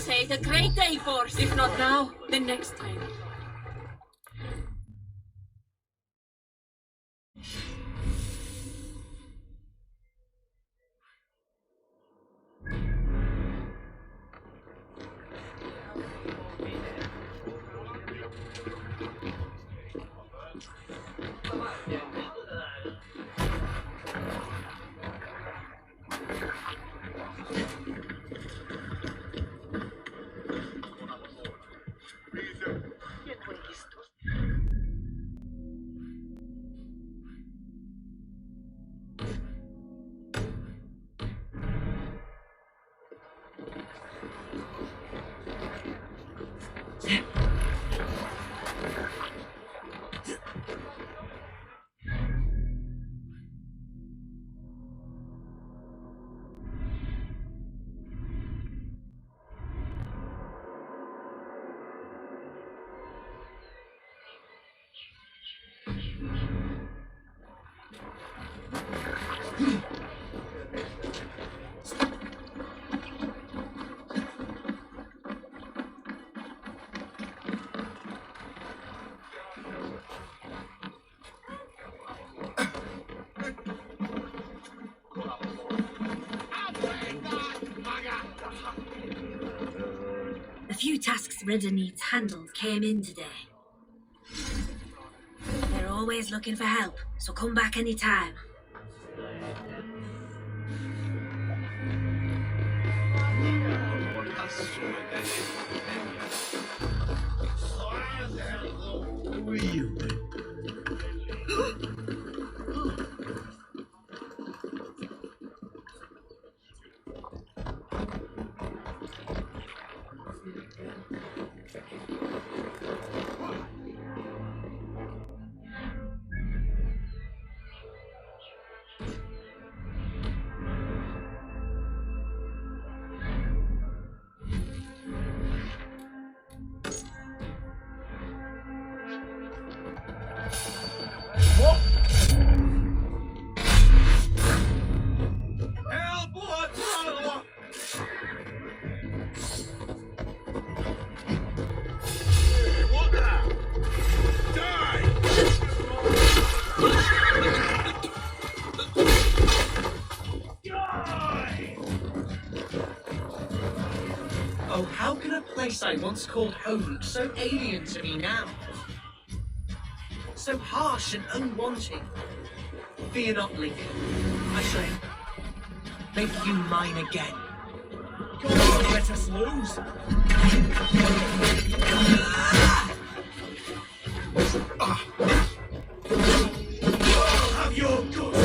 say, a great day for us. If not now, then next time. A few tasks Redder needs handled came in today. They're always looking for help, so come back anytime. Oh, how can a place I once called home look so alien to me now? So harsh and unwanting. Fear not, Link. I shall make you mine again. Come on, let us lose. I'll have your goods.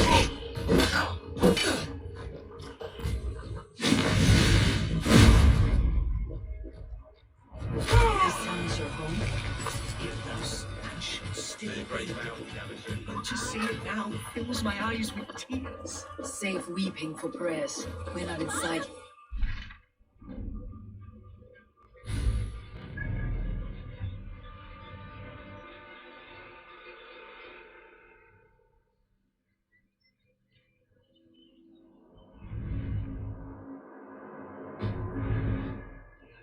But to see it now fills my eyes with tears. Save weeping for prayers. We're not inside. I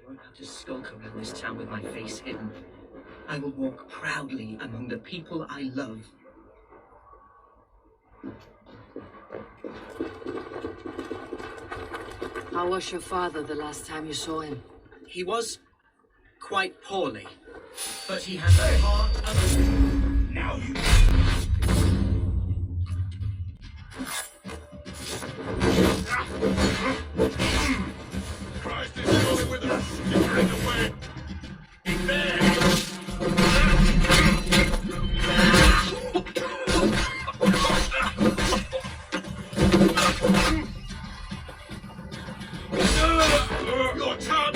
won't have to skulk around this town with my face hidden. I will walk proudly among the people I love. How was your father the last time you saw him? He was quite poorly, but he has a heart of... Now you... Christ is going with us! Get away! There! Your tongue!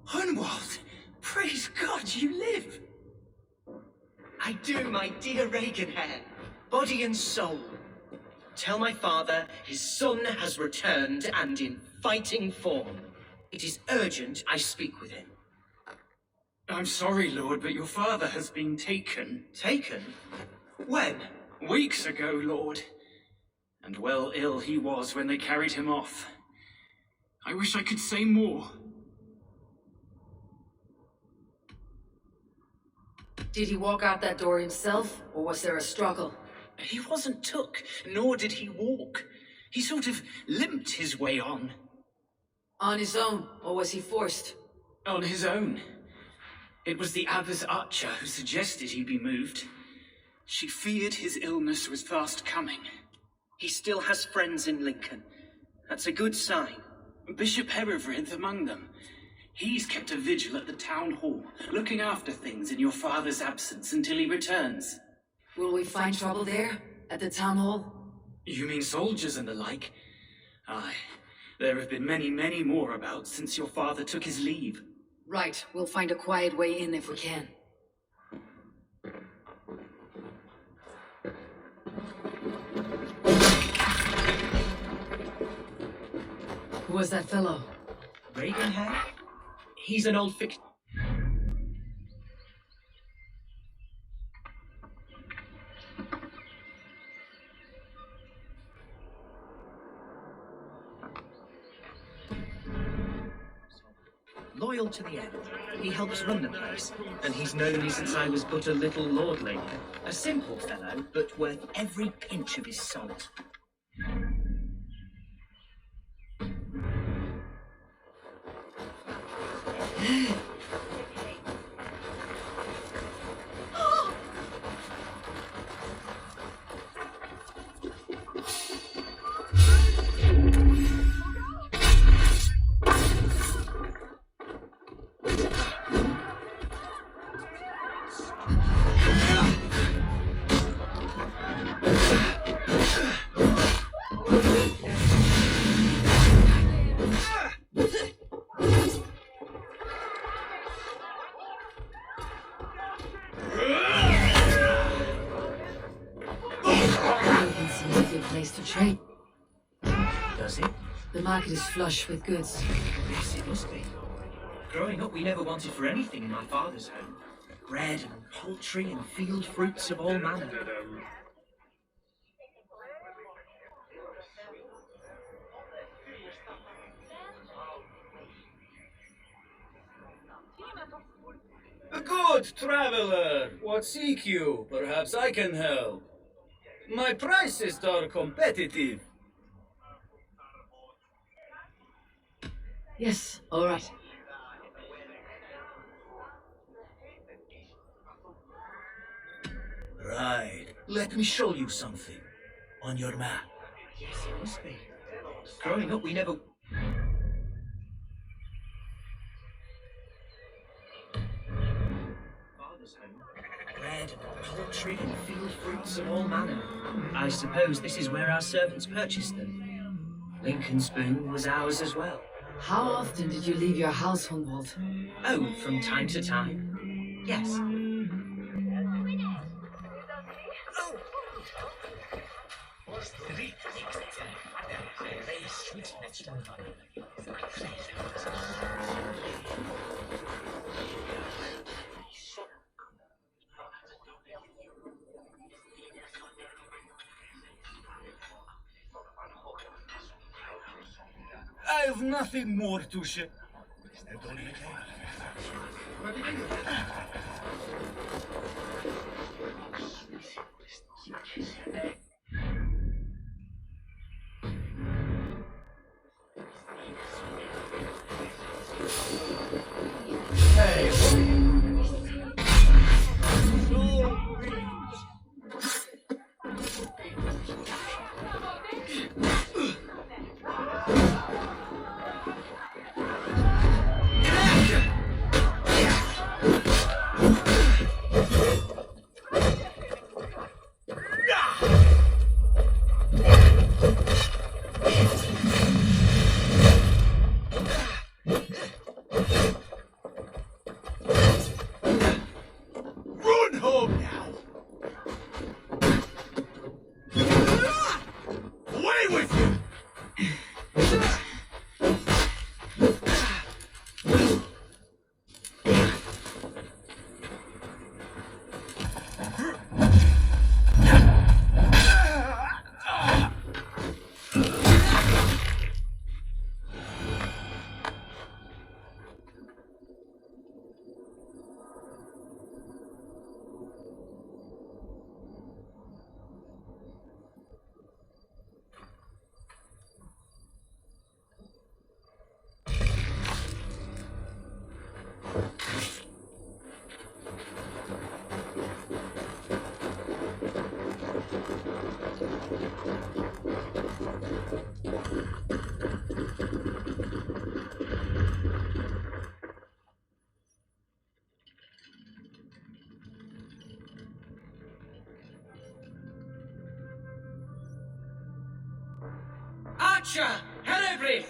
Hunwald! Praise God, you live! my dear Reaganhair, body and soul. Tell my father his son has returned and in fighting form. It is urgent I speak with him. I'm sorry, Lord, but your father has been taken. Taken? When? Weeks ago, Lord. And well ill he was when they carried him off. I wish I could say more. Did he walk out that door himself, or was there a struggle? He wasn't took, nor did he walk. He sort of limped his way on. On his own, or was he forced? On his own. It was the Abbess Archer who suggested he be moved. She feared his illness was fast coming. He still has friends in Lincoln. That's a good sign. Bishop Herevrinth among them. He's kept a vigil at the town hall, looking after things in your father's absence until he returns. Will we find trouble there, at the town hall? You mean soldiers and the like? Aye, there have been many, many more about since your father took his leave. Right, we'll find a quiet way in if we can. Who was that fellow? Reaganhair? He's an old fic... Loyal to the end. He helps run the place, and he's known me since I was but a little lordling. A simple fellow, but worth every pinch of his salt. Trade. Does it? The market is flush with goods. Yes, it must be. Growing up, we never wanted for anything in my father's home. Bread and poultry and field fruits of all manner. A good traveler. What seek you? Perhaps I can help. My prices are competitive. Yes, all right. Right. Let me show you something. On your map. Yes, it must be. Growing up, we never... Father's home. Bread and poultry and field fruits of all manner. I suppose this is where our servants purchased them. Lincoln's boon was ours as well. How often did you leave your house, Humboldt? Oh, from time to time. Yes. I've nothing more to share. Watcher, Herefrith,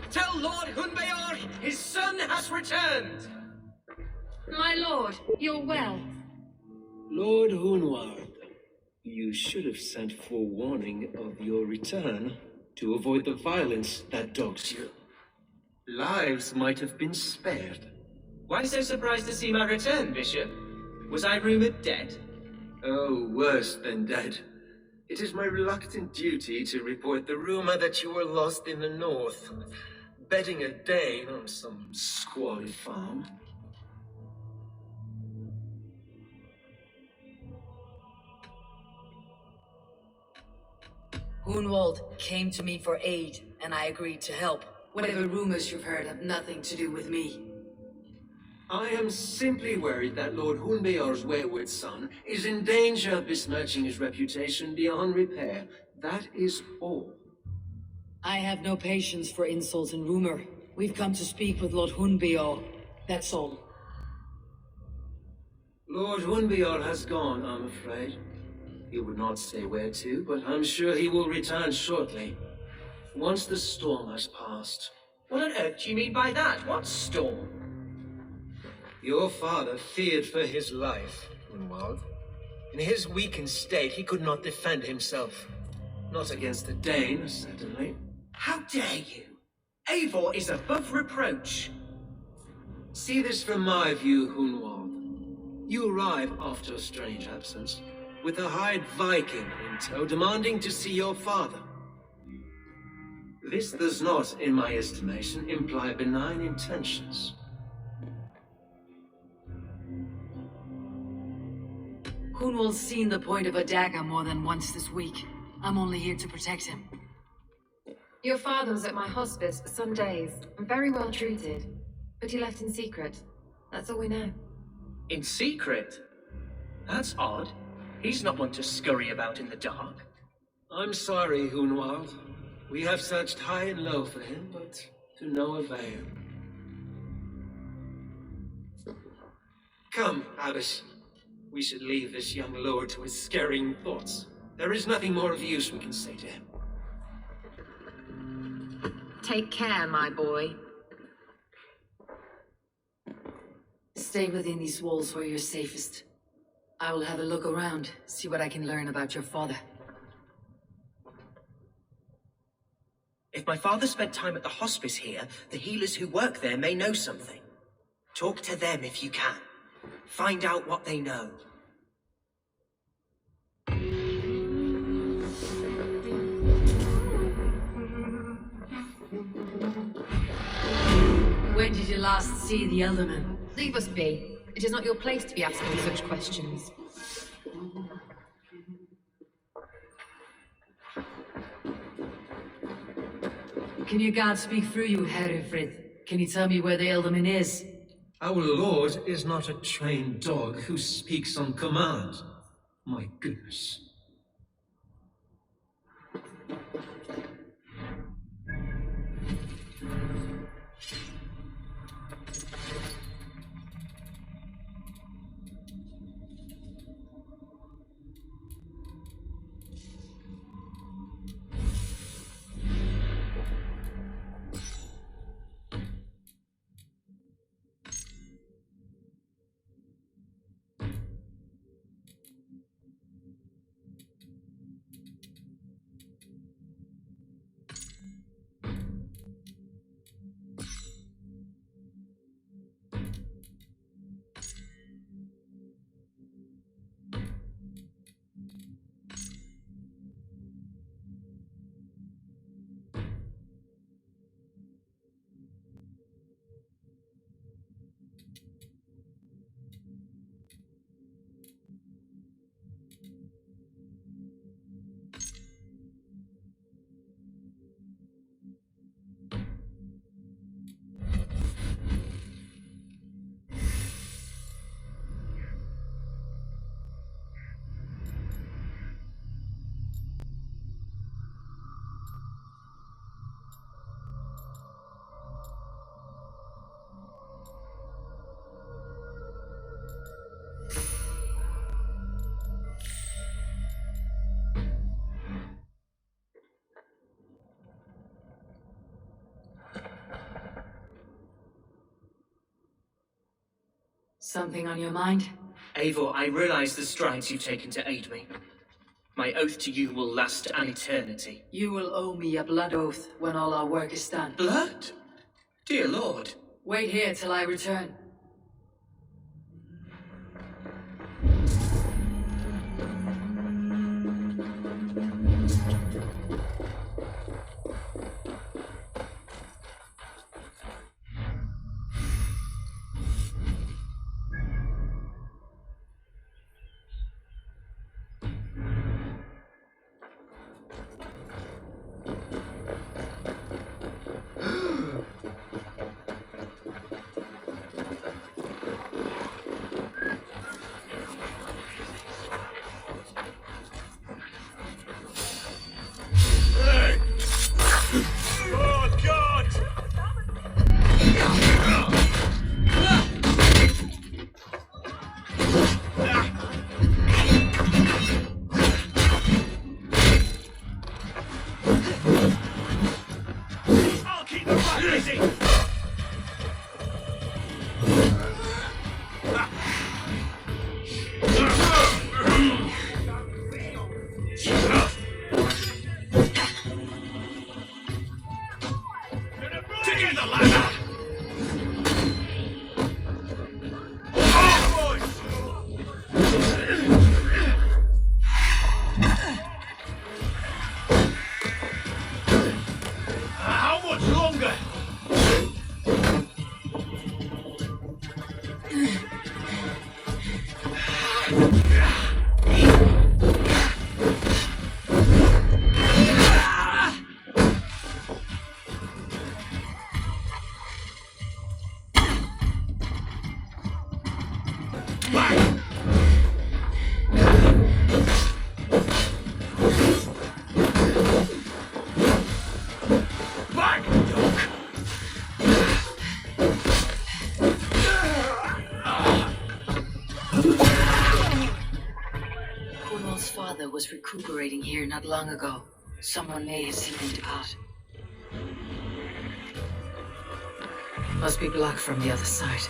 tell Lord Hunbeor his son has returned. My lord, you're well. Lord Hunwald, you should have sent forewarning of your return to avoid the violence that dogs you. Lives might have been spared. Why so surprised to see my return, Bishop? Was I rumored dead? Oh, worse than dead. It is my reluctant duty to report the rumor that you were lost in the north, bedding a Dane on some squalid farm. Hunwald came to me for aid, and I agreed to help. Whatever rumors you've heard have nothing to do with me. I am simply worried that Lord Hunbeor's wayward son is in danger of besmirching his reputation beyond repair. That is all. I have no patience for insults and rumor. We've come to speak with Lord Hunbeor. That's all. Lord Hunbeor has gone, I'm afraid. He would not say where to, but I'm sure he will return shortly. Once the storm has passed. What on earth do you mean by that? What storm? Your father feared for his life, Hunwald. In his weakened state, he could not defend himself. Not against the Dane, certainly. How dare you? Eivor is above reproach. See this from my view, Hunwald. You arrive after a strange absence, with a hired Viking in tow demanding to see your father. This does not, in my estimation, imply benign intentions. Hunwald's seen the point of a dagger more than once this week. I'm only here to protect him. Your father was at my hospice for some days, and very well treated. But he left in secret. That's all we know. In secret? That's odd. He's not one to scurry about in the dark. I'm sorry, Hunwald. We have searched high and low for him, but to no avail. Come, Abbess. We should leave this young lord to his scurrying thoughts. There is nothing more of use we can say to him. Take care, my boy. Stay within these walls where you're safest. I will have a look around, see what I can learn about your father. If my father spent time at the hospice here, the healers who work there may know something. Talk to them if you can. Find out what they know. When did you last see the Elderman? Leave us be. It is not your place to be asking such questions. Can your God speak through you, Herefrith? Can you tell me where the Elderman is? Our lord is not a trained dog who speaks on command. My goodness. Something on your mind? Eivor, I realize the strides you've taken to aid me. My oath to you will last an eternity. You will owe me a blood oath when all our work is done. Blood? Dear Lord. Wait here till I return. Was recuperating here not long ago. Someone may have seen him depart. Must be blocked from the other side.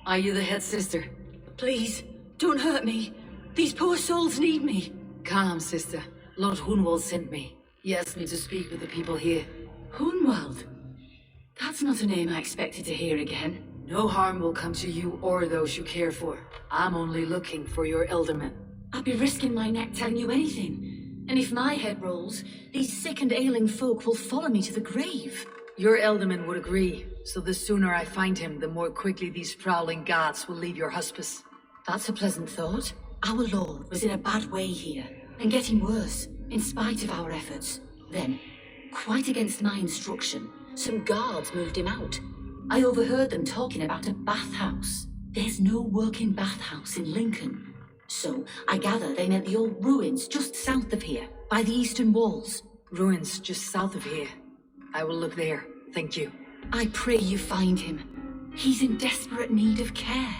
Are you the head sister? Please, don't hurt me. These poor souls need me. Calm, sister. Lord Hunwald sent me. He asked me to speak with the people here. Hunwald? That's not a name I expected to hear again. No harm will come to you or those you care for. I'm only looking for your elderman. I'd be risking my neck telling you anything. And if my head rolls, these sick and ailing folk will follow me to the grave. Your elderman would agree, so the sooner I find him, the more quickly these prowling guards will leave your hospice. That's a pleasant thought. Our lord was in a bad way here, and getting worse, in spite of our efforts. Then, quite against my instruction, some guards moved him out. I overheard them talking about a bathhouse. There's no working bathhouse in Lincoln. So, I gather they meant the old ruins just south of here, by the eastern walls. Ruins just south of here. I will look there. Thank you. I pray you find him. He's in desperate need of care.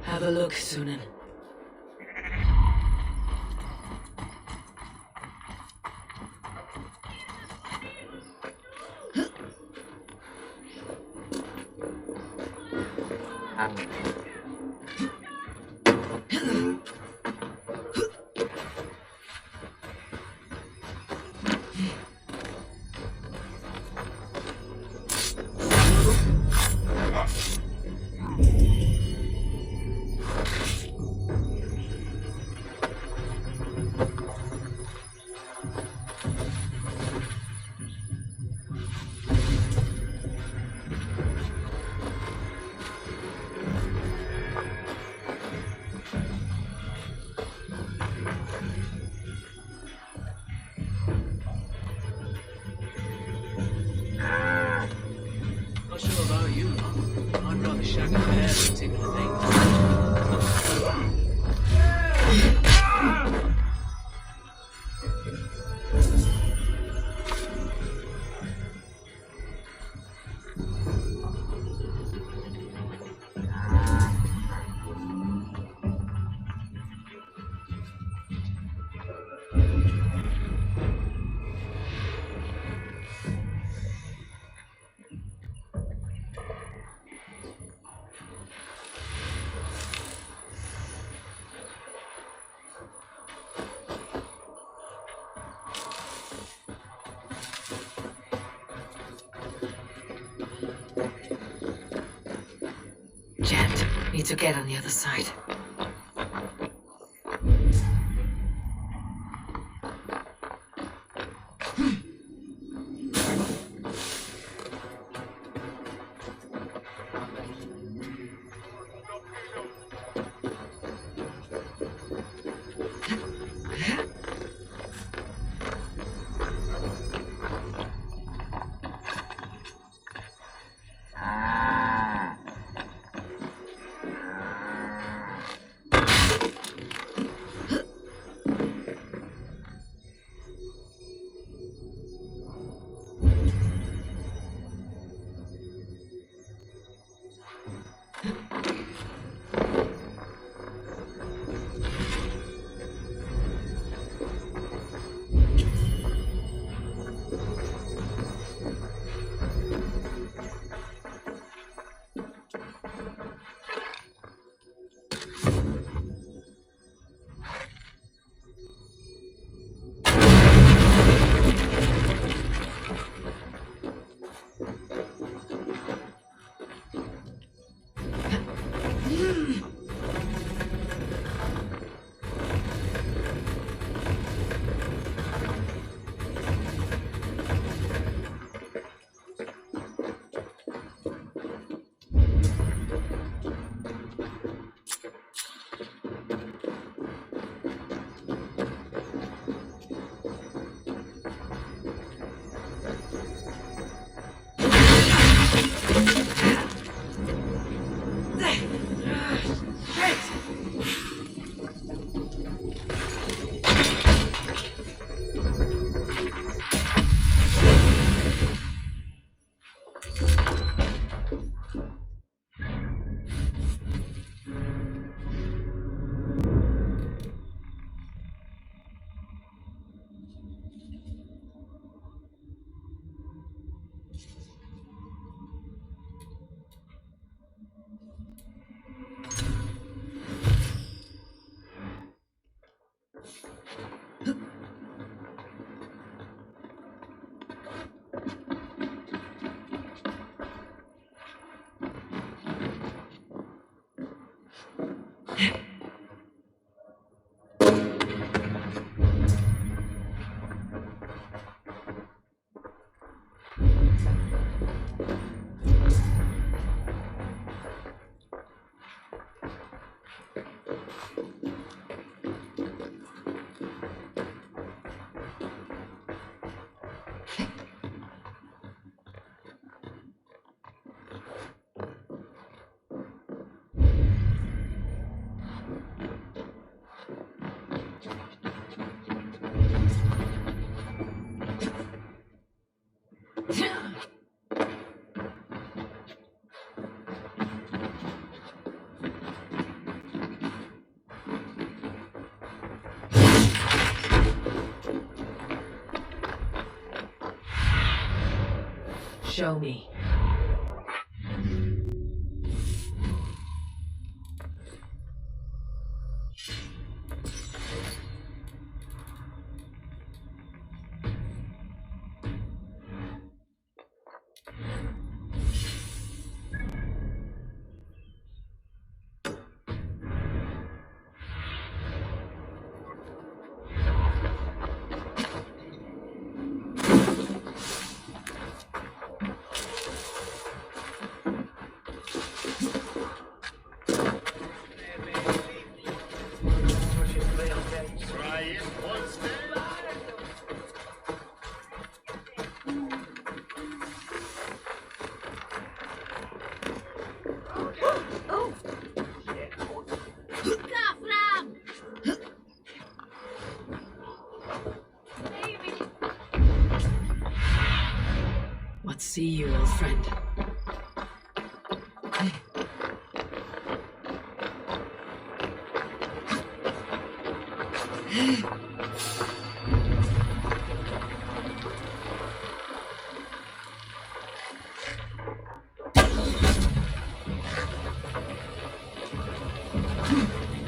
Have a look, Sunan. Not sure about you, Mum. I'd rather shag a bear than tickle an Jet, need to get on the other side. Show me. What see you, old friend?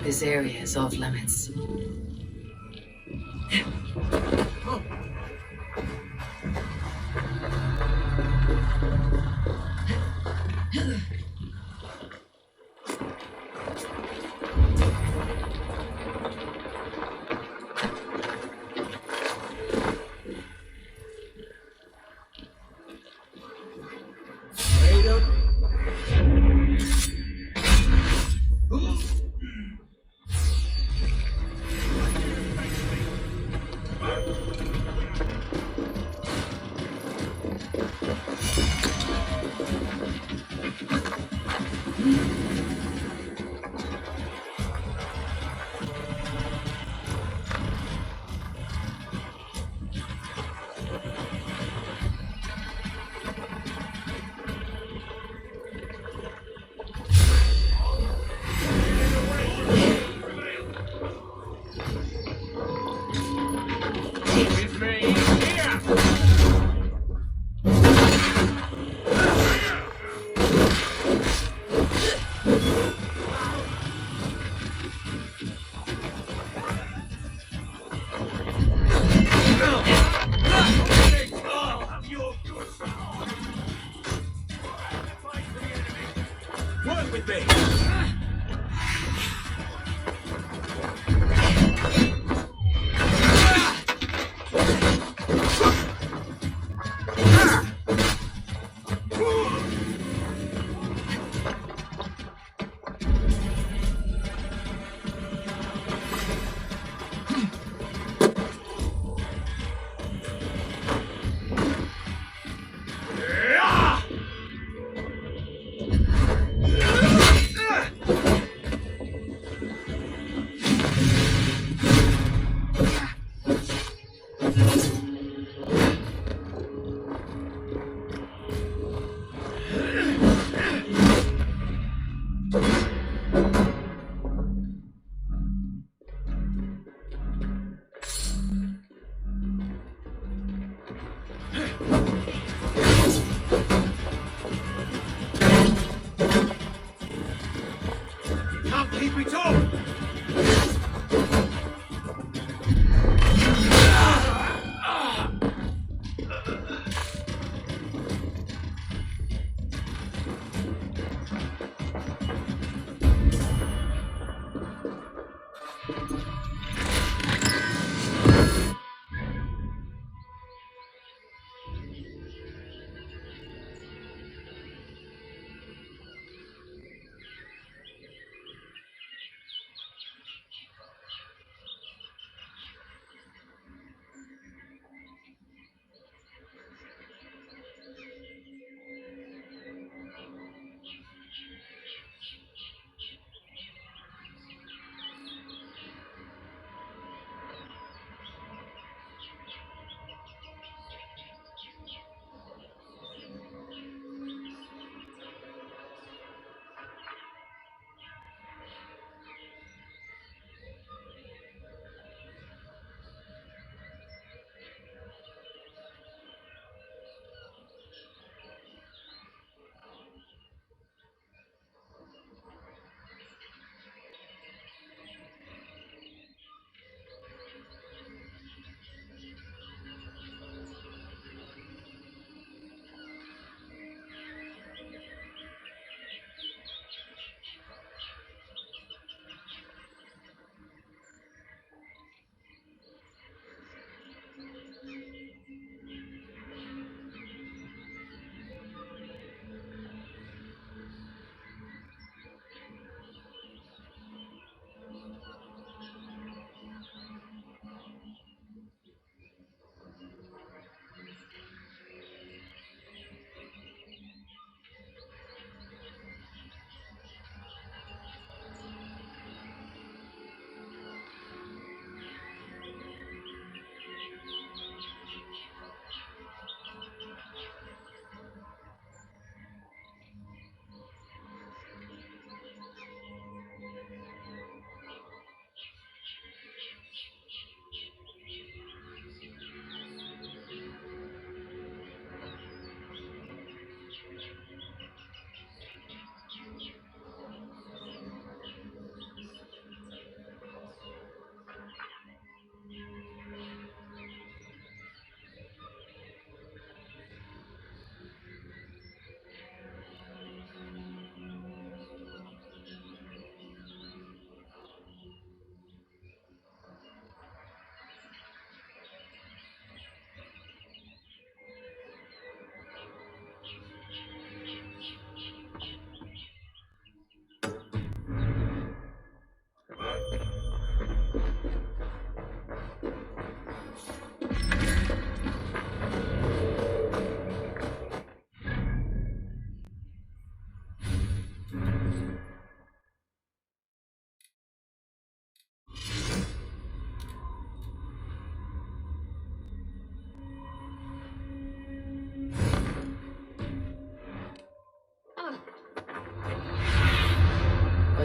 This area is off limits.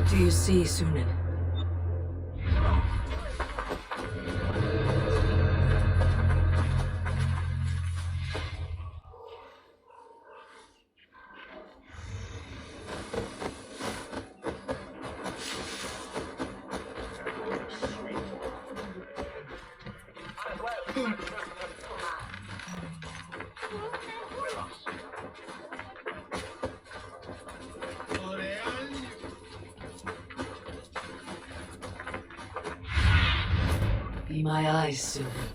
What do you see, Sunan? Be my eyes, Sunan.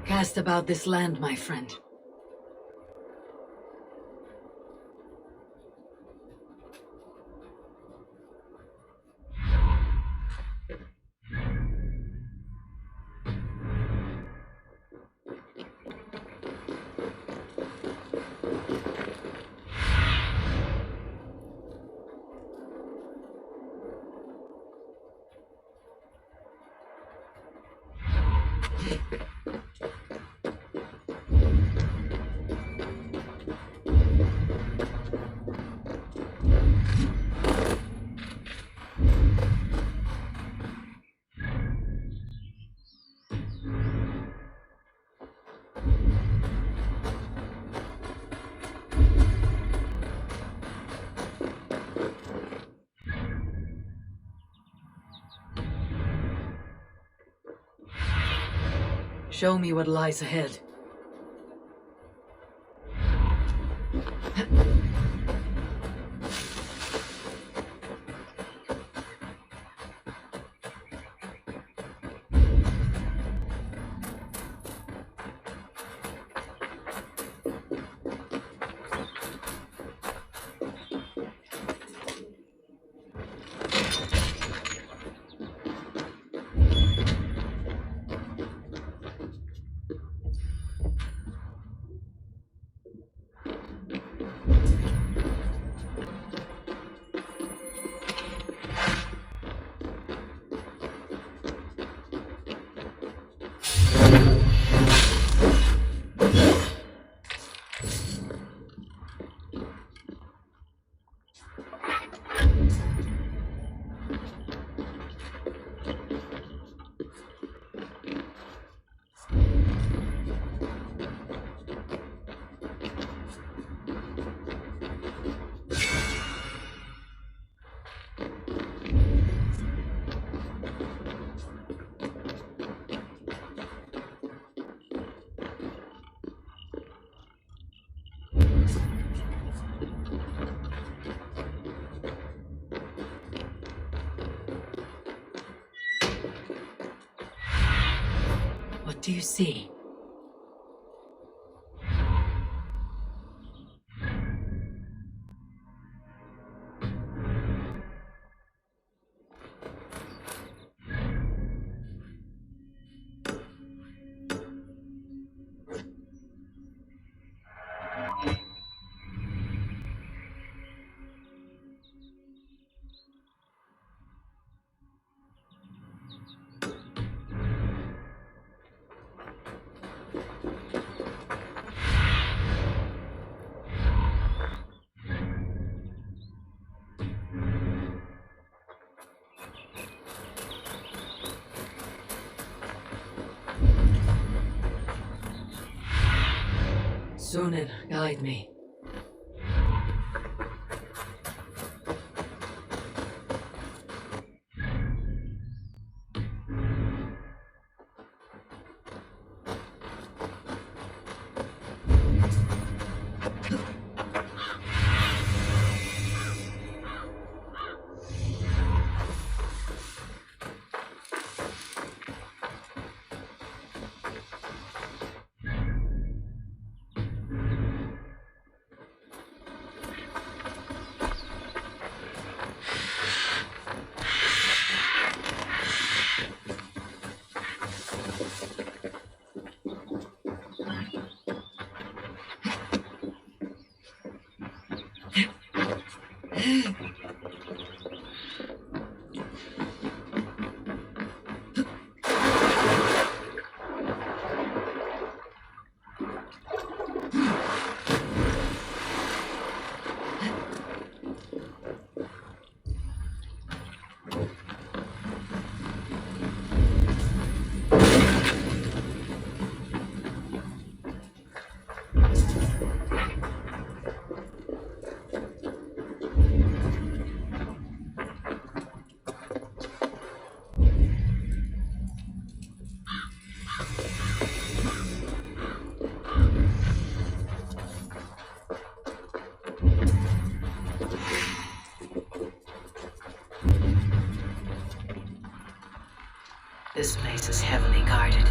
Cast about this land, my friend. Show me what lies ahead. What do you see? Sunan, guide me. This place is heavily guarded.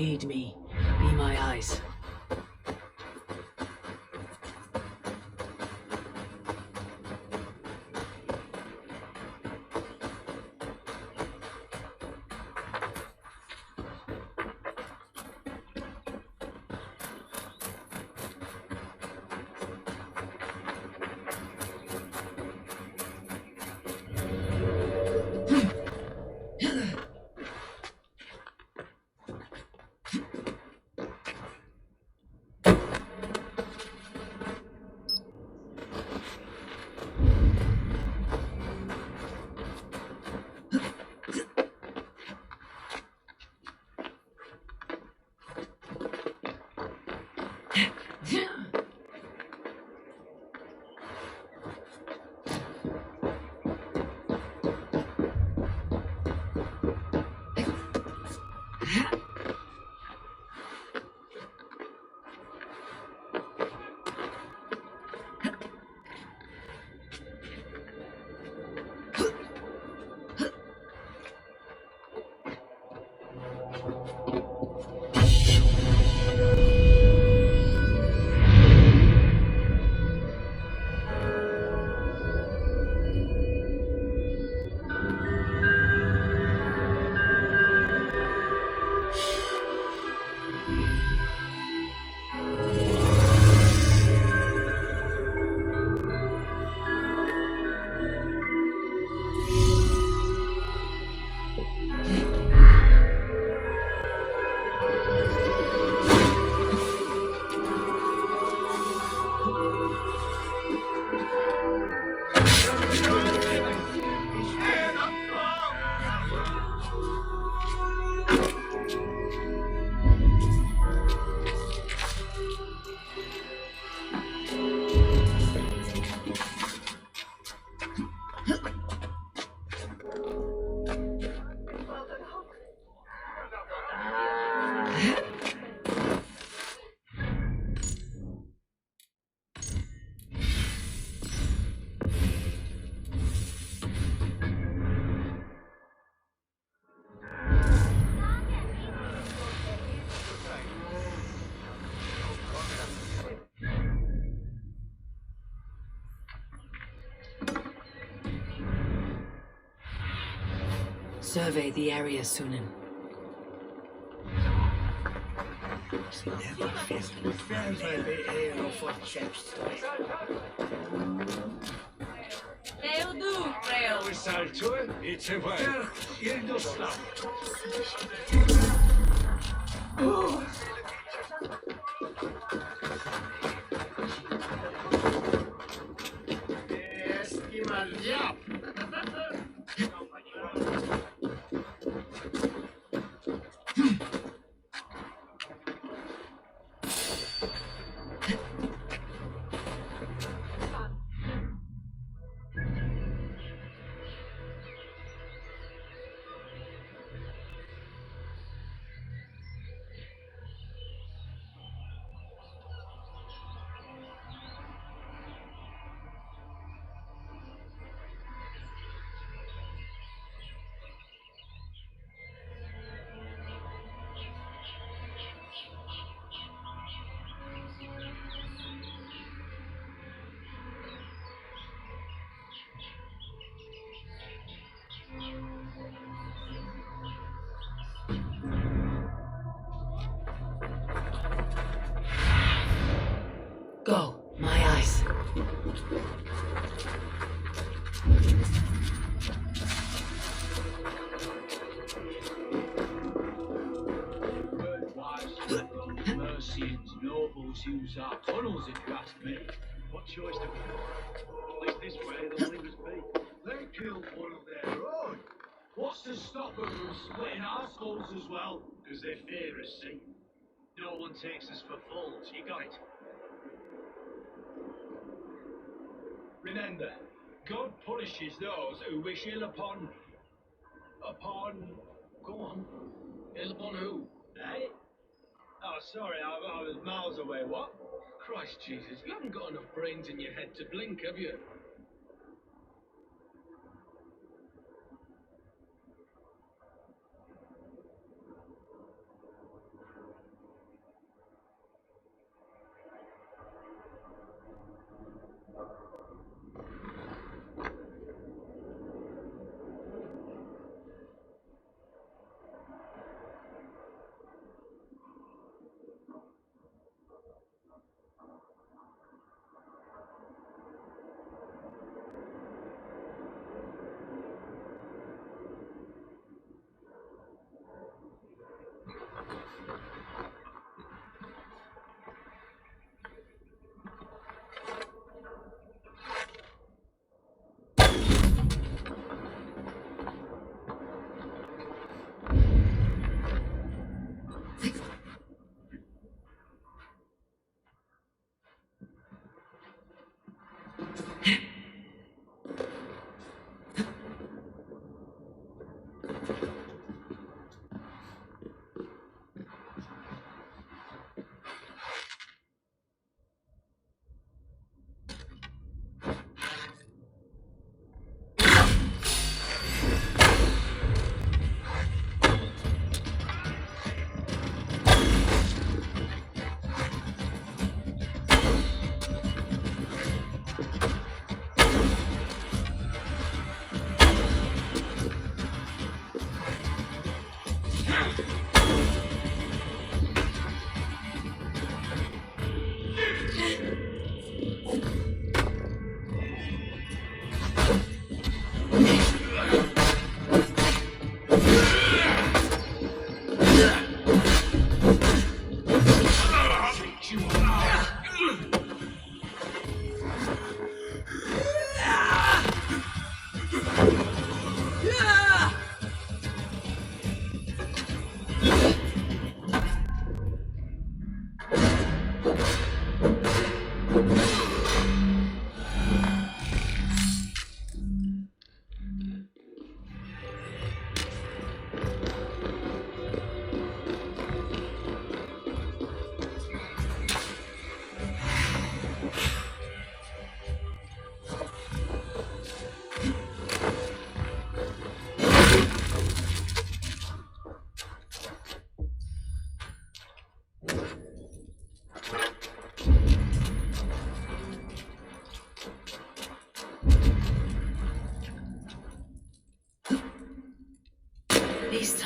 Aid me. Be my eyes. Survey the area, Sunan. Go, my eyes. Mercians, nobles use our tunnels, if you ask me. What choice do we have? At least this way they'll leave us be. They killed one of their own. What's to stop them from splitting our skulls as well? Because they fear us, see? No one takes us for fools, you got it. Remember, God punishes those who wish ill upon... Go on. Ill upon who? Eh? Oh, sorry, I was miles away. What? Christ Jesus, you haven't got enough brains in your head to blink, have you?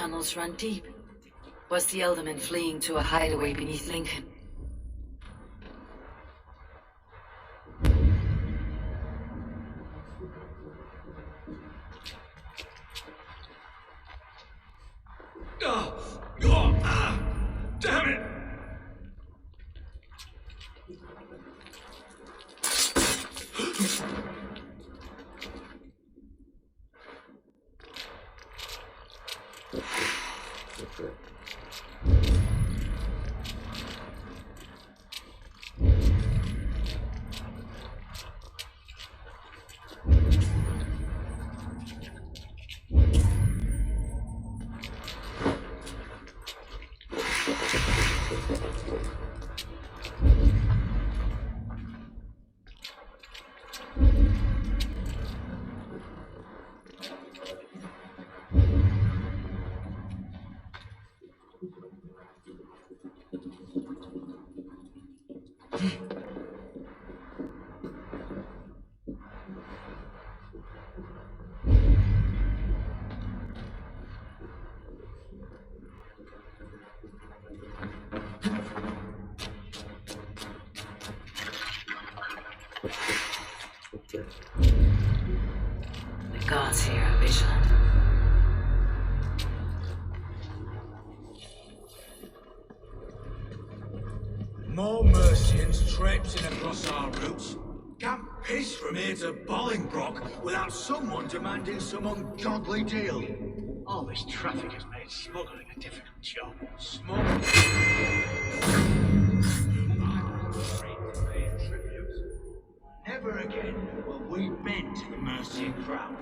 tunnels run deep. Was the Elderman fleeing to a hideaway beneath Lincoln? Damn it! The gods here are vigilant. More Mercians traipsing across our routes. Can't piss from here to Bolingbroke without someone demanding some ungodly deal. All this traffic has made smuggling a difficult job. Smuggling? Never again will we bend to the Mercian crown.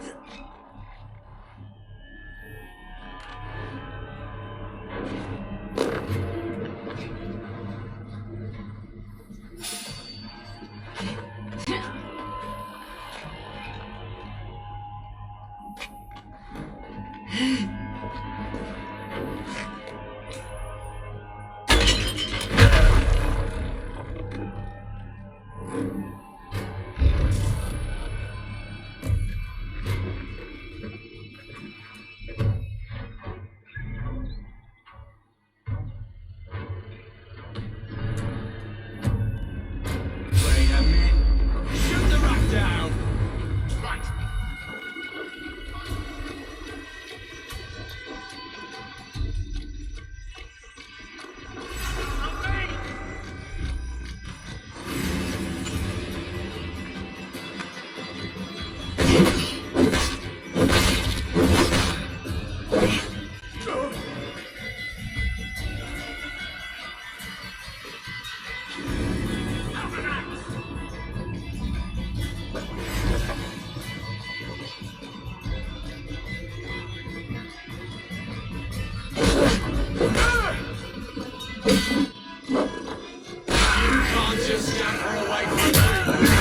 Can't just stand her away from me.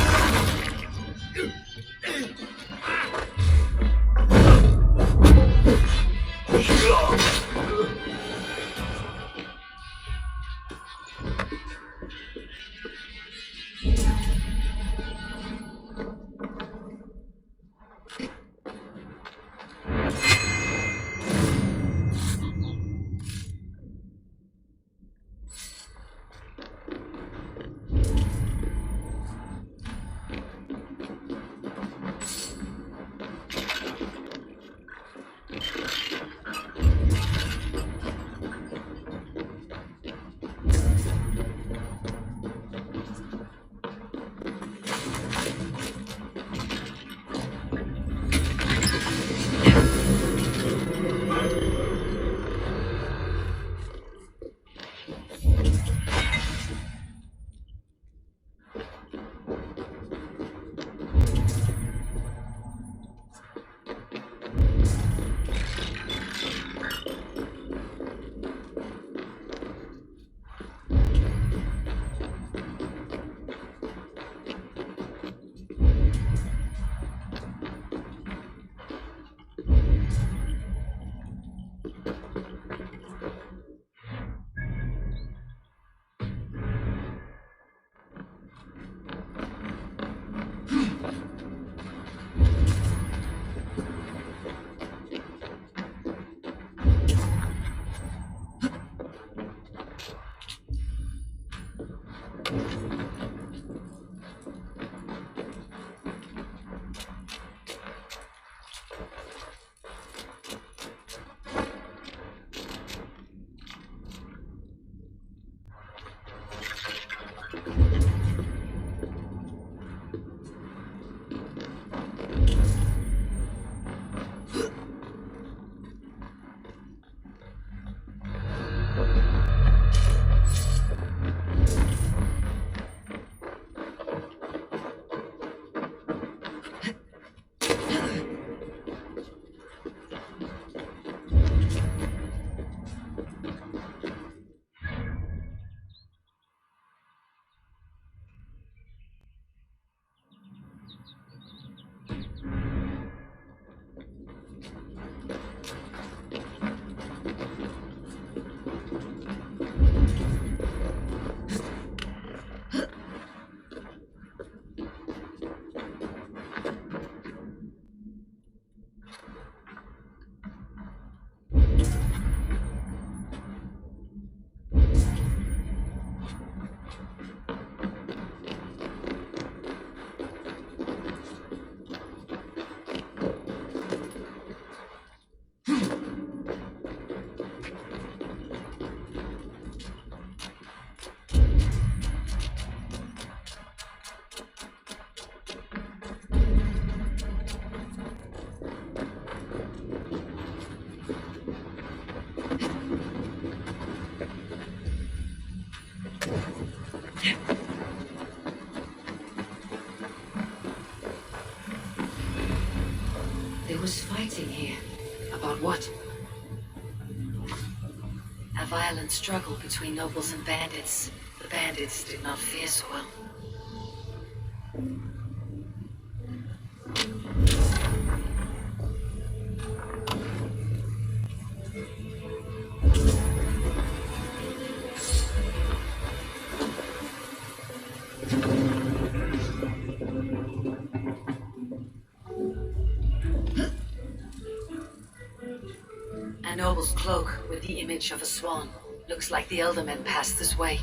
was fighting here. About what? A violent struggle between nobles and bandits. The bandits did not fare so well. A noble's cloak with the image of a swan. Looks like the Eldermen passed this way.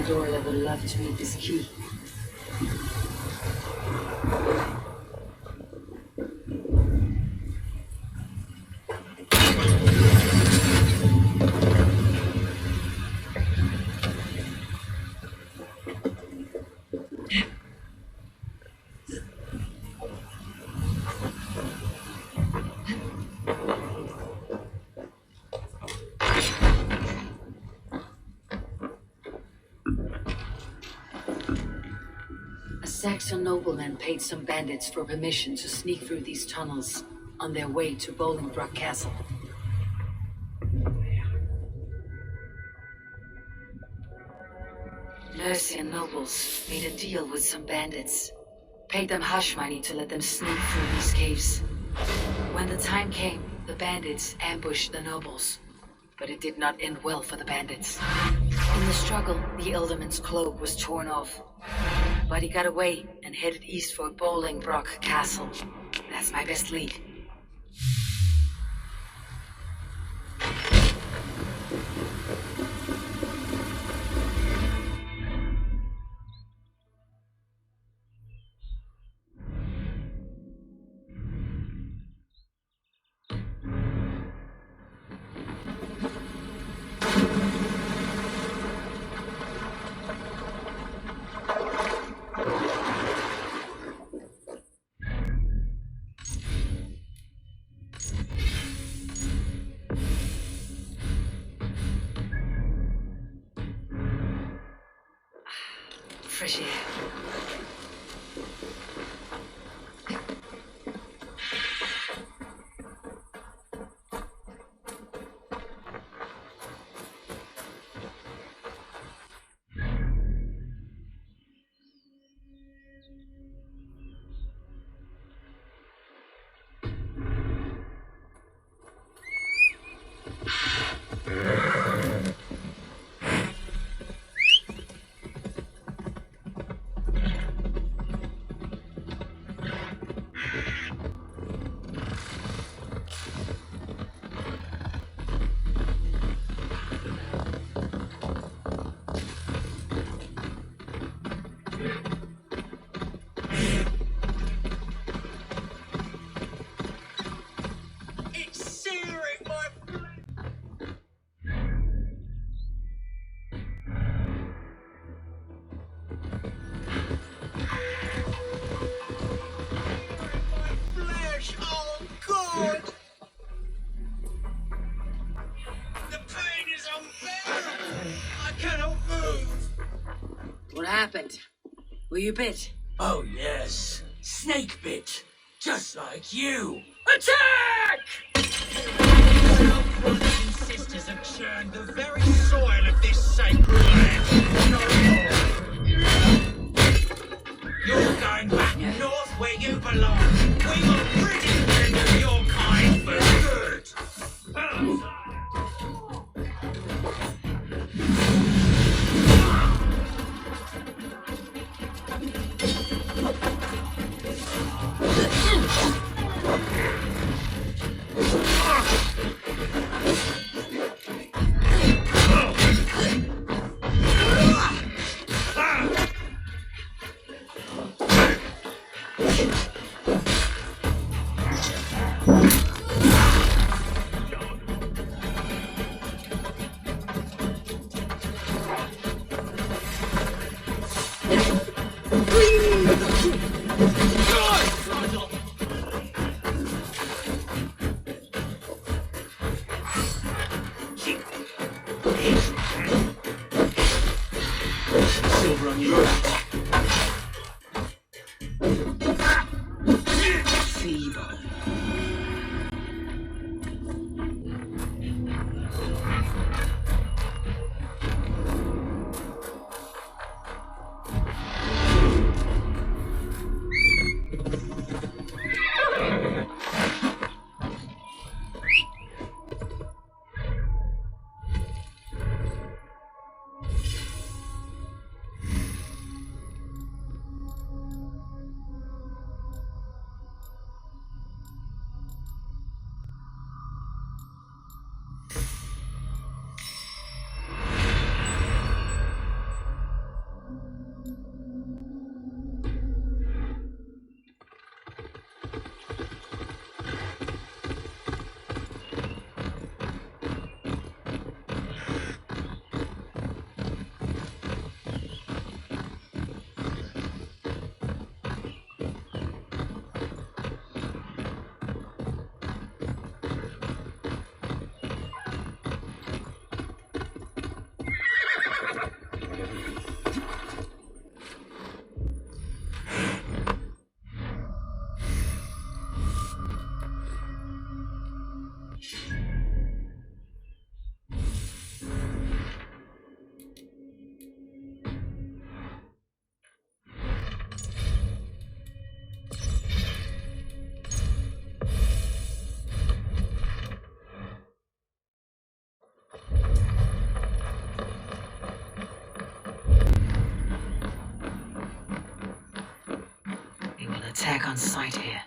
I would love to meet this key. Saxon noblemen paid some bandits for permission to sneak through these tunnels on their way to Bolingbroke Castle. Mercian nobles made a deal with some bandits, paid them hush money to let them sneak through these caves. When the time came, the bandits ambushed the nobles, but it did not end well for the bandits. In the struggle, the Elderman's cloak was torn off, but he got away and headed east for Bolingbroke Castle. That's my best lead. fresh air. What happened? Were you bit? Oh, yes. Snake bit. Just like you. Attack! Brothers and sisters have churned the very soil of this sacred land. No more. You're going back north where you belong. We will rid you of your kind for good. Silver on your back. Feeble. Attack on sight here.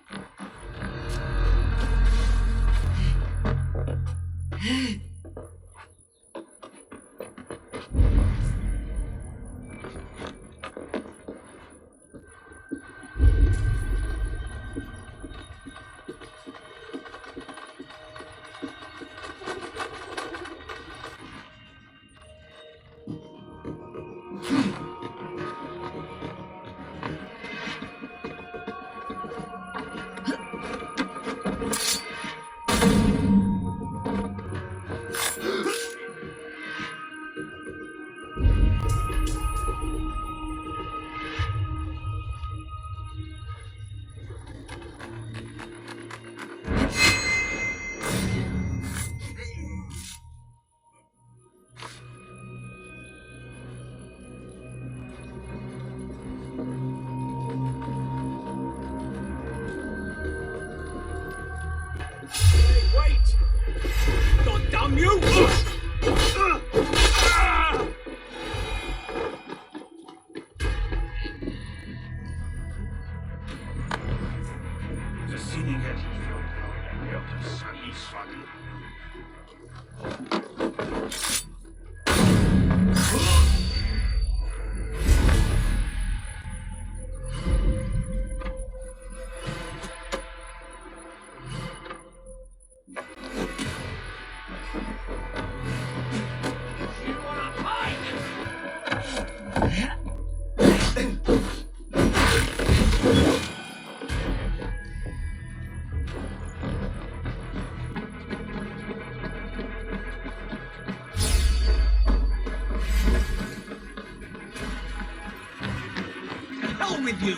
Hell with you!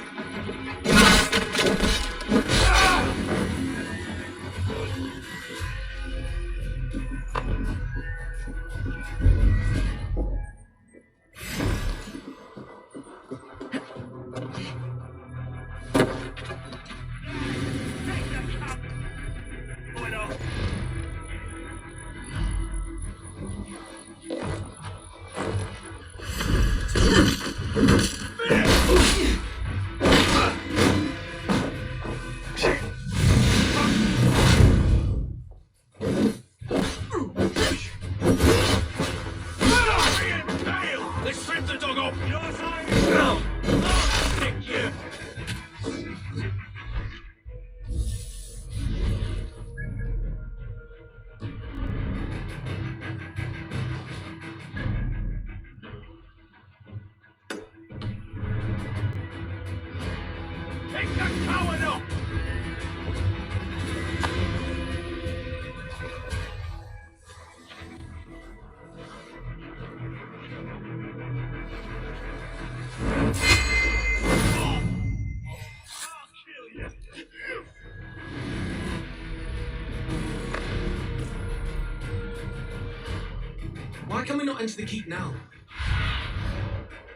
Why can we not enter the keep now?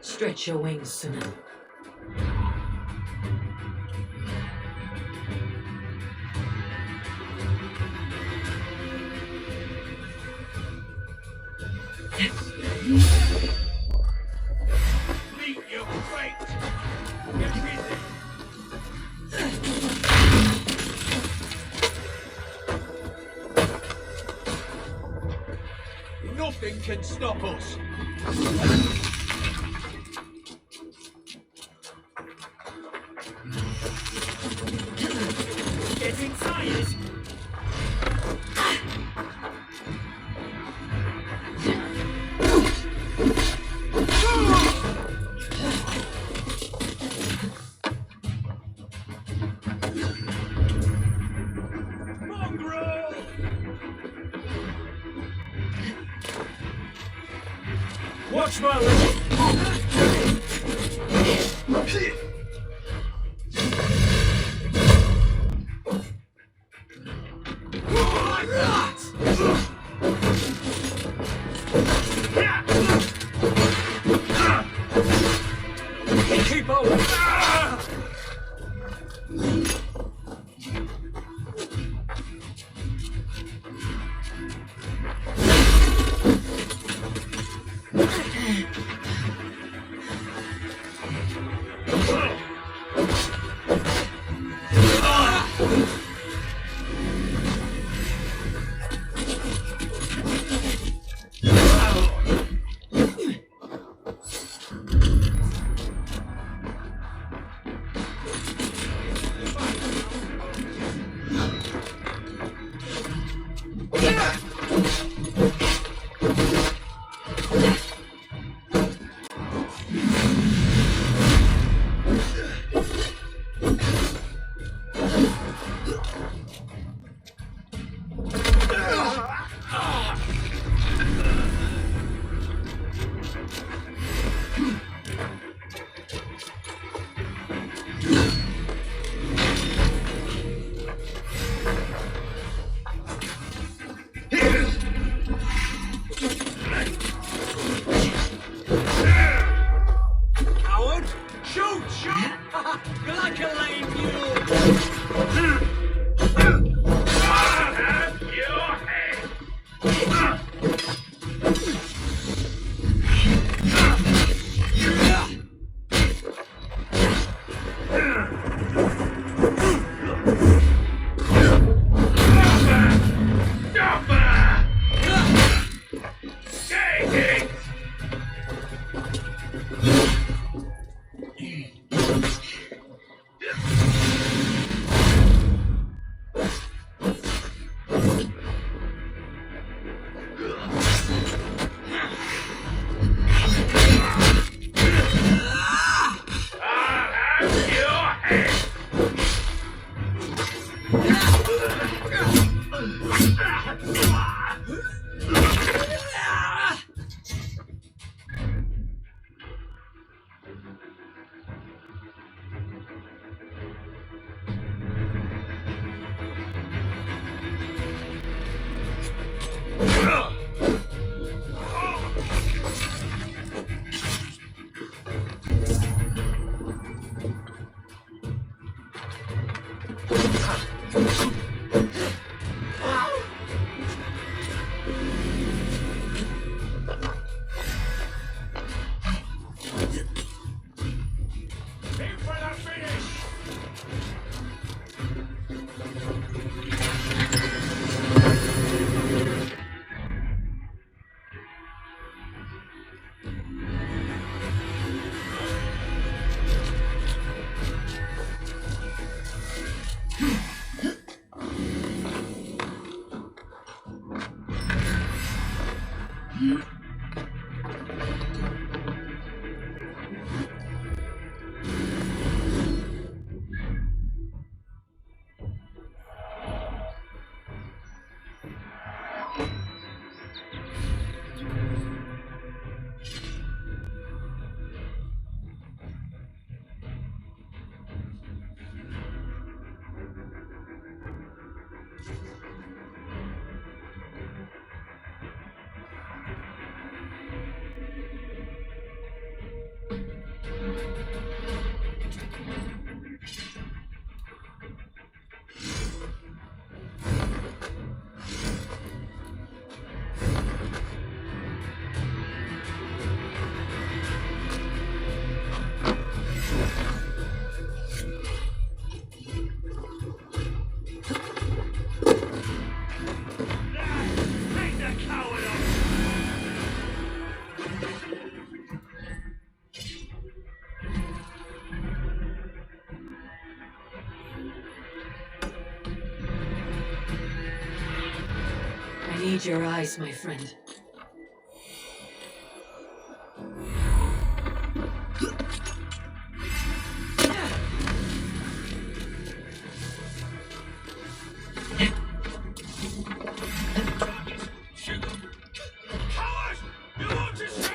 Stretch your wings, Suna. Meet your fate! Get busy! Nothing can stop us! Get inside! Mongrel! Watch my leg! Like that! Keep on! Here! Aim for the finish! I need your eyes, my friend. Coward! You want to say?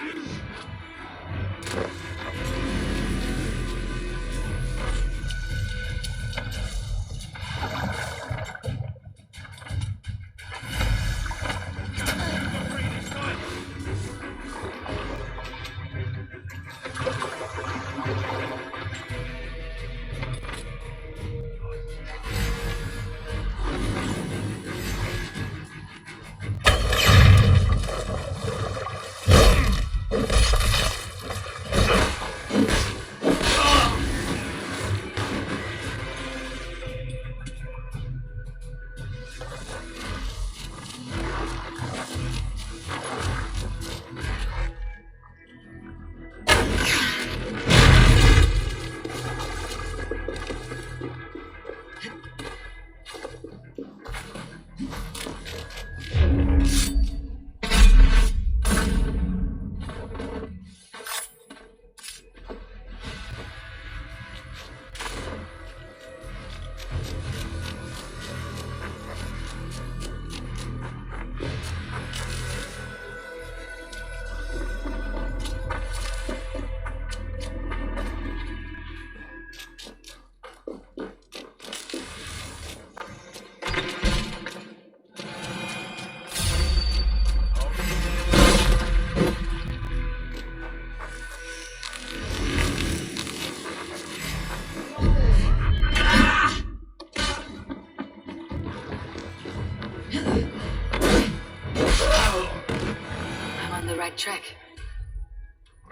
I'm on the right track.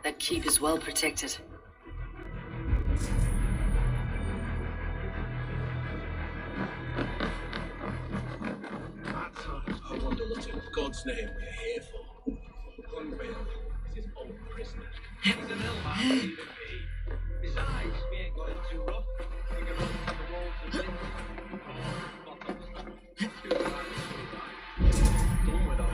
That keep is well protected. I wonder what in God's name we're here for. Unreal is his old prisoner. He's an ill man, leave it be. Besides, we ain't got it too rough. We can run from the walls of Lindsay. Done with all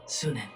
Sunan.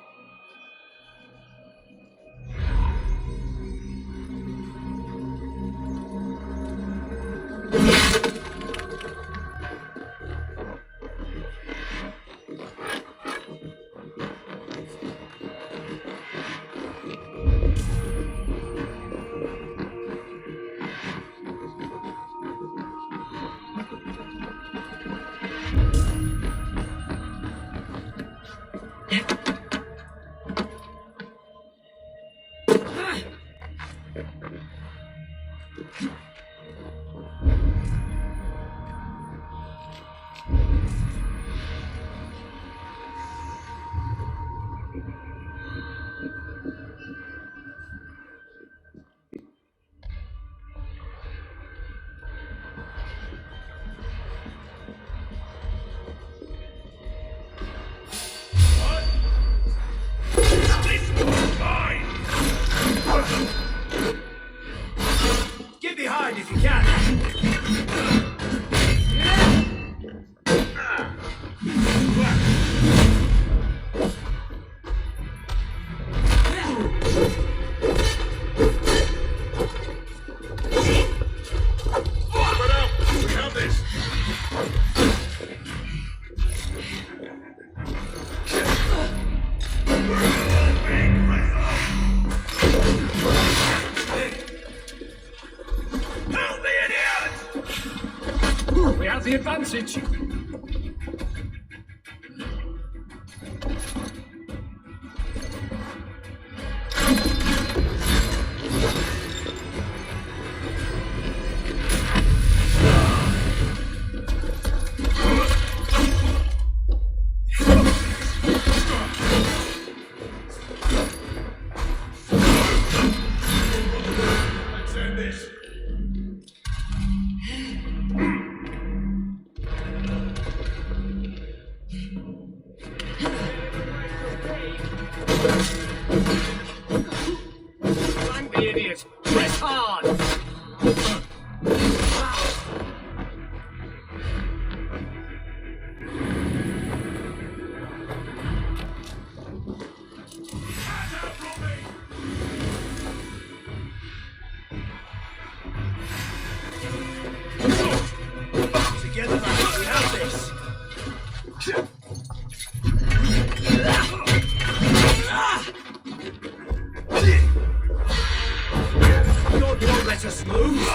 Get behind if you can. Spread out. We have this. Help me, idiot! We have the advantage. Let's end this. Flank the idiot. Press hard. Together, man, we have this. God won't let us move.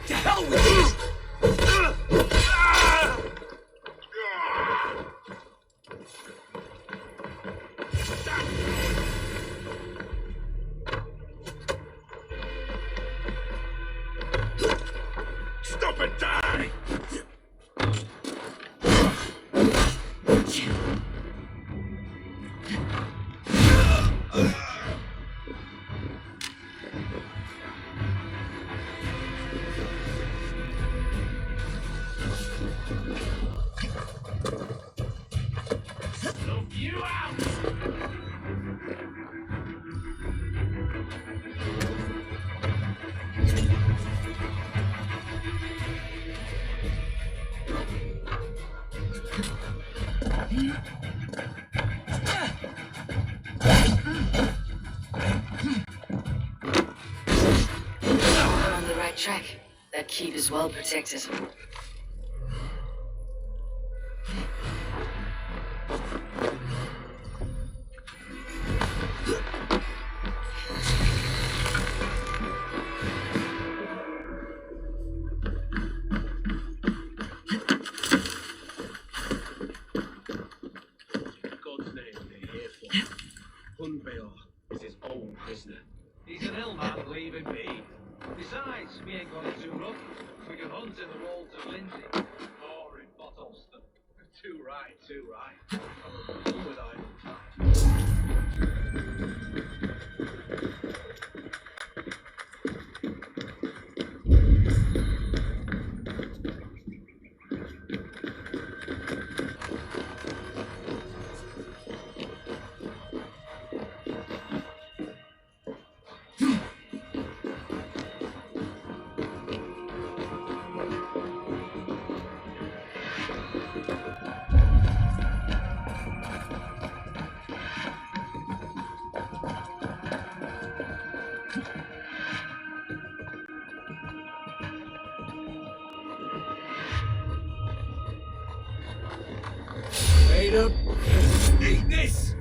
To hell with this! Stop and die! You out! track. That keep is well protected. God's name they're here for. Hunbeor is his own prisoner. He's an ill man, leave him be. Besides, we ain't got it too rough. We can hunt in the walls of Lindsay. Or in Bottleston. Too right, too right. Come with I. Wait up. Eat this!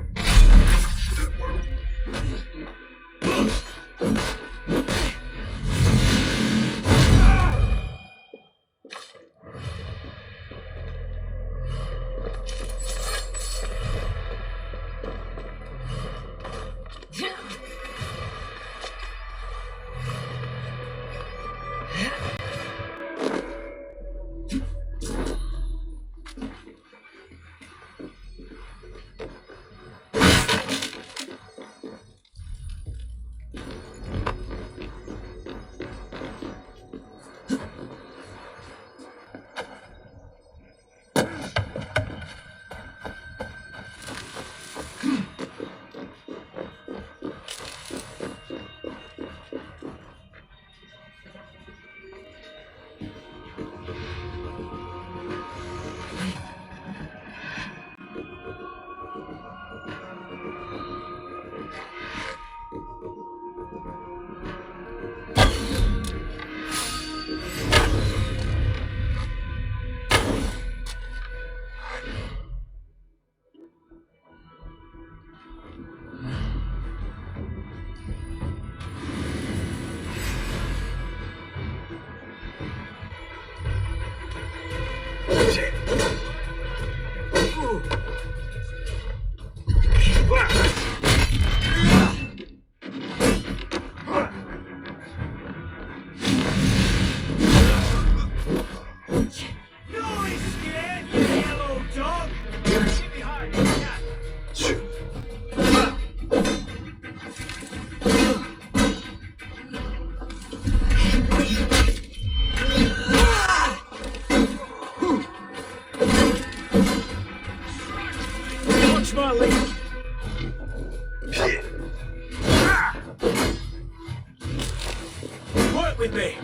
Work with me!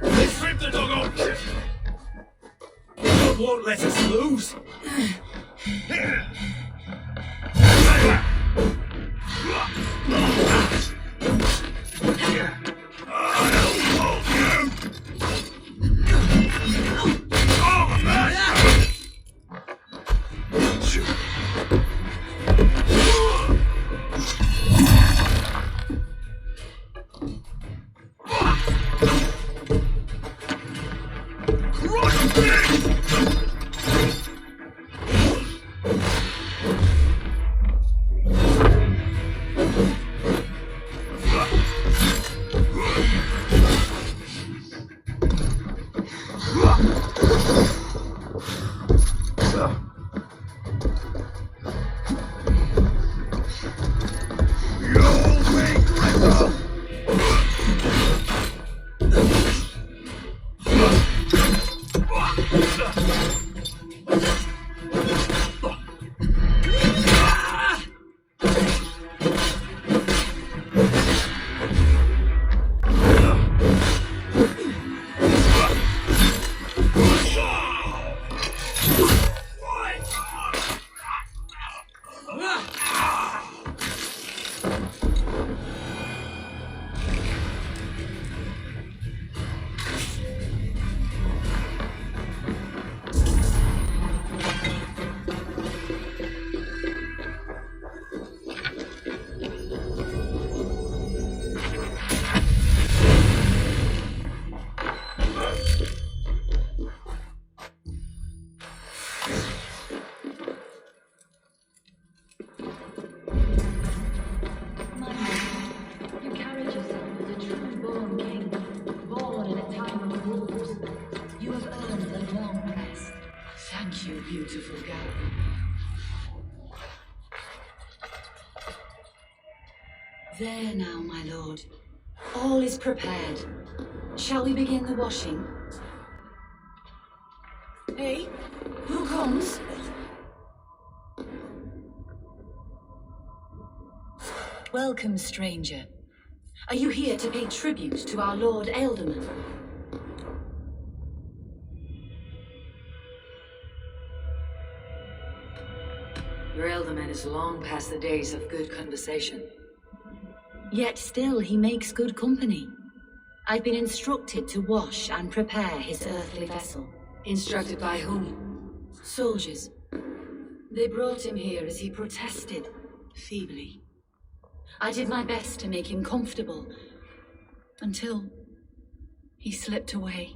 Let's rip the dog off! God won't let us lose! you beautiful girl. There now, my lord. All is prepared. Shall we begin the washing? Hey, who comes? Welcome, stranger. Are you here to pay tribute to our Lord Ealdorman? Your Ealdorman is long past the days of good conversation. Yet still he makes good company. I've been instructed to wash and prepare his earthly vessel. Instructed by whom? Soldiers. They brought him here as he protested, feebly. I did my best to make him comfortable, until he slipped away.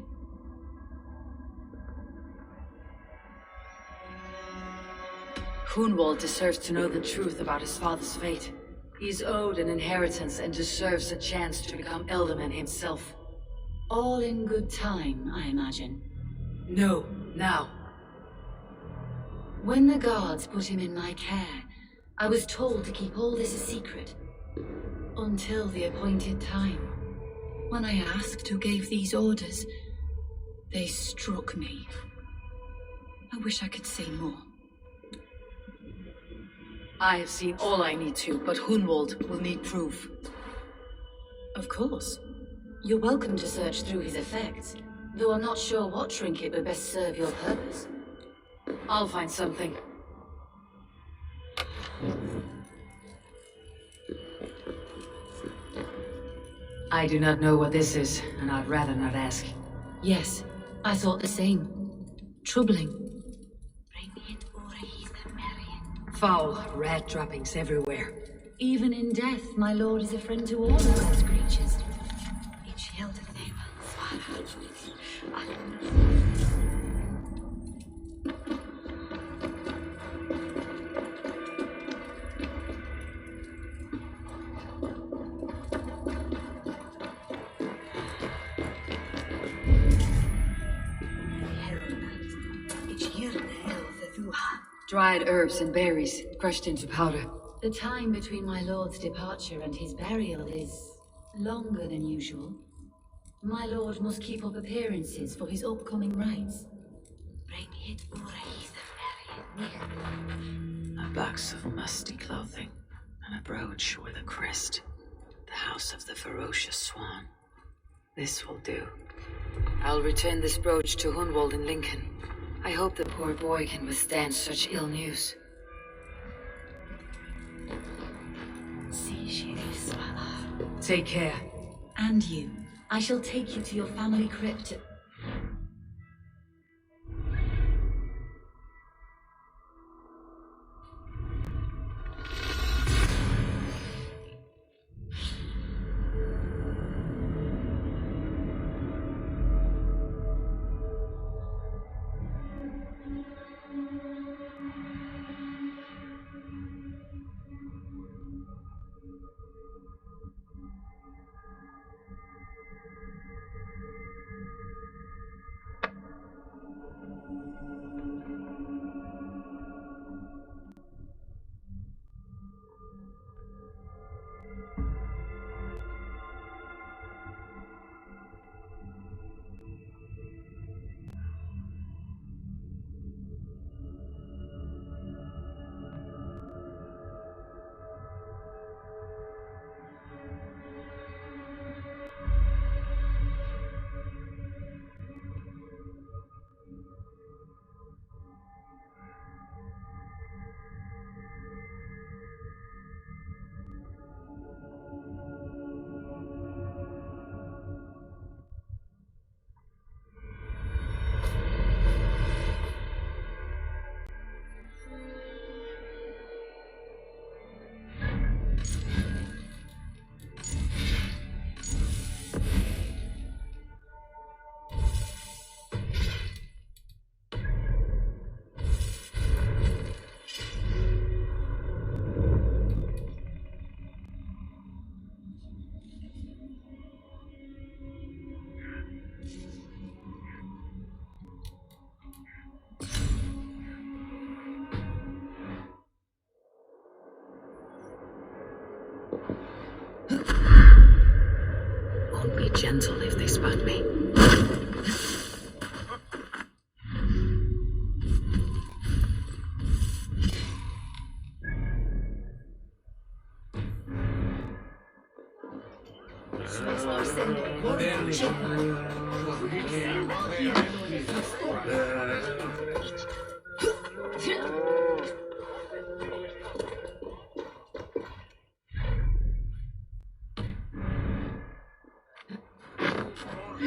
Hunwald deserves to know the truth about his father's fate. He's owed an inheritance and deserves a chance to become Ealdorman himself. All in good time, I imagine. No, now. When the guards put him in my care, I was told to keep all this a secret. Until the appointed time. When I asked who gave these orders, they struck me. I wish I could say more. I have seen all I need to, but Hunwald will need proof. Of course. You're welcome to search through his effects, though I'm not sure what trinket would best serve your purpose. I'll find something. I do not know what this is, and I'd rather not ask. Yes, I thought the same. Troubling. Foul rat droppings everywhere. Even in death, my lord is a friend to all God's creatures. Dried herbs and berries, crushed into powder. The time between my lord's departure and his burial is longer than usual. My lord must keep up appearances for his upcoming rites. A box of musty clothing, and a brooch with a crest. The house of the ferocious swan. This will do. I'll return this brooch to Hunwald in Lincoln. I hope the poor boy can withstand such ill news. Take care. And you. I shall take you to your family crypt.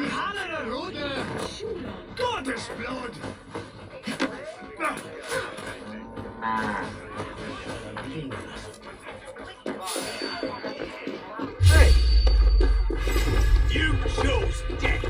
Hallelujah! Goddess blood! Hey! You chose death!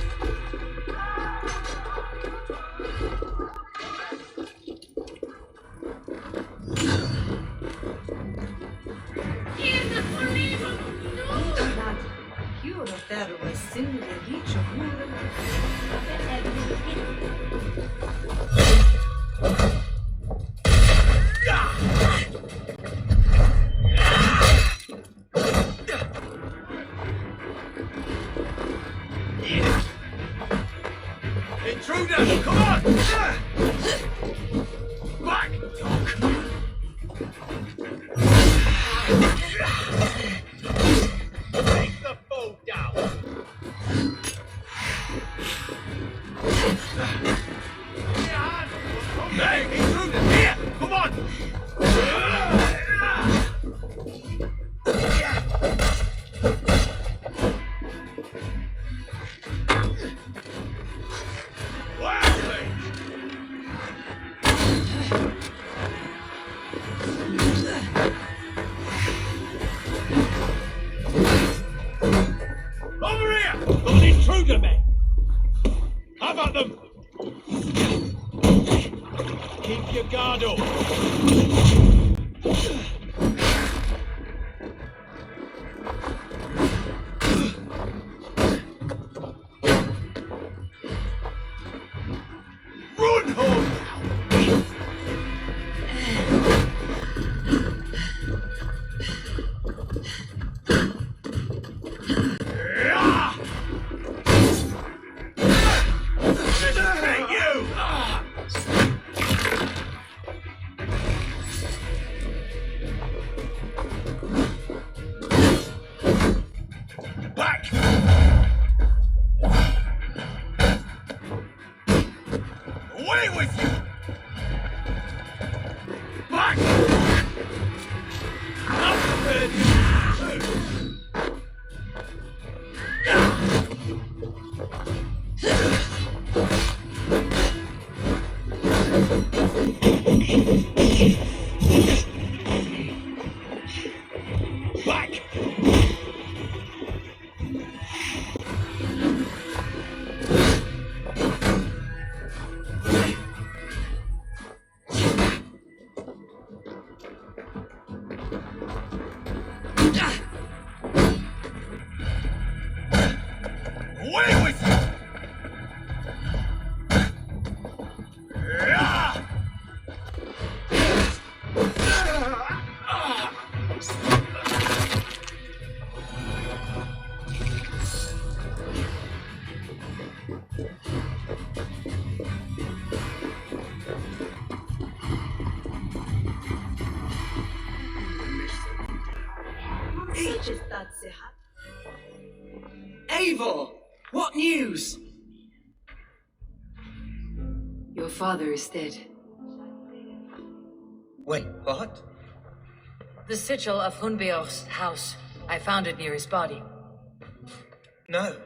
Intruder! Come on! Back! Take the foe down! Hey, intruder! Here! Come on! Over here! Got an intruder, men! How about them? Keep your guard up. Run home! Hey, you! Back! Away with you! Back! Up with you! Back! Away with you! Eivor! What news? Your father is dead. Wait, what? The sigil of Hunbeor's house. I found it near his body. No.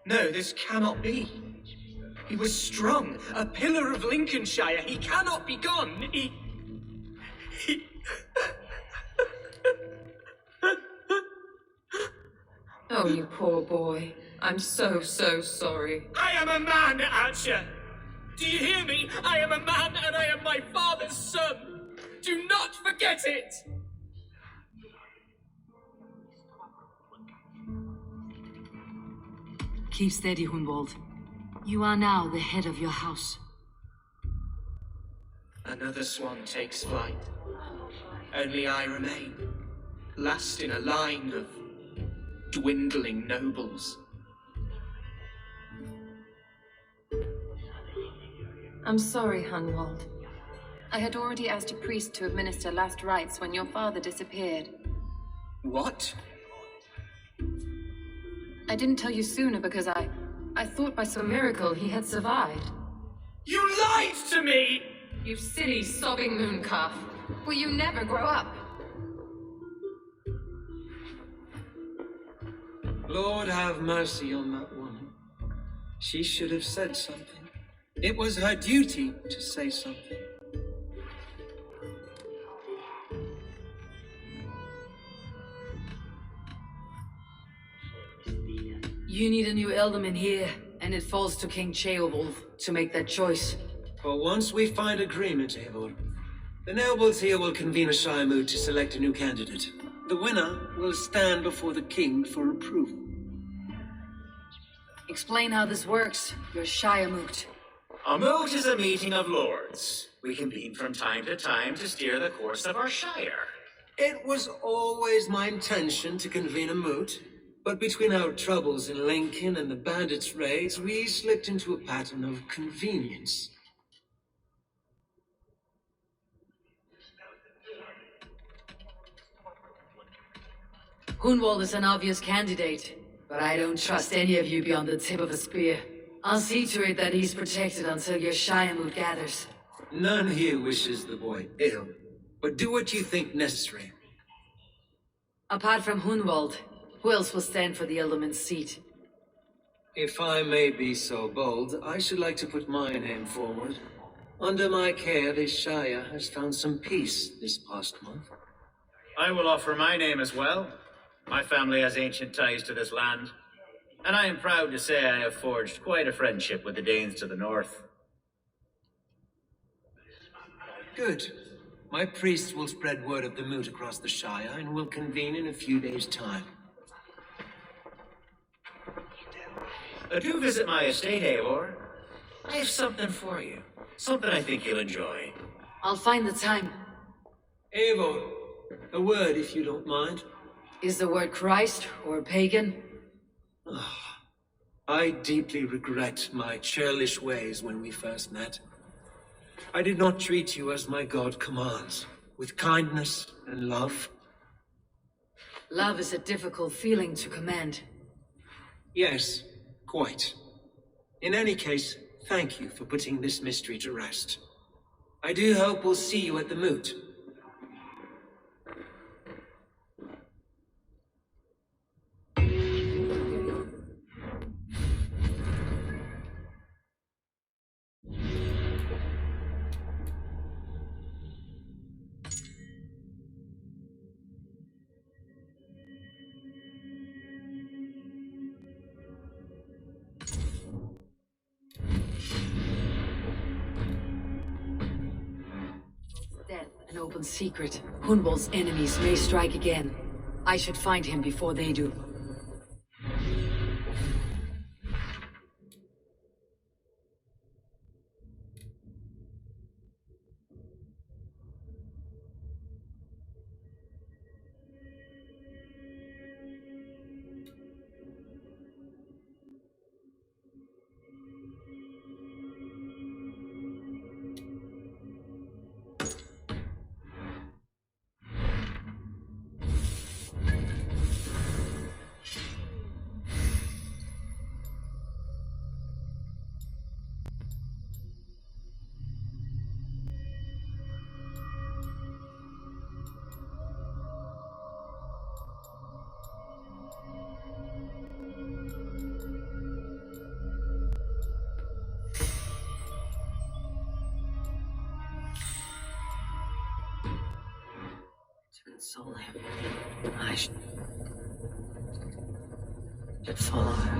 No, this cannot be. He was strong, a pillar of Lincolnshire. He cannot be gone. He... Oh, you poor boy. I'm so sorry. I am a man, Archer. Do you hear me? I am a man and I am my father's son. Do not forget it. Keep steady, Hunwald. You are now the head of your house. Another swan takes flight. Only I remain, last in a line of dwindling nobles. I'm sorry, Hunwald. I had already asked a priest to administer last rites when your father disappeared. What? I didn't tell you sooner because I thought by some miracle he had survived. You lied to me! You silly, sobbing moon calf. Will you never grow up? Lord have mercy on that woman. She should have said something. It was her duty to say something. You need a new Elderman here, and it falls to King Ceolwulf to make that choice. For once we find agreement, Eivor, the nobles here will convene a Shire moot to select a new candidate. The winner will stand before the king for approval. Explain how this works, your Shire moot. A moot is a meeting of lords. We convene from time to time to steer the course of our shire. It was always my intention to convene a moot, but between our troubles in Lincoln and the bandits' raids, we slipped into a pattern of convenience. Hunwald is an obvious candidate, but I don't trust any of you beyond the tip of a spear. I'll see to it that he's protected until your Shire moot gathers. None here wishes the boy ill, but do what you think necessary. Apart from Hunwald, who else will stand for the Elderman's seat? If I may be so bold, I should like to put my name forward. Under my care, this Shire has found some peace this past month. I will offer my name as well. My family has ancient ties to this land, and I am proud to say I have forged quite a friendship with the Danes to the north. Good. My priests will spread word of the moot across the Shire and will convene in a few days' time. Do visit my estate, Eivor. I have something for you. Something I think you'll enjoy. I'll find the time. Eivor, a word if you don't mind. Is the word Christ or pagan? I deeply regret my churlish ways when we first met. I did not treat you as my God commands, with kindness and love. Love is a difficult feeling to command. Yes, quite. In any case, thank you for putting this mystery to rest. I do hope we'll see you at the moot. Death, an open secret. Hunwald's enemies may strike again. I should find him before they do. To console him, I should follow her.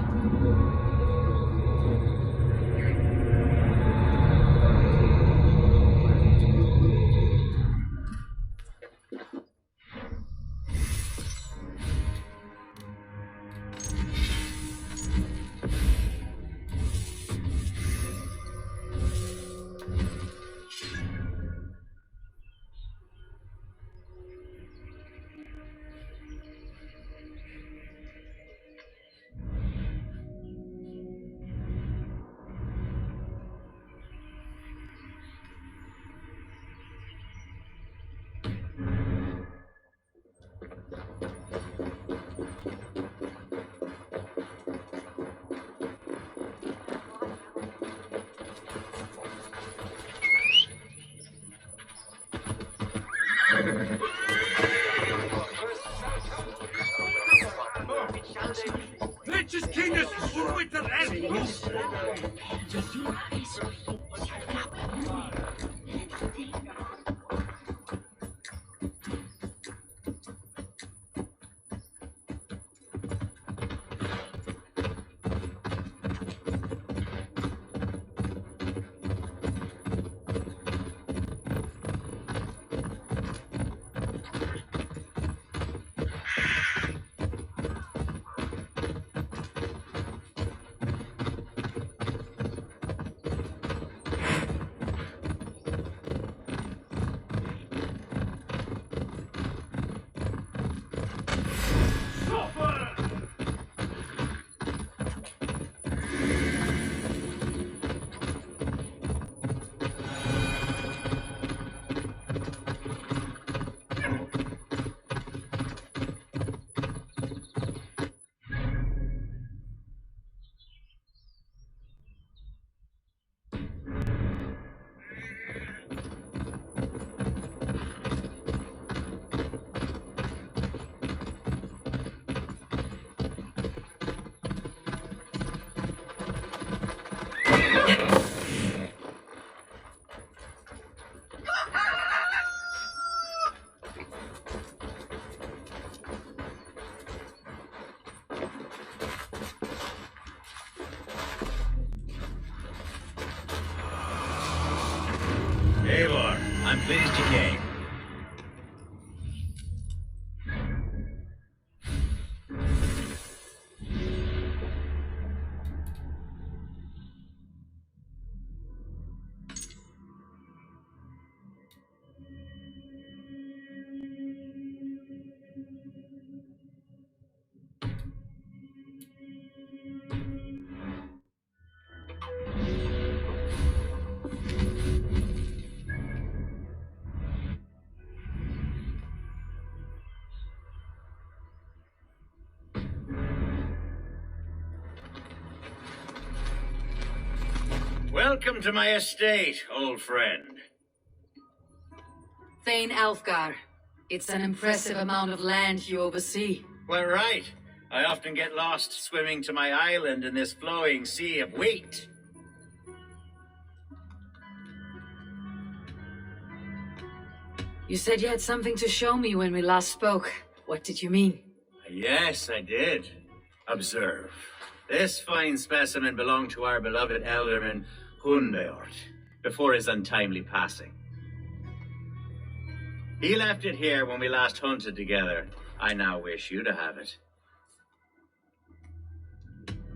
Eivor, I'm pleased you came. Welcome to my estate, old friend. Thane Alfgar. It's an impressive amount of land you oversee. Well, right. I often get lost swimming to my island in this flowing sea of wheat. You said you had something to show me when we last spoke. What did you mean? Yes, I did. Observe. This fine specimen belonged to our beloved elderman, Hundeort, before his untimely passing. He left it here when we last hunted together. I now wish you to have it.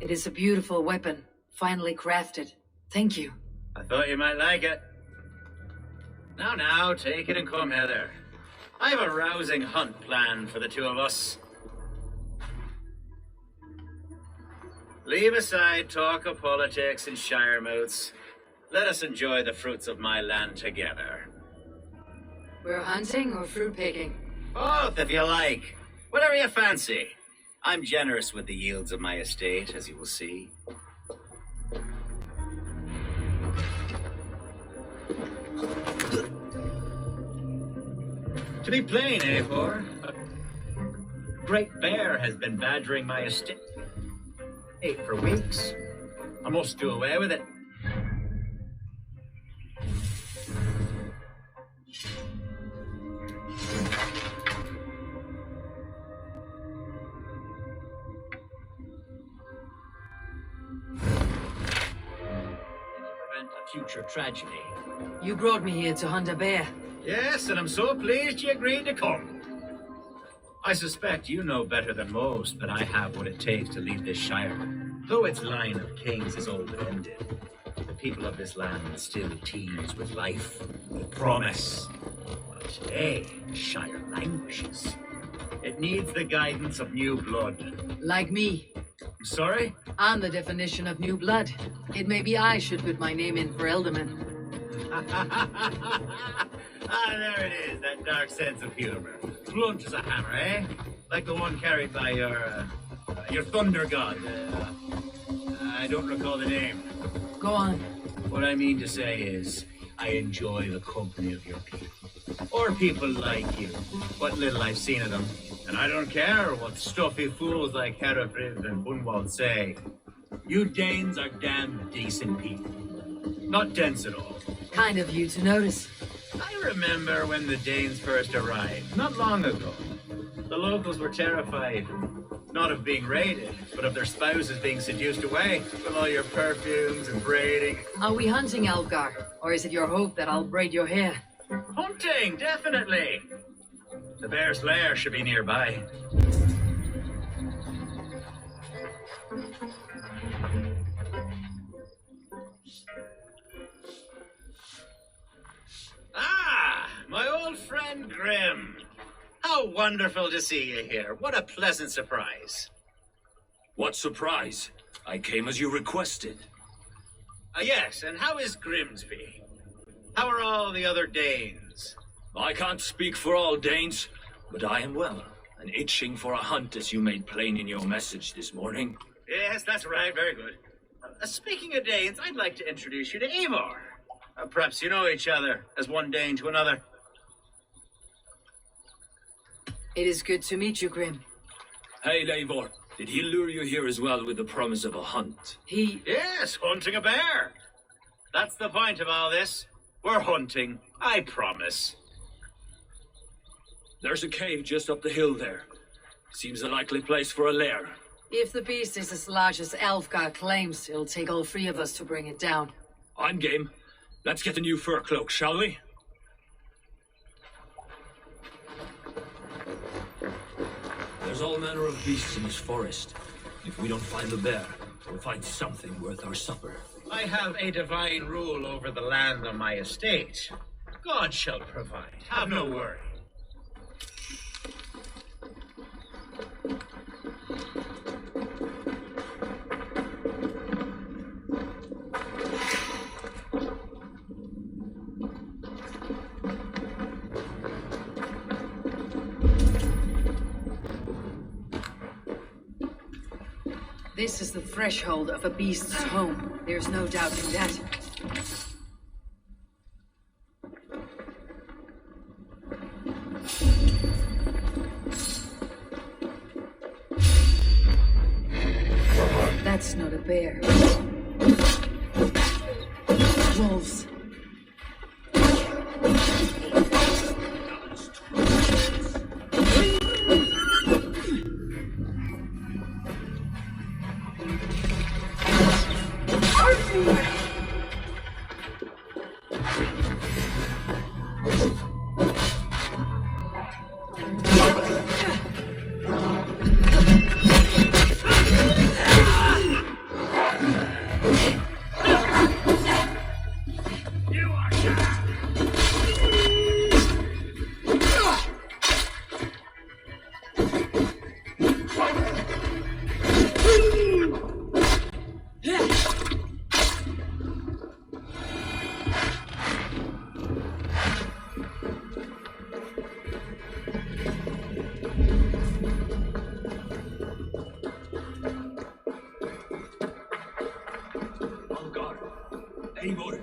It is a beautiful weapon, finely crafted. Thank you. I thought you might like it. Now, take it and come hither. I have a rousing hunt planned for the two of us. Leave aside talk of politics and shire moots. Let us enjoy the fruits of my land together. We're hunting or fruit picking? Both, if you like. Whatever you fancy. I'm generous with the yields of my estate, as you will see. To be plain, Eivor, a great bear has been badgering my estate for weeks. I must do away with it. Prevent a future tragedy. You brought me here to hunt a bear. Yes, and I'm so pleased you agreed to come. I suspect you know better than most that I have what it takes to lead this shire. Though its line of kings is old and ended, the people of this land still teems with life, with promise. But today, the shire languishes. It needs the guidance of new blood. Like me. Sorry? I'm the definition of new blood. It may be I should put my name in for Elderman. There it is, that dark sense of humor. Blunt as a hammer, eh? Like the one carried by your thunder god. I don't recall the name. Go on. What I mean to say is, I enjoy the company of your people. Or people like you. What little I've seen of them. And I don't care what stuffy fools like Hereford and Bunwald say. You Danes are damn decent people. Not dense at all. Kind of you to notice. I remember when the Danes first arrived, not long ago. The locals were terrified, not of being raided, but of their spouses being seduced away with all your perfumes and braiding. Are we hunting, Elfgar? Or is it your hope that I'll braid your hair? Hunting, definitely. The bear's lair should be nearby. Ah, my old friend Grim. How wonderful to see you here. What a pleasant surprise. What surprise? I came as you requested. Yes, and how is Grimsby? How are all the other Danes? I can't speak for all Danes, but I am well, and itching for a hunt as you made plain in your message this morning. Yes, that's right. Very good. Speaking of Danes, I'd like to introduce you to Eivor. Perhaps you know each other as one Dane to another. It is good to meet you, Grim. Hey, Eivor, did he lure you here as well with the promise of a hunt? Yes, hunting a bear. That's the point of all this. We're hunting, I promise. There's a cave just up the hill there. Seems a likely place for a lair. If the beast is as large as Elfgar claims, it'll take all three of us to bring it down. I'm game. Let's get a new fur cloak, shall we? There's all manner of beasts in this forest. If we don't find the bear, we'll find something worth our supper. I have a divine rule over the land on my estate. God shall provide. Have no worry. This is the threshold of a beast's home. There's no doubting that. That's not a bear. Wolves. Eivor,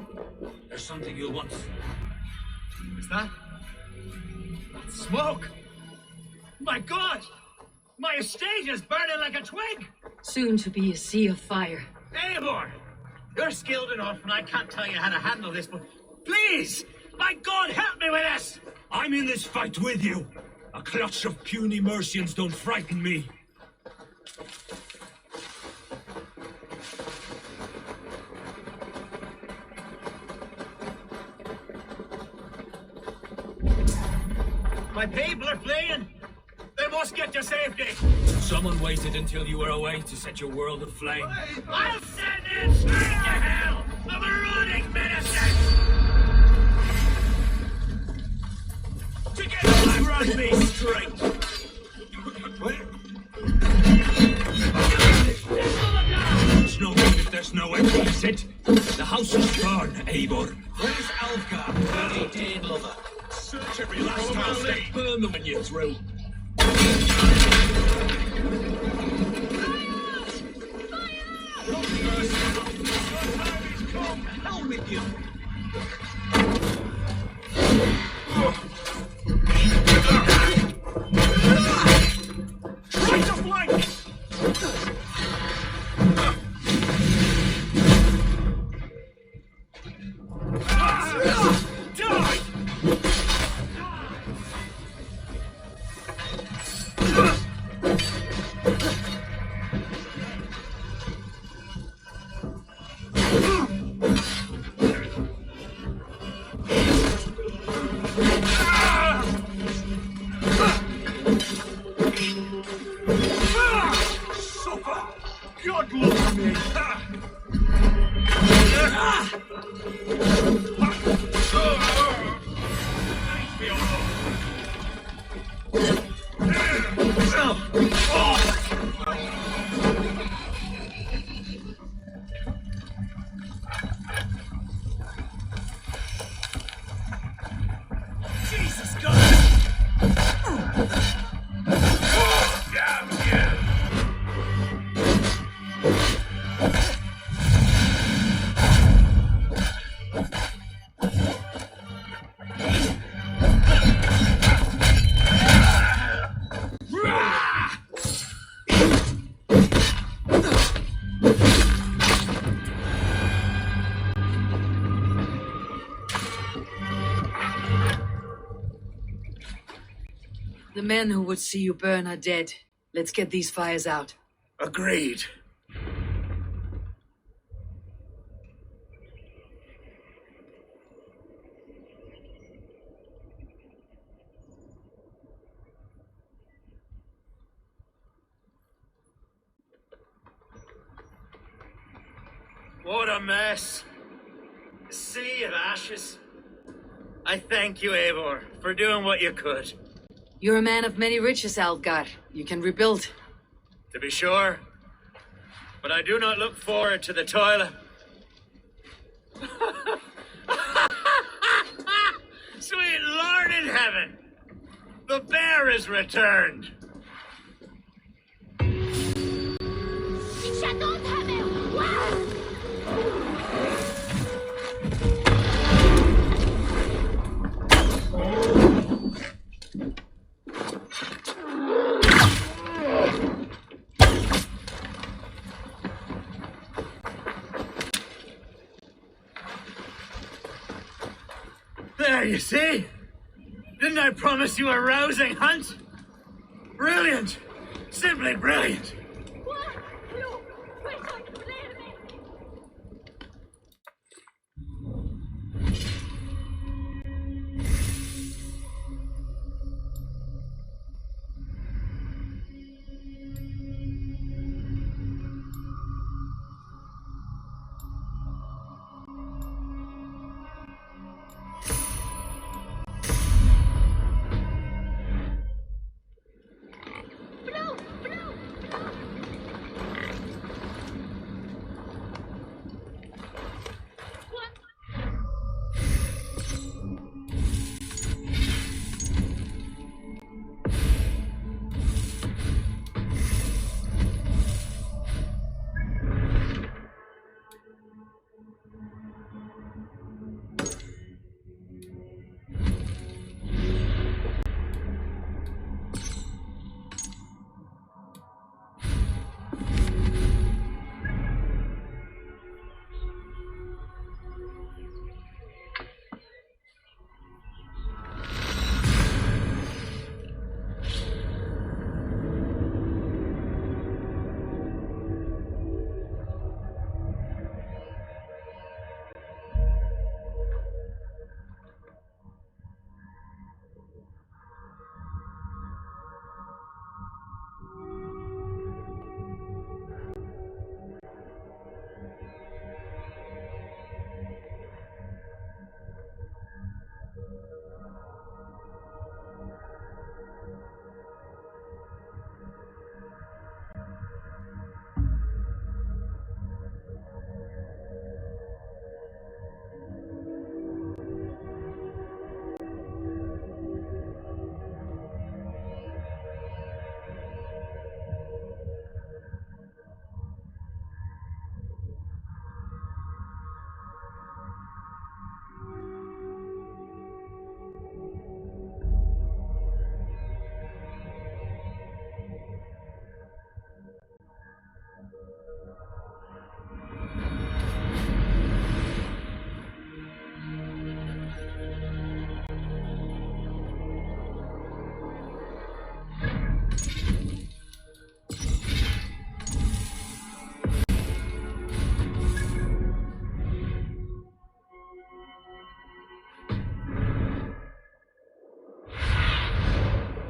there's something you'll want. Is that? That's smoke! My God! My estate is burning like a twig! Soon to be a sea of fire. Eivor! You're skilled enough, and I can't tell you how to handle this, but please! My God, help me with this! I'm in this fight with you. A clutch of puny Mercians don't frighten me. My people are fleeing! They must get to safety! Someone waited until you were away to set your world aflame. I'll send it straight to hell! A marauding medicine! Together, run me straight! It's no good if there's no exit. The house is burned, Eivor. Where's Alfgar, dirty Dane lover? Search every last house and burn them when you're through. Hell with you! Try to flank! Jesus God! Damn you! The men who would see you burn are dead. Let's get these fires out. Agreed. What a mess. A sea of ashes. I thank you, Eivor, for doing what you could. You're a man of many riches, Algar. You can rebuild. To be sure. But I do not look forward to the toil. Sweet Lord in heaven! The bear is returned! There, you see? Didn't I promise you a rousing hunt? Brilliant! Simply brilliant!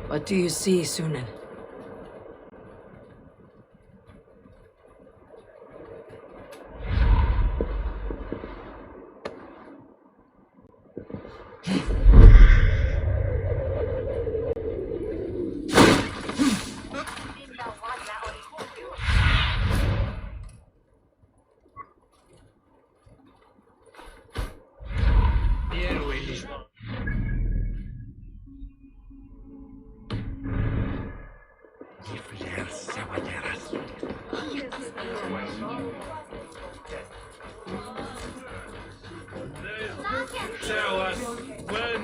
What do you see, Sunan? Tell us when.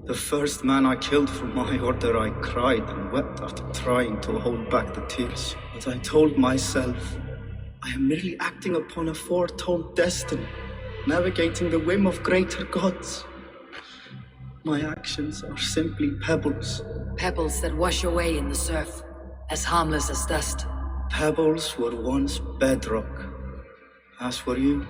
The first man I killed for my order, I cried and wept after trying to hold back the tears. But I told myself, I am merely acting upon a foretold destiny, navigating the whim of greater gods. My actions are simply pebbles. Pebbles that wash away in the surf, as harmless as dust. Pebbles were once bedrock, as were you.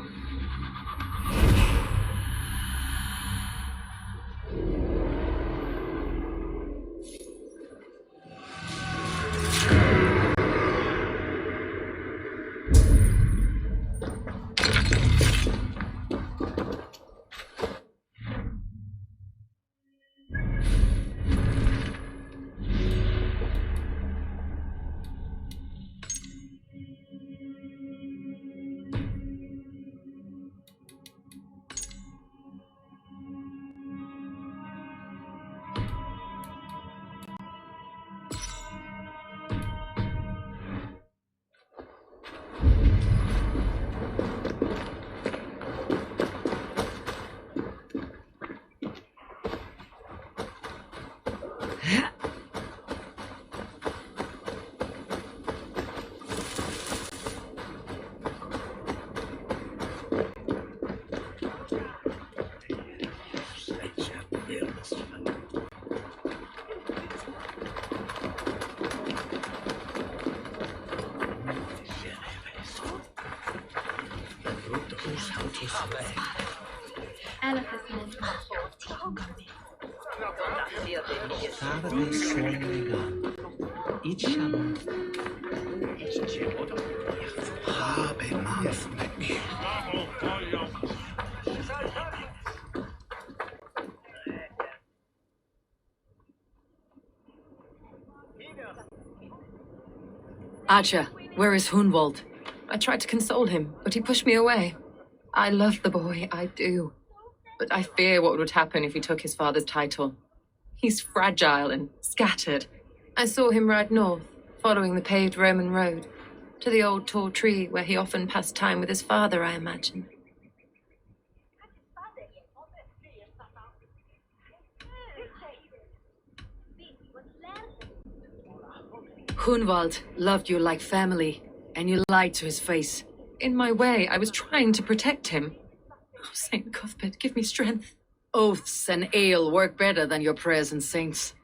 Archer, where is Hunwald? I tried to console him, but he pushed me away. I love the boy, I do. But I fear what would happen if he took his father's title. He's fragile and scattered. I saw him ride north, following the paved Roman road, to the old tall tree where he often passed time with his father, I imagine. Hunwald loved you like family, and you lied to his face. In my way, I was trying to protect him. Oh, Saint Cuthbert, give me strength. Oaths and ale work better than your prayers and saints.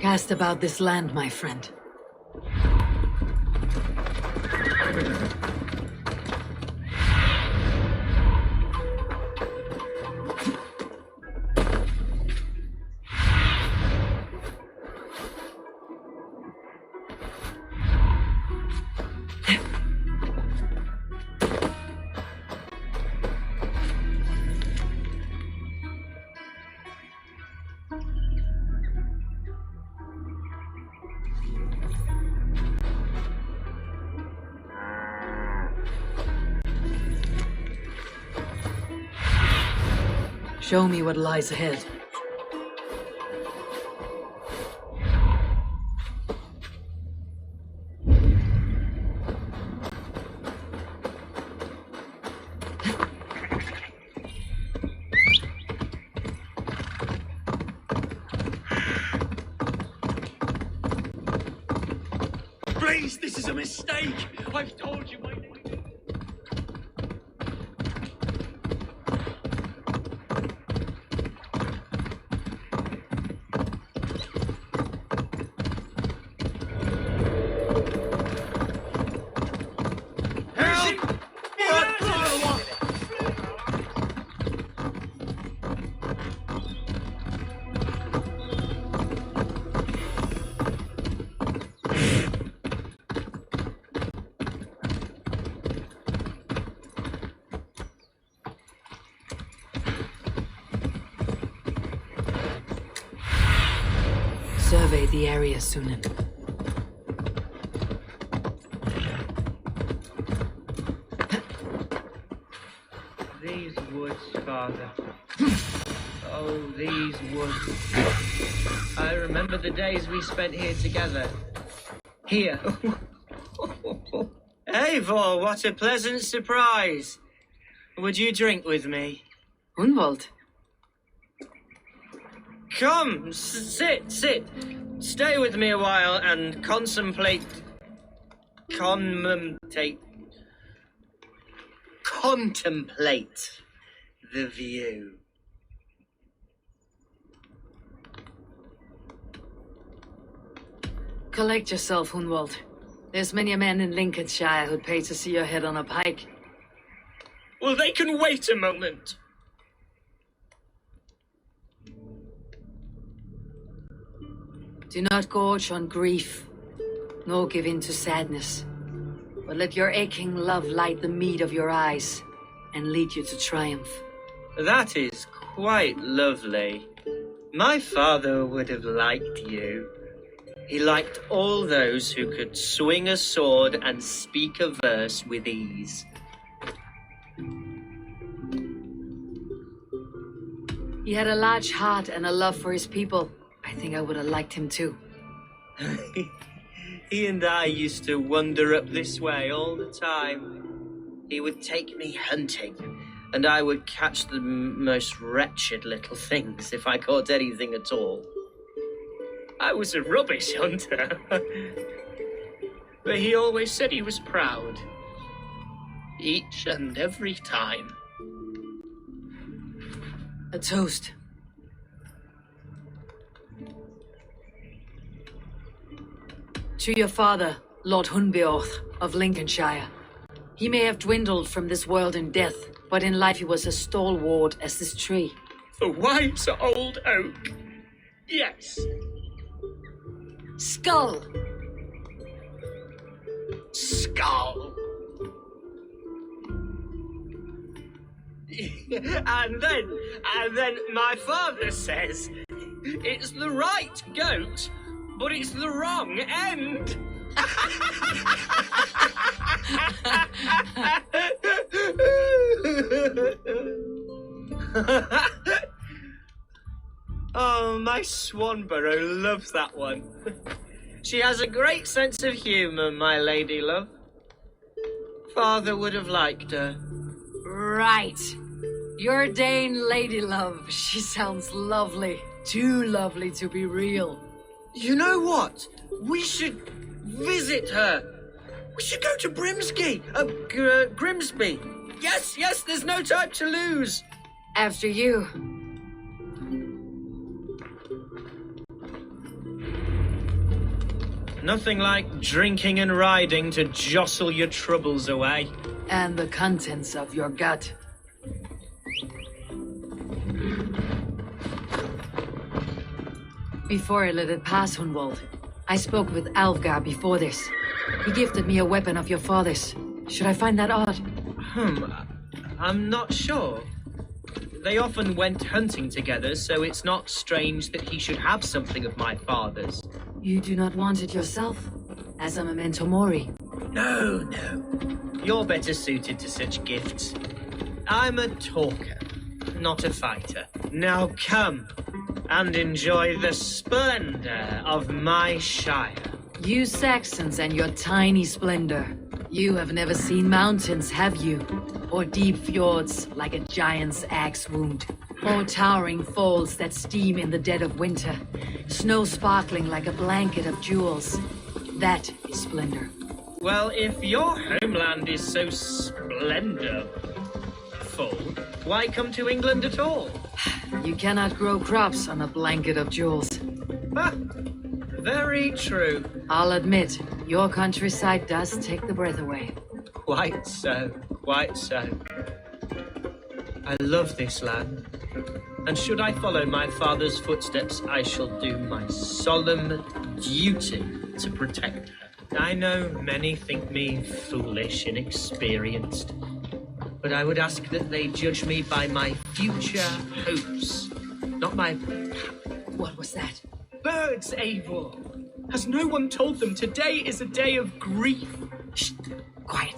Cast about this land, my friend. Show me what lies ahead. Please, this is a mistake. I've told you my name. Survey the area, Sunan. These woods, Father. Oh, these woods. I remember the days we spent here together. Here. Eivor, what a pleasant surprise. Would you drink with me? Hunwald. Come, sit. Stay with me a while and contemplate the view. Collect yourself, Hunwald. There's many a man in Lincolnshire who'd pay to see your head on a pike. Well, they can wait a moment. Do not gorge on grief, nor give in to sadness, but let your aching love light the mead of your eyes and lead you to triumph. That is quite lovely. My father would have liked you. He liked all those who could swing a sword and speak a verse with ease. He had a large heart and a love for his people. I think I would have liked him too. He and I used to wander up this way all the time. He would take me hunting, and I would catch the most wretched little things if I caught anything at all. I was a rubbish hunter. But he always said he was proud. Each and every time. A toast. To your father, Lord Hunbeorth of Lincolnshire. He may have dwindled from this world in death, but in life he was as stalwart as this tree. A wise old oak. Yes. Skull! Skull. And then my father says, it's the right goat, but it's the wrong end. Oh, my Swanborough loves that one. She has a great sense of humour, my lady love. Father would have liked her. Right. Your Dane lady love. She sounds lovely. Too lovely to be real. You know what? We should visit her. We should go to Grimsby. Yes, there's no time to lose. After you. Nothing like drinking and riding to jostle your troubles away. And the contents of your gut. Before I let it pass, Hunwald, I spoke with Alfgar before this. He gifted me a weapon of your father's. Should I find that odd? I'm not sure. They often went hunting together, so it's not strange that he should have something of my father's. You do not want it yourself? As a memento mori? No. You're better suited to such gifts. I'm a talker, not a fighter. Now come and enjoy the splendor of my shire. You Saxons and your tiny splendor. You have never seen mountains, have you? Or deep fjords like a giant's axe wound? Or towering falls that steam in the dead of winter? Snow sparkling like a blanket of jewels? That is splendor. Well, if your homeland is so splendorful, why come to England at all? You cannot grow crops on a blanket of jewels. Very true. I'll admit, your countryside does take the breath away. Quite so. I love this land, and should I follow my father's footsteps, I shall do my solemn duty to protect her. I know many think me foolish, inexperienced, but I would ask that they judge me by my future hopes, not my... What was that? Birds, Eivor! Has no one told them today is a day of grief? Shh! Quiet.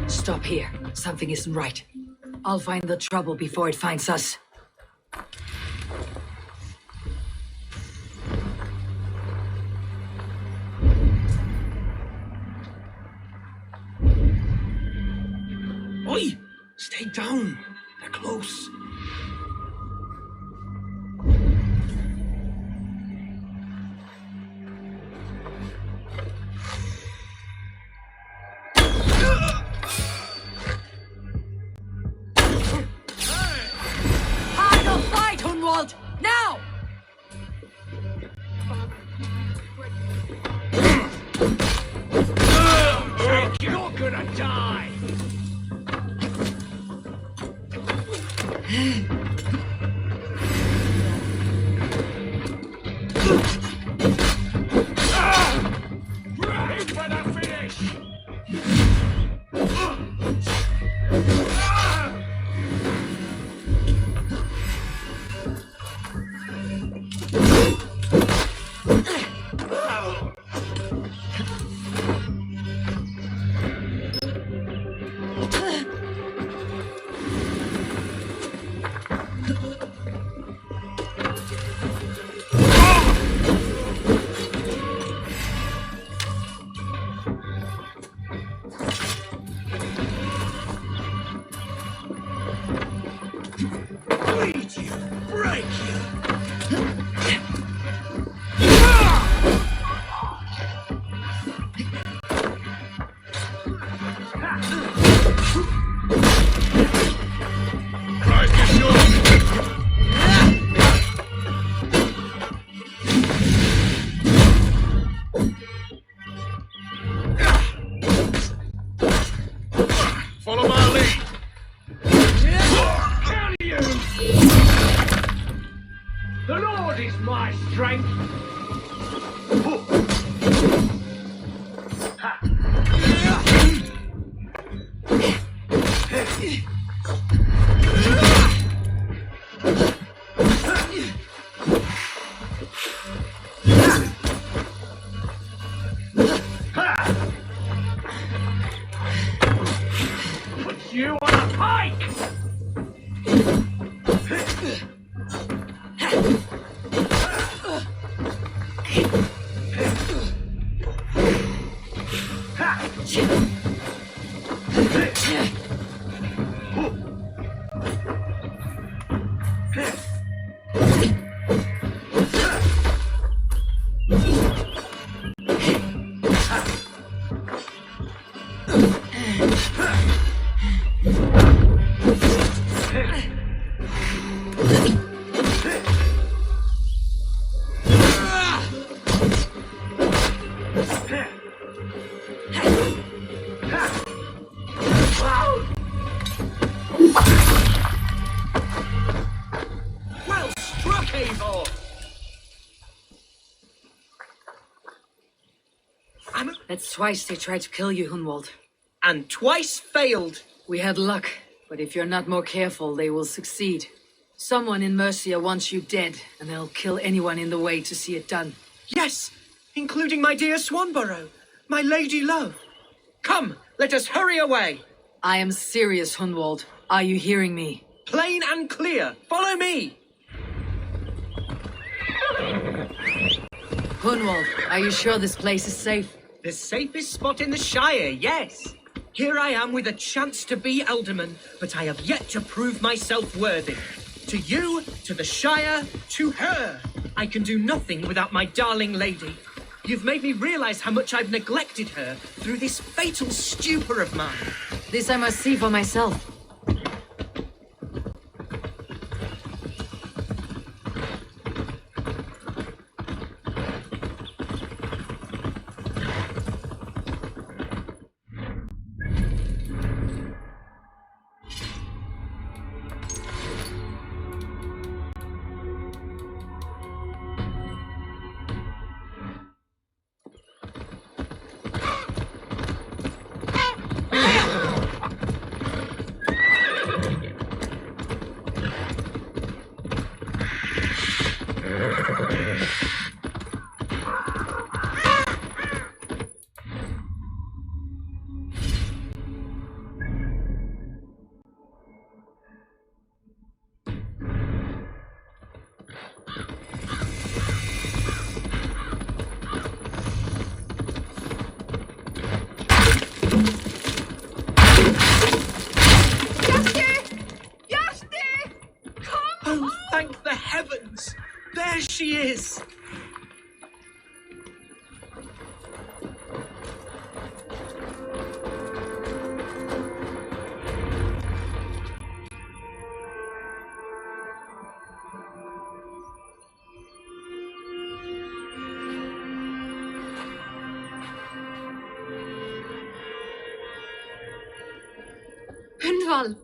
Stop here. Something isn't right. I'll find the trouble before it finds us. Oi! Stay down. They're close. Final fight, Hunwald! Now! You're gonna die! Ready for the finish! Bleed you! Break you! Follow my lead! Kill you! The Lord is my strength! Put you on a pike! That's twice they tried to kill you, Hunwald. And twice failed. We had luck, but if you're not more careful, they will succeed. Someone in Mercia wants you dead, and they'll kill anyone in the way to see it done. Yes, including my dear Swanborough, my lady love. Come, let us hurry away. I am serious, Hunwald. Are you hearing me? Plain and clear. Follow me. Hunwald, are you sure this place is safe? The safest spot in the Shire, yes. Here I am with a chance to be Alderman, but I have yet to prove myself worthy. To you, to the Shire, to her. I can do nothing without my darling lady. You've made me realize how much I've neglected her through this fatal stupor of mine. This I must see for myself. Thank the heavens! There she is! Hunwald!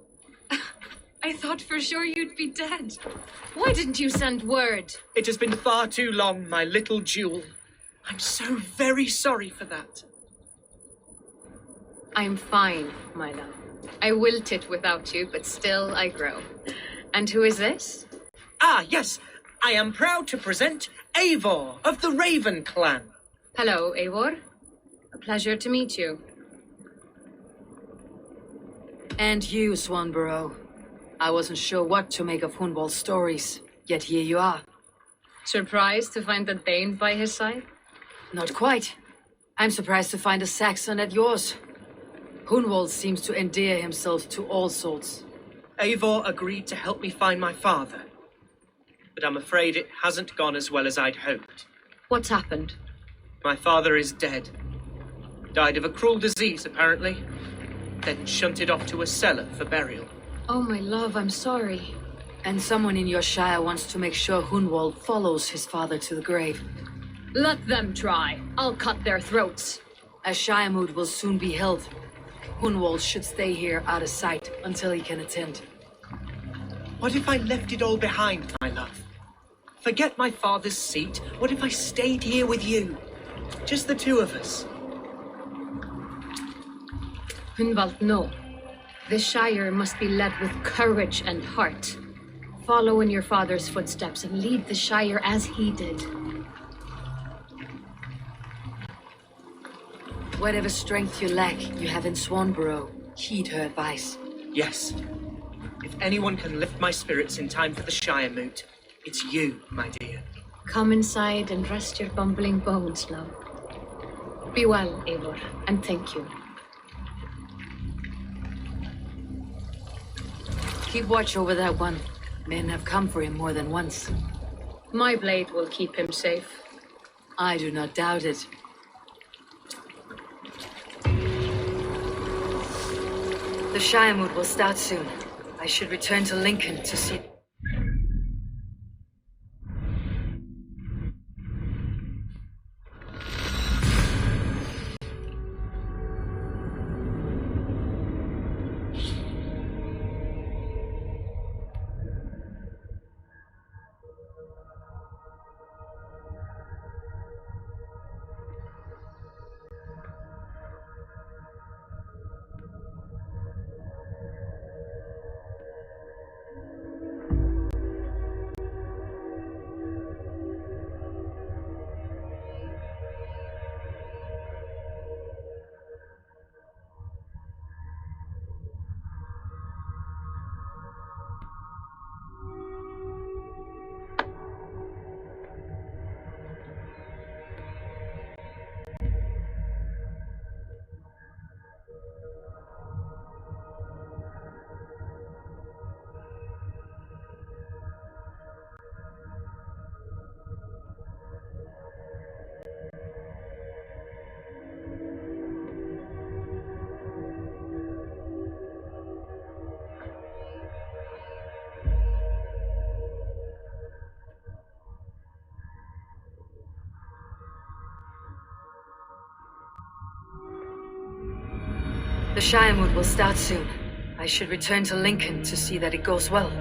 I thought for sure you'd be dead. Why didn't you send word? It has been far too long, my little jewel. I'm so very sorry for that. I'm fine, my love. I wilted without you, but still I grow. And who is this? Ah, yes. I am proud to present Eivor of the Raven clan. Hello, Eivor. A pleasure to meet you. And you, Swanborough. I wasn't sure what to make of Hunwald's stories, yet here you are. Surprised to find a Dane by his side? Not quite. I'm surprised to find a Saxon at yours. Hunwald seems to endear himself to all sorts. Eivor agreed to help me find my father. But I'm afraid it hasn't gone as well as I'd hoped. What's happened? My father is dead. Died of a cruel disease, apparently. Then shunted off to a cellar for burial. Oh, my love, I'm sorry. And someone in your shire wants to make sure Hunwald follows his father to the grave. Let them try. I'll cut their throats. A shire moot will soon be held. Hunwald should stay here out of sight until he can attend. What if I left it all behind, my love? Forget my father's seat. What if I stayed here with you? Just the two of us. Hunwald, no. The Shire must be led with courage and heart. Follow in your father's footsteps and lead the Shire as he did. Whatever strength you lack, you have in Swanborough. Heed her advice. Yes. If anyone can lift my spirits in time for the Shire moot, it's you, my dear. Come inside and rest your bumbling bones, love. Be well, Eivor, and thank you. Keep watch over that one. Men have come for him more than once. My blade will keep him safe. I do not doubt it. The Shire moot will start soon. I should return to Lincoln to see... The Shiremood will start soon. I should return to Lincoln to see that it goes well.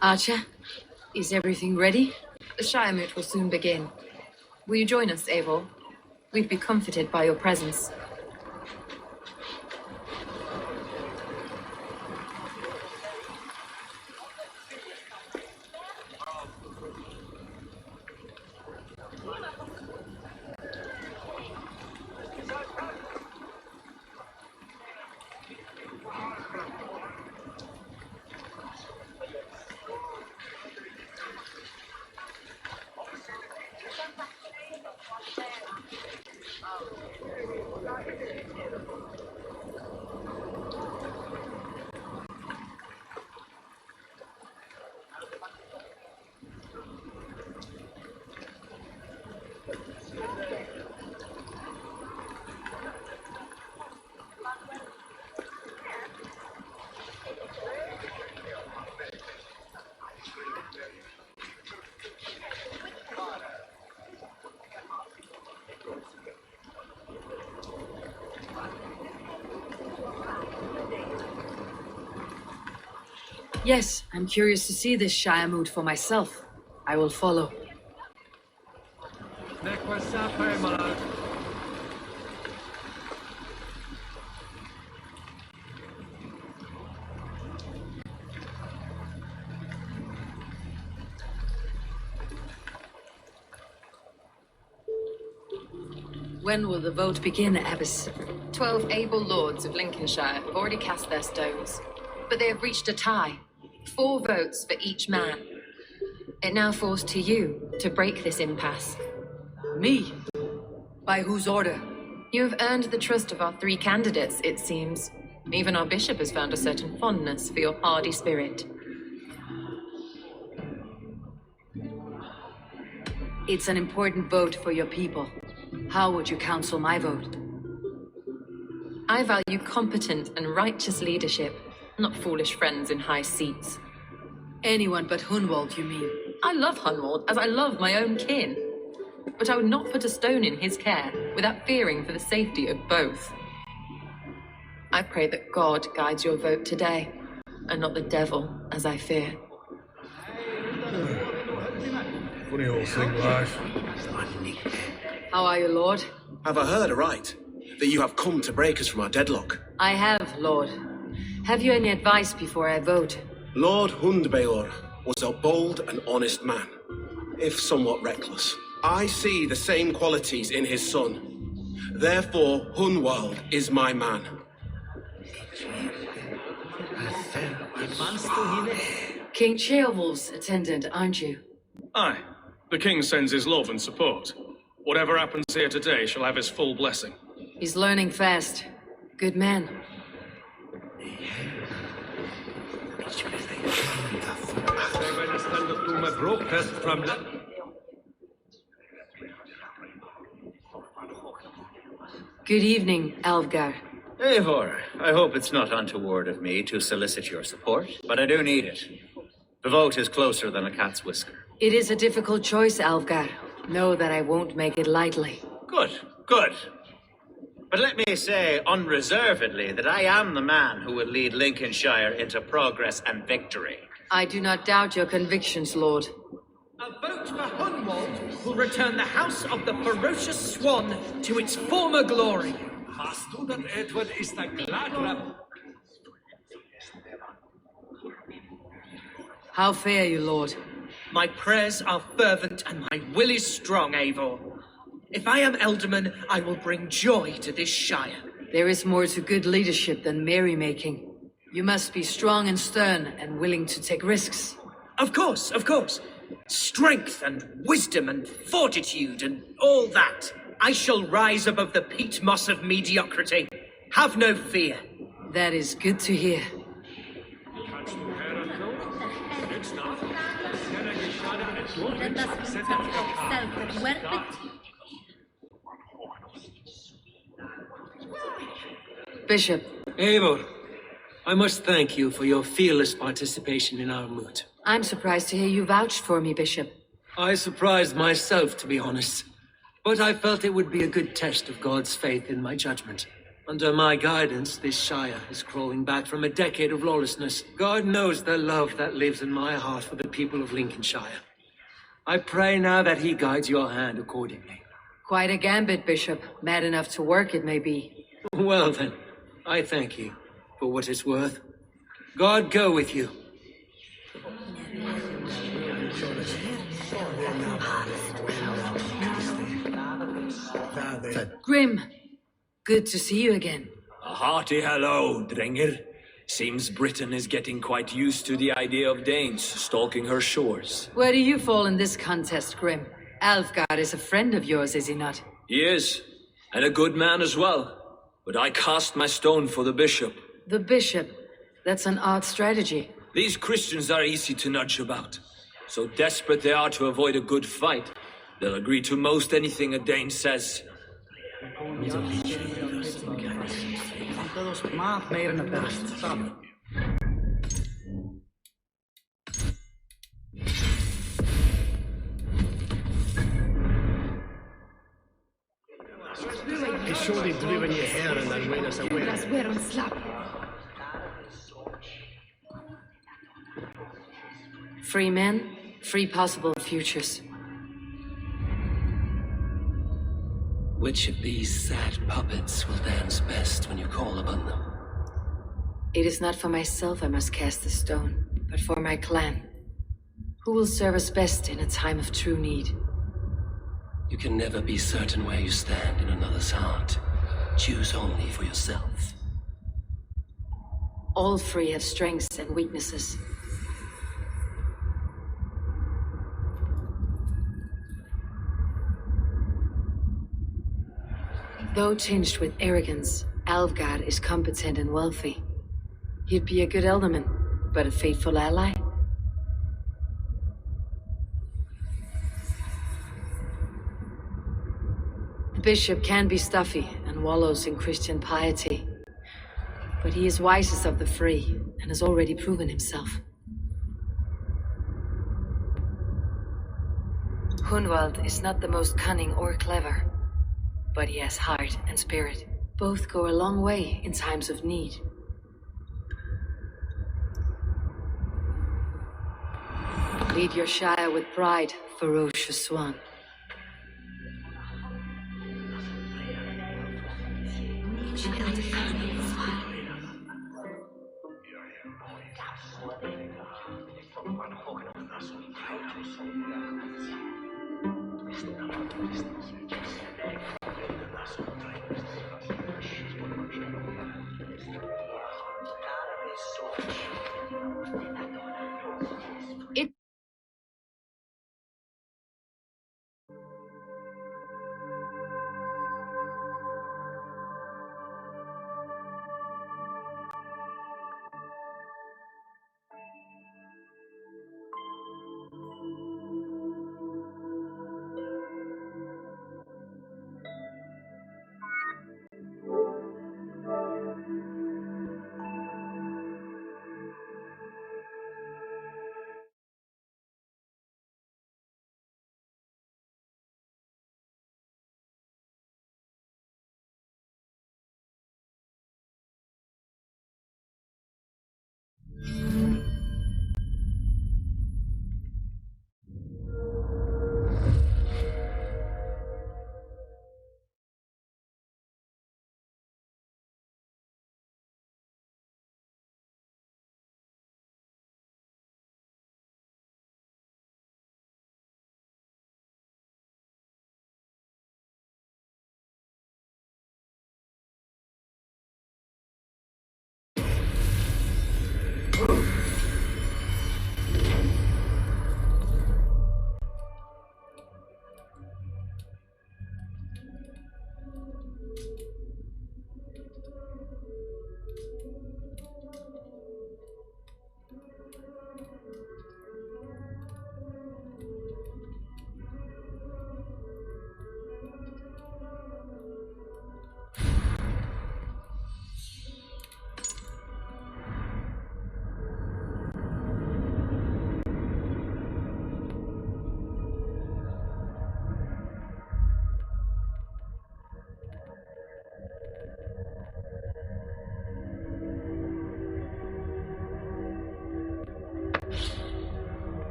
Archer, is everything ready? The Shiremoot will soon begin. Will you join us, Eivor? We'd be comforted by your presence. Yes, I'm curious to see this Shiremood for myself. I will follow. When will the vote begin, Abbess? 12 able lords of Lincolnshire have already cast their stones, but they have reached a tie. 4 votes for each man. It now falls to you to break this impasse. Me? By whose order? You have earned the trust of our 3 candidates, it seems. Even our bishop has found a certain fondness for your hardy spirit. It's an important vote for your people. How would you counsel my vote? I value competent and righteous leadership, not foolish friends in high seats. Anyone but Hunwald, you mean? I love Hunwald as I love my own kin. But I would not put a stone in his care without fearing for the safety of both. I pray that God guides your vote today, and not the devil, as I fear. Funny old thing, life. How are you, Lord? Have I heard aright that you have come to break us from our deadlock? I have, Lord. Have you any advice before I vote? Lord Hundbeor was a bold and honest man, if somewhat reckless. I see the same qualities in his son. Therefore, Hunwald is my man. King Ceolwulf's attendant, aren't you? Aye. The king sends his love and support. Whatever happens here today shall have his full blessing. He's learning fast. Good man. Good evening, Alvgar. Eivor, I hope it's not untoward of me to solicit your support, but I do need it. The vote is closer than a cat's whisker. It is a difficult choice, Alvgar. Know that I won't make it lightly. Good, good. But let me say unreservedly that I am the man who will lead Lincolnshire into progress and victory. I do not doubt your convictions, Lord. A vote for Hunwald will return the House of the Ferocious Swan to its former glory. Hast du dat Edward is the glad How fare you, Lord? My prayers are fervent and my will is strong, Eivor. If I am Elderman, I will bring joy to this Shire. There is more to good leadership than merrymaking. You must be strong and stern and willing to take risks. Of course, of course. Strength and wisdom and fortitude and all that. I shall rise above the peat moss of mediocrity. Have no fear. That is good to hear. Bishop. Eivor, I must thank you for your fearless participation in our moot. I'm surprised to hear you vouched for me, Bishop. I surprised myself, to be honest. But I felt it would be a good test of God's faith in my judgment. Under my guidance, this Shire is crawling back from a decade of lawlessness. God knows the love that lives in my heart for the people of Lincolnshire. I pray now that he guides your hand accordingly. Quite a gambit, Bishop. Mad enough to work, it may be. Well then, I thank you for what it's worth. God go with you. Grim, good to see you again. A hearty hello, Drenger. Seems Britain is getting quite used to the idea of Danes stalking her shores. Where do you fall in this contest, Grim? Alfgard is a friend of yours, is he not? He is, and a good man as well. But I cast my stone for the bishop. The bishop? That's an odd strategy. These Christians are easy to nudge about. So desperate they are to avoid a good fight, they'll agree to most anything a Dane says. Surely driven your hair and then win us away. Free men, free possible futures. Which of these sad puppets will dance best when you call upon them? It is not for myself I must cast the stone, but for my clan. Who will serve us best in a time of true need? You can never be certain where you stand in another's heart. Choose only for yourself. All three have strengths and weaknesses. Though tinged with arrogance, Alfgard is competent and wealthy. He'd be a good elderman, but a faithful ally? The bishop can be stuffy and wallows in Christian piety. But he is wisest of the three, and has already proven himself. Hunwald is not the most cunning or clever, but he has heart and spirit. Both go a long way in times of need. Lead your Shire with pride, ferocious swan.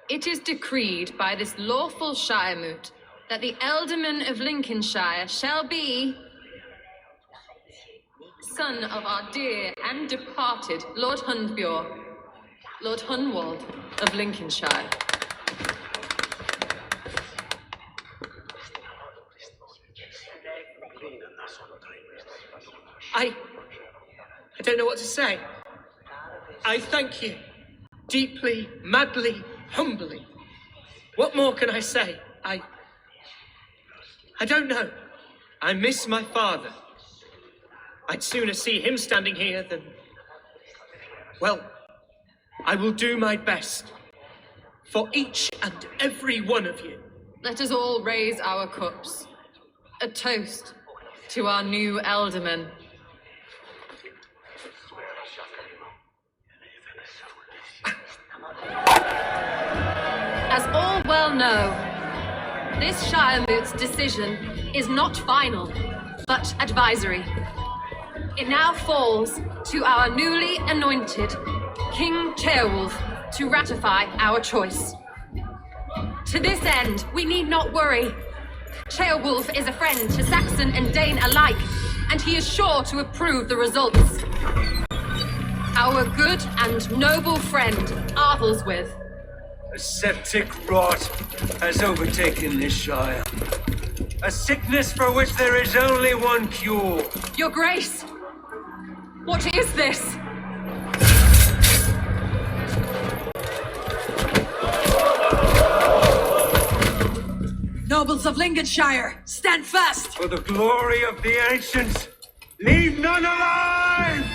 It is decreed by this lawful Shiremoot that the Ealdorman of Lincolnshire shall be son of our dear and departed Lord Hundbjorn, Lord Hunwald of Lincolnshire. I don't know what to say. I thank you. Deeply, madly, humbly. What more can I say? I don't know. I miss my father. I'd sooner see him standing here than... Well, I will do my best for each and every one of you. Let us all raise our cups. A toast to our new Ealdorman. As all well know, this Shiremoot's decision is not final, but advisory. It now falls to our newly anointed King Ceolwulf to ratify our choice. To this end, we need not worry. Ceolwulf is a friend to Saxon and Dane alike, and he is sure to approve the results. Our good and noble friend, Arthelswith. A septic rot has overtaken this shire. A sickness for which there is only one cure. Your Grace, what is this? Nobles of Lincolnshire, stand fast! For the glory of the ancients, leave none alive!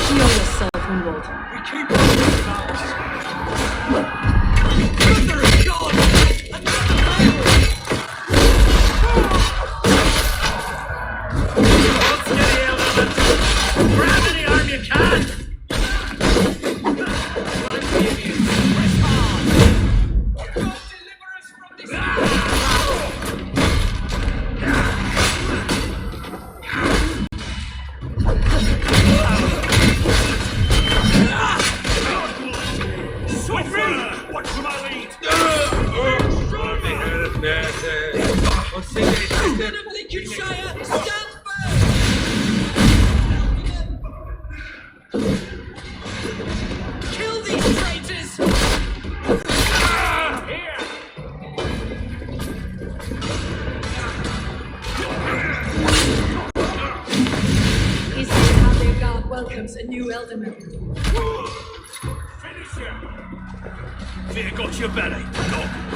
Heal yourself, Hunwald. We keep Grab any arm you can! Lincolnshire, stand Kill these traitors! Here! Is this how their guard welcomes a new Ealdorman? Finish him! Fear got your belly, dog.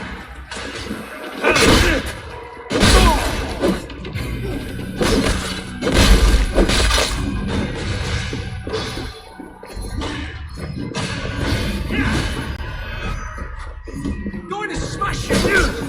going to smash you!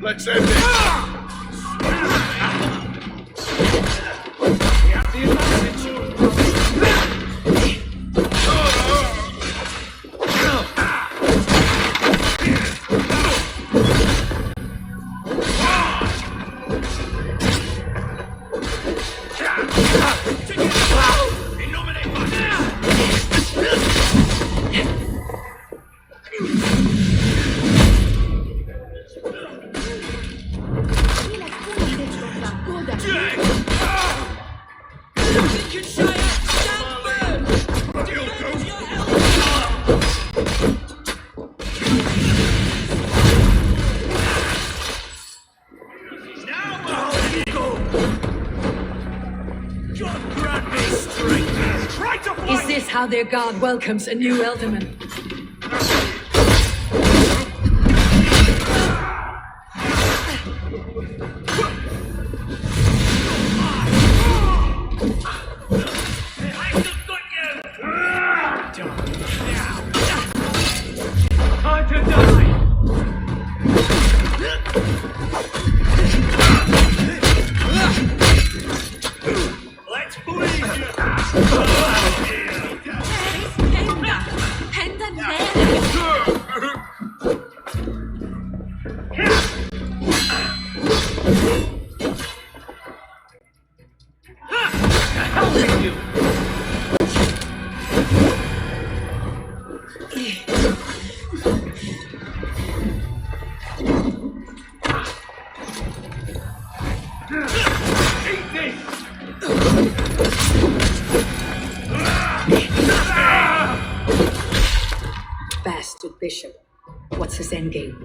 Let's end it! We have the advantage. Is this how their god welcomes a new Elderman? Time to die! Let's bleed you! Bastard bishop. What's his endgame?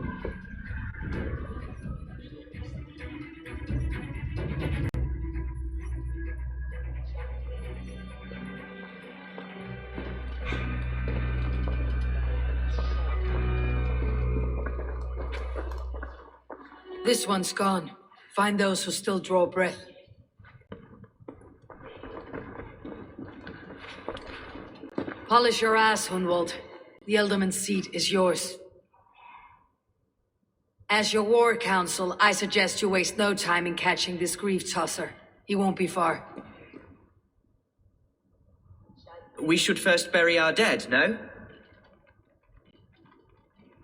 This one's gone. Find those who still draw breath. Polish your ass, Hunwald. The Elderman's seat is yours. As your war council, I suggest you waste no time in catching this grief tosser. He won't be far. We should first bury our dead, no?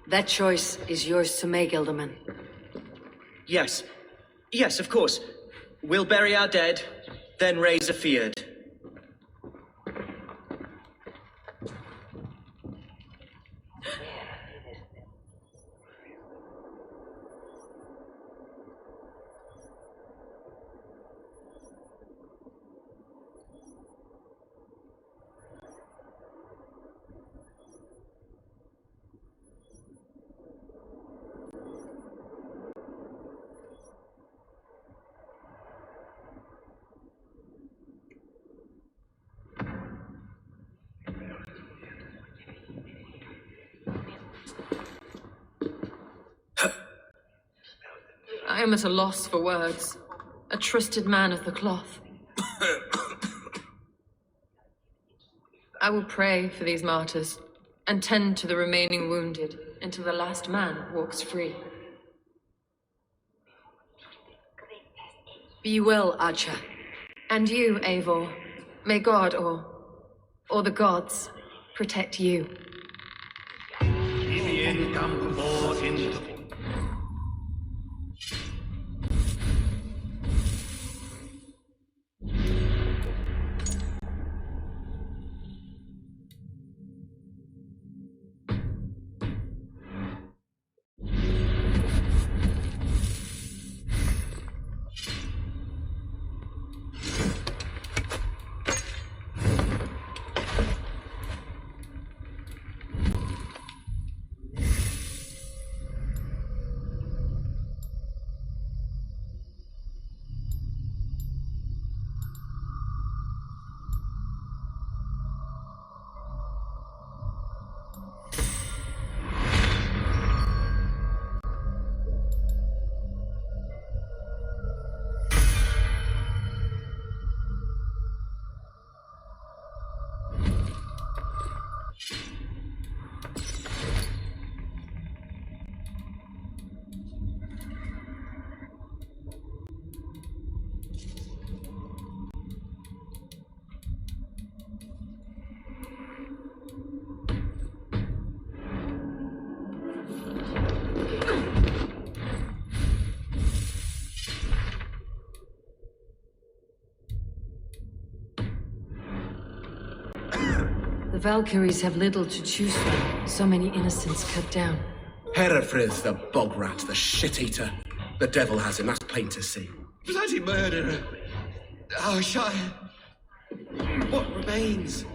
That choice is yours to make, Elderman. Yes. Yes, of course. We'll bury our dead, then raise a feared. I am at a loss for words. A trusted man of the cloth. I will pray for these martyrs and tend to the remaining wounded until the last man walks free. Be well, Archer. And you, Eivor. May God or the gods protect you. The Valkyries have little to choose from. So many innocents cut down. Herefrith, the bog rat, the shit-eater. The devil has him, that's plain to see. Bloody murderer! Our Shire! What remains?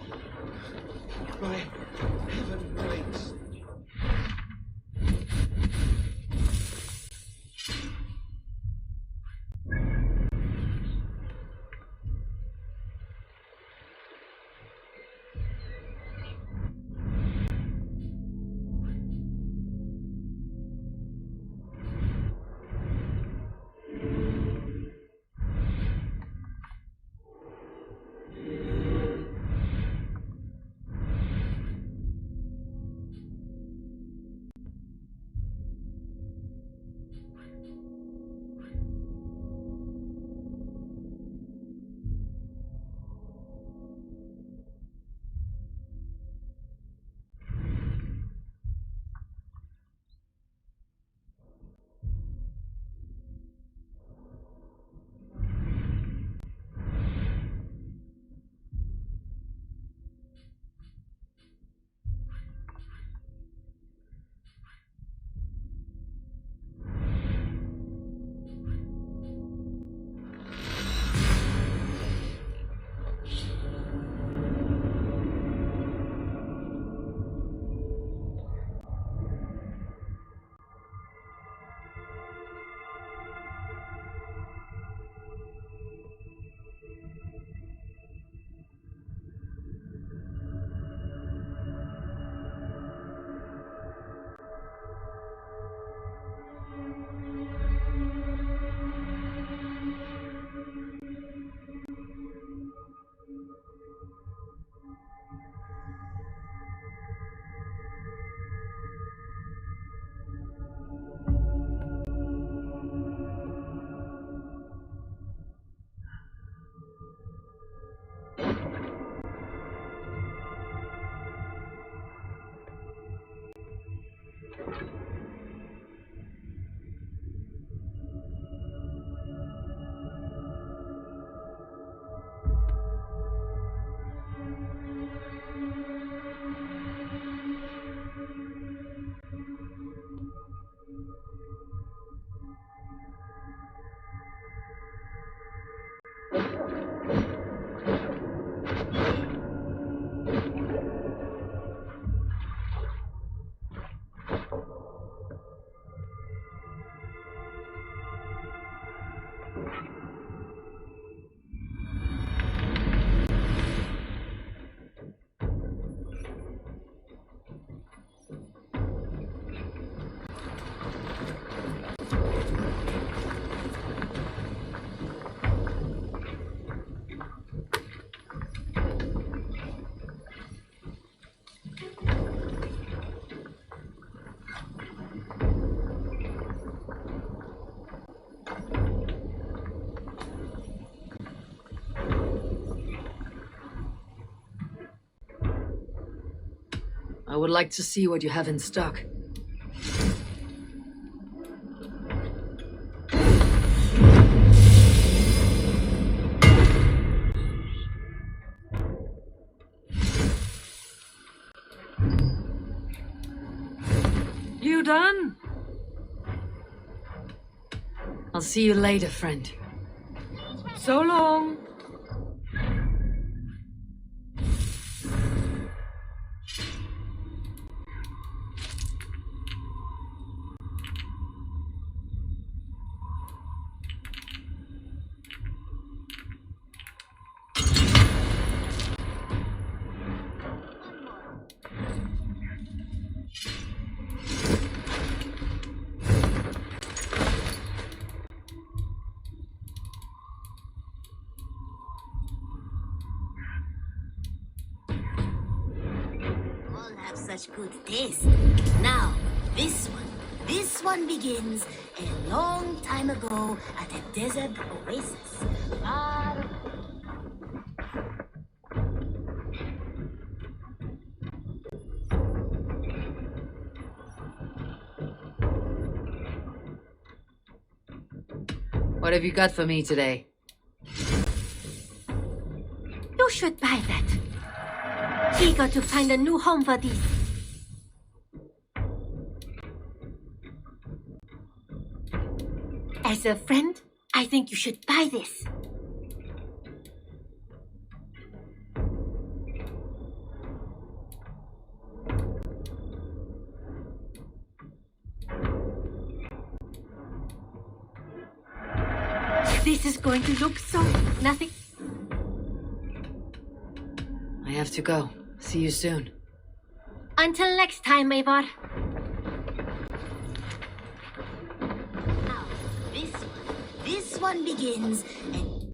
My heaven breaks. I would like to see what you have in stock. You done? I'll see you later, friend. So long. Such good taste. Now, this one begins a long time ago at a desert oasis. What have you got for me today? You should buy that. Eager to find a new home for these. As a friend, I think you should buy this. This is going to look so nothing. I have to go. See you soon. Until next time, Eivor. Now, this one begins, and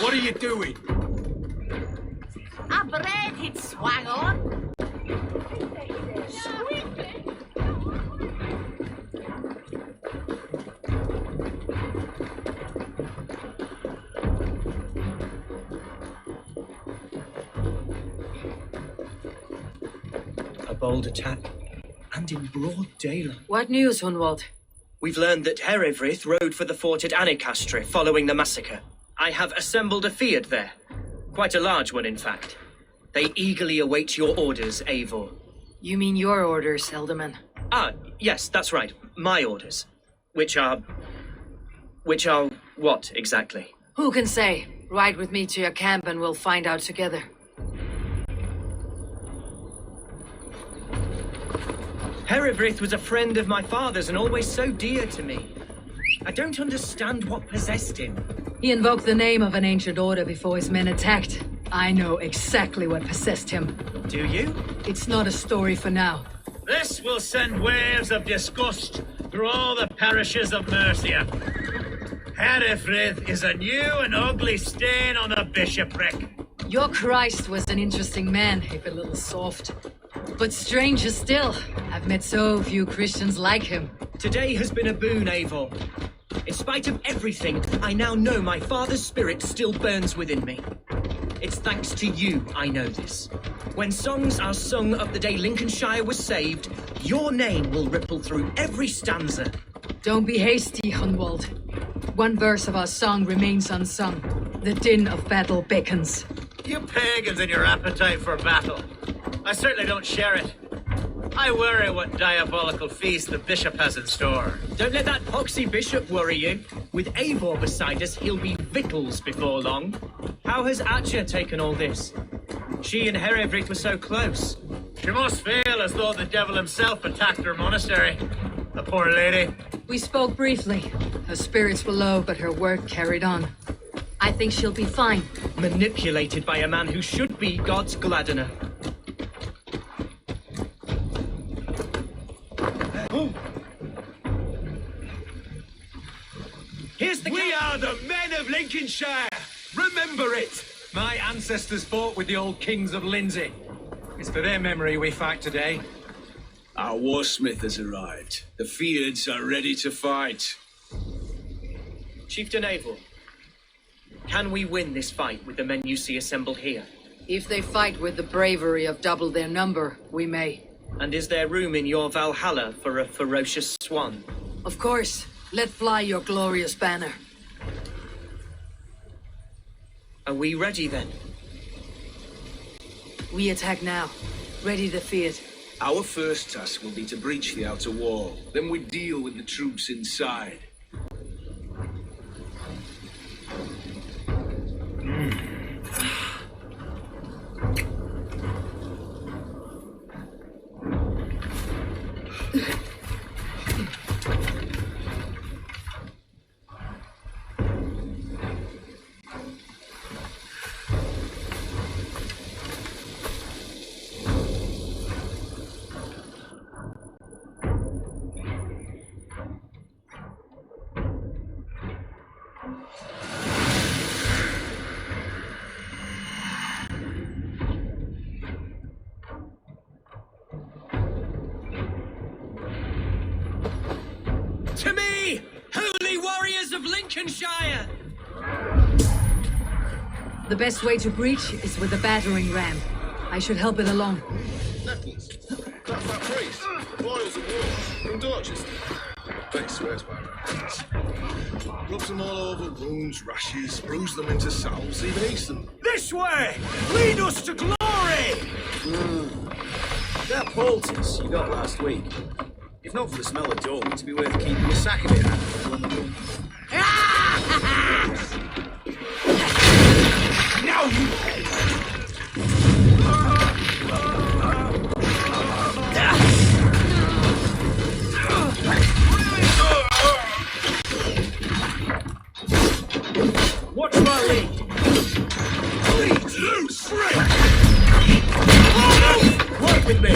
What are you doing? a bread it swang on. A bold attack, and in broad daylight. What news, Hunwald? We've learned that Herefrith rode for the fort at Annikastre following the massacre. I have assembled a field there. Quite a large one, in fact. They eagerly await your orders, Eivor. You mean your orders, Elderman? Ah, yes, that's right. My orders. Which are what, exactly? Who can say? Ride with me to your camp and we'll find out together. Herefrith was a friend of my father's and always so dear to me. I don't understand what possessed him. He invoked the name of an ancient order before his men attacked. I know exactly what possessed him. Do you? It's not a story for now. This will send waves of disgust through all the parishes of Mercia. Herefrith is a new and ugly stain on the bishopric. Your Christ was an interesting man, if a little soft. But stranger still, I've met so few Christians like him. Today has been a boon, Eivor. In spite of everything, I now know my father's spirit still burns within me. It's thanks to you I know this. When songs are sung of the day Lincolnshire was saved, your name will ripple through every stanza. Don't be hasty, Hunwald. One verse of our song remains unsung. The din of battle beckons. You pagans and your appetite for battle. I certainly don't share it. I worry what diabolical feast the bishop has in store. Don't let that poxy bishop worry you. With Eivor beside us, he'll be victuals before long. How has Atcha taken all this? She and Herevrik were so close. She must feel as though the devil himself attacked her monastery. The poor lady. We spoke briefly. Her spirits were low, but her work carried on. I think she'll be fine. Manipulated by a man who should be God's gladdener. We are the men of Lincolnshire! Remember it! My ancestors fought with the old kings of Lindsey. It's for their memory we fight today. Our warsmith has arrived. The Feards are ready to fight. Chieftain Eivor, can we win this fight with the men you see assembled here? If they fight with the bravery of double their number, we may. And is there room in your Valhalla for a ferocious swan? Of course. Let fly your glorious banner. Are we ready then? We attack now. Ready to fear. Our first task will be to breach the outer wall. Then we deal with the troops inside. To me, holy warriors of Lincolnshire! The best way to breach is with a battering ram. I should help it along. Nettles. That's that priest. Boils and wolves. From Dorchester. Bet he swears by rabbits. Rubs them all over wounds, rashes, brews them into salves, even eats them. This way! Lead us to glory! That poultice you got last week. If not for the smell of dung, it'd be worth keeping a sack of it out when the moon. Now you... Watch my lead! Lead loose! Work with me!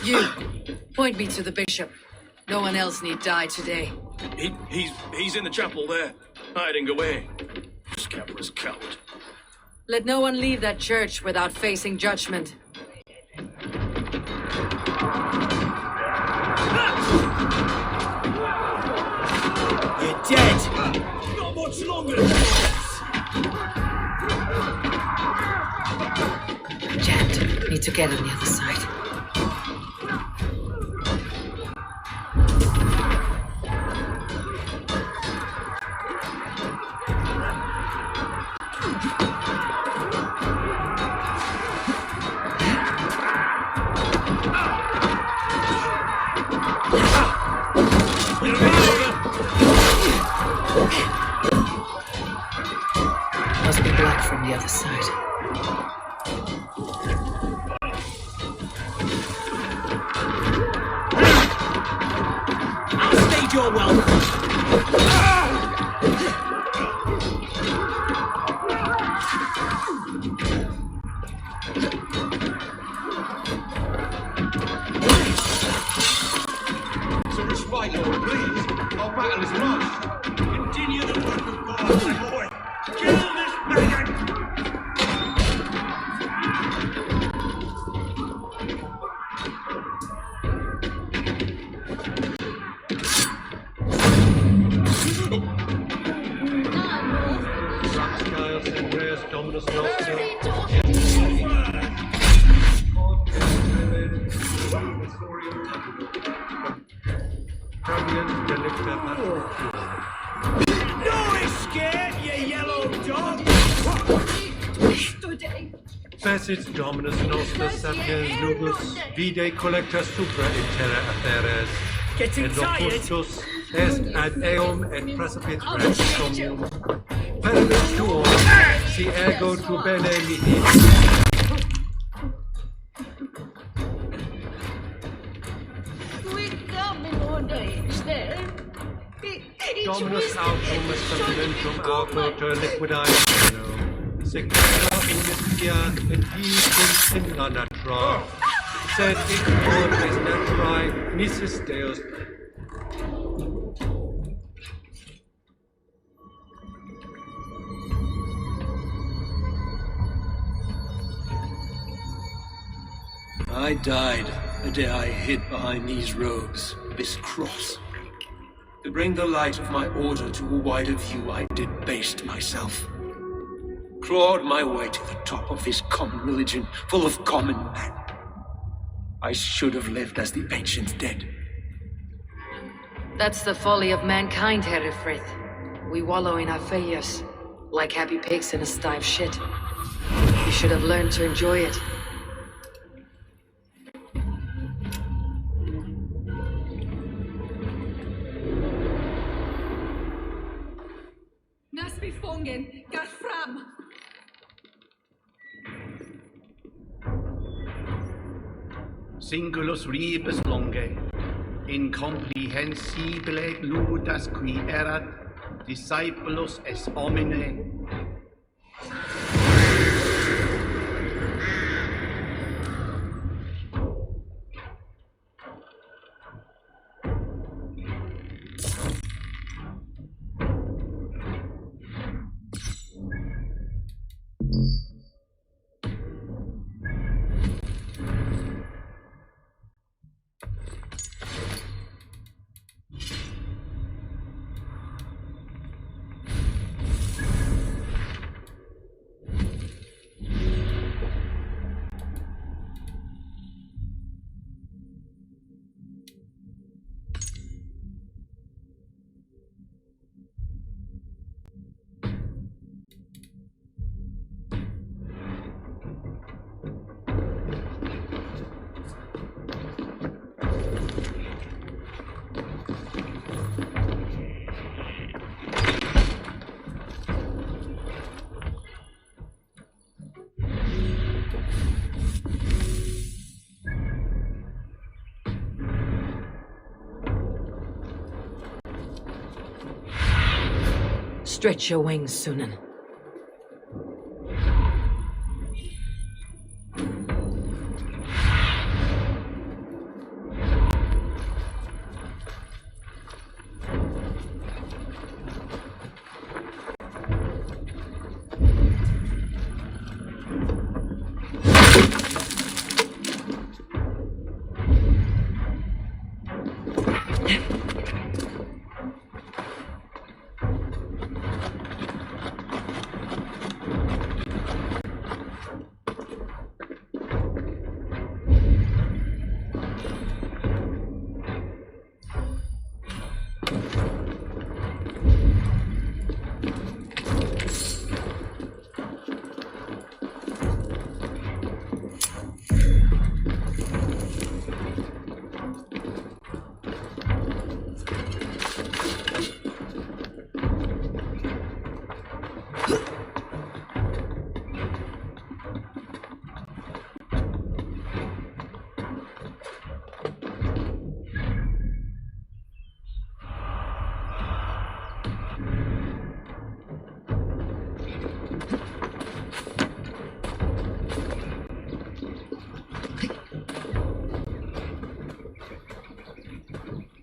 You, point me to the bishop. No one else need die today. He's in the chapel there, hiding away. Scabrous coward. Let no one leave that church without facing judgment. You're dead! Not much longer! Jammed. Need to get on the other side. Must be blocked from the other side. I'll stage your welcome. So respite, Lord, please. Our battle is lost. Continue the work of God, my boy. Kill this maggot! No escape, you yellow dog! Facit Dominus Nostra Sapiens Nugus, Vide Collecta Supra in Terra Aferes, Getting et tired? Locustus est ad eum et precipit res somnium. Peribus tuum, si ego tu bene mihi. Dominus autum est sacramentum autor liquidae sano. Secunda unistia et diis in natra. Sed in orbis naturae misis Deus. I died the day I hid behind these robes, this cross. To bring the light of my order to a wider view, I debased myself. Clawed my way to the top of this common religion, full of common men. I should have lived as the ancient dead. That's the folly of mankind, Herefrith. We wallow in our failures, like happy pigs in a sty of shit. You should have learned to enjoy it. Gar fram! Singulus rebus longe, incomprehensibile ludas qui erat, discipulus es homine. Stretch your wings, Sunan.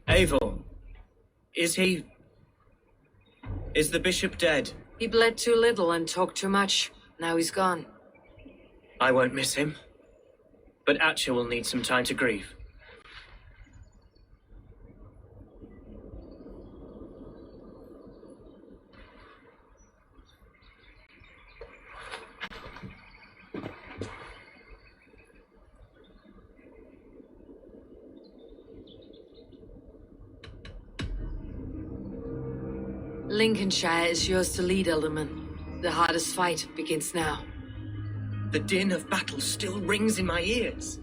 Eivor, is the bishop dead? He bled too little and talked too much. Now he's gone. I won't miss him. But Atcha will need some time to grieve. Lincolnshire is yours to lead, Elderman. The hardest fight begins now. The din of battle still rings in my ears.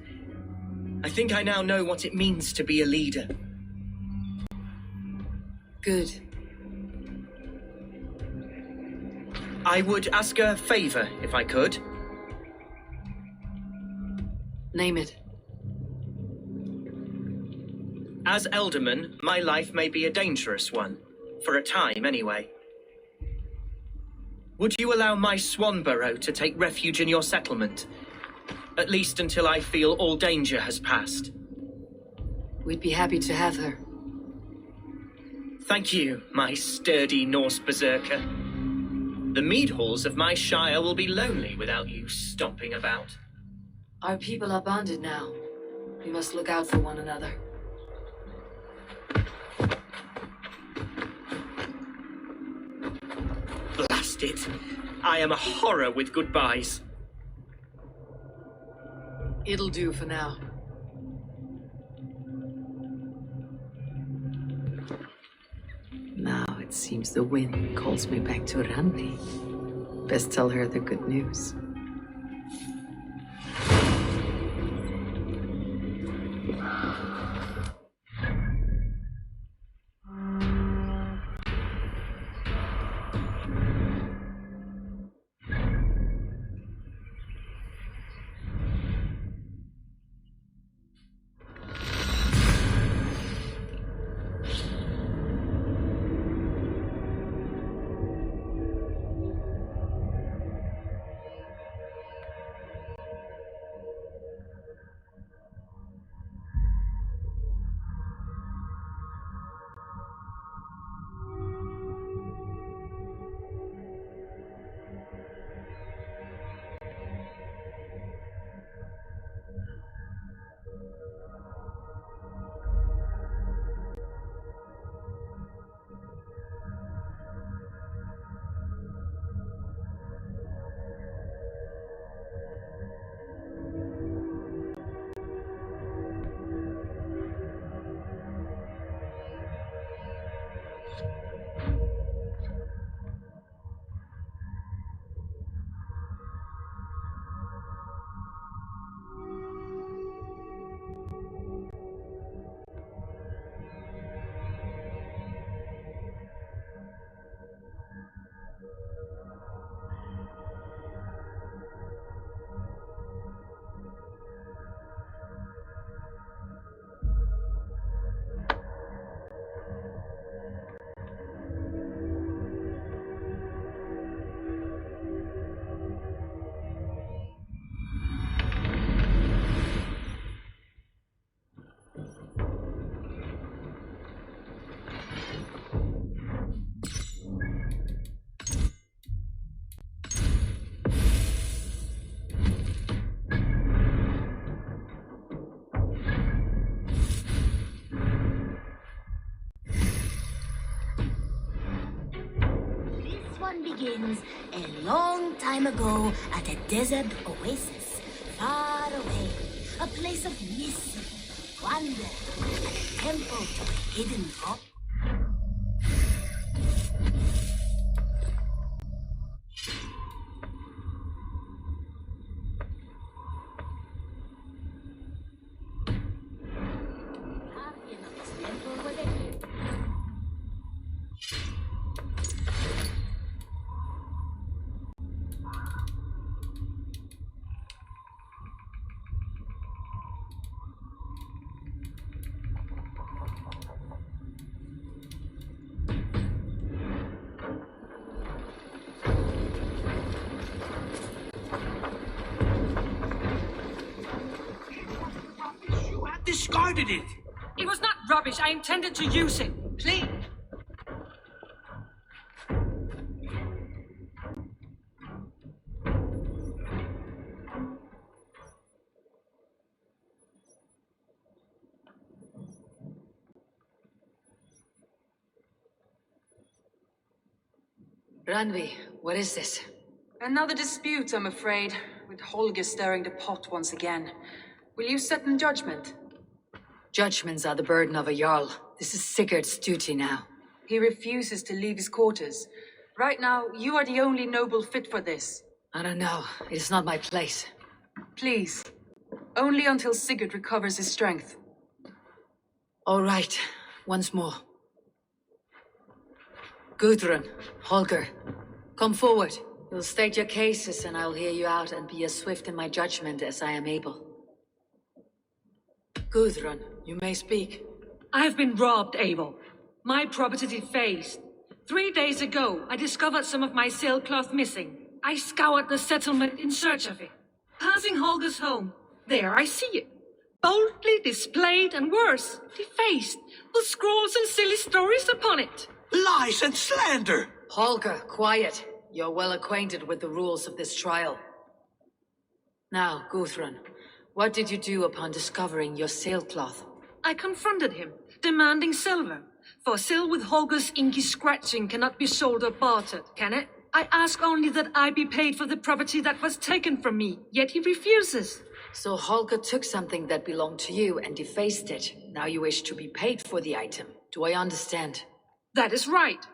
I think I now know what it means to be a leader. Good. I would ask a favor, if I could. Name it. As Elderman, my life may be a dangerous one. For a time, anyway. Would you allow my swan burrow to take refuge in your settlement? At least until I feel all danger has passed. We'd be happy to have her. Thank you, my sturdy Norse berserker. The mead halls of my shire will be lonely without you stomping about. Our people are bonded now. We must look out for one another. Blast it. I am a horror with goodbyes. It'll do for now. Now it seems the wind calls me back to Randi. Best tell her the good news. Begins a long time ago at a desert oasis, far away, a place of mystery, wonder, and a temple to a hidden god. Discarded it! It was not rubbish. I intended to use it. Please. Randvi, what is this? Another dispute, I'm afraid, with Holger stirring the pot once again. Will you sit in judgment? Judgments are the burden of a Jarl. This is Sigurd's duty now. He refuses to leave his quarters. Right now, you are the only noble fit for this. I don't know. It is not my place. Please. Only until Sigurd recovers his strength. All right. Once more. Gudrun, Holger, come forward. You'll state your cases and I'll hear you out and be as swift in my judgment as I am able. Gudrun, you may speak. I have been robbed, Eivor. My property defaced. 3 days ago, I discovered some of my sailcloth missing. I scoured the settlement in search of it. Passing Holger's home, there I see it. Boldly displayed and worse, defaced, with scrolls and silly stories upon it. Lies and slander! Holger, quiet. You're well acquainted with the rules of this trial. Now, Gudrun, what did you do upon discovering your sailcloth? I confronted him, demanding silver. For sil with Holger's inky scratching cannot be sold or bartered, can it? I ask only that I be paid for the property that was taken from me, yet he refuses. So Holger took something that belonged to you and defaced it. Now you wish to be paid for the item. Do I understand? That is right.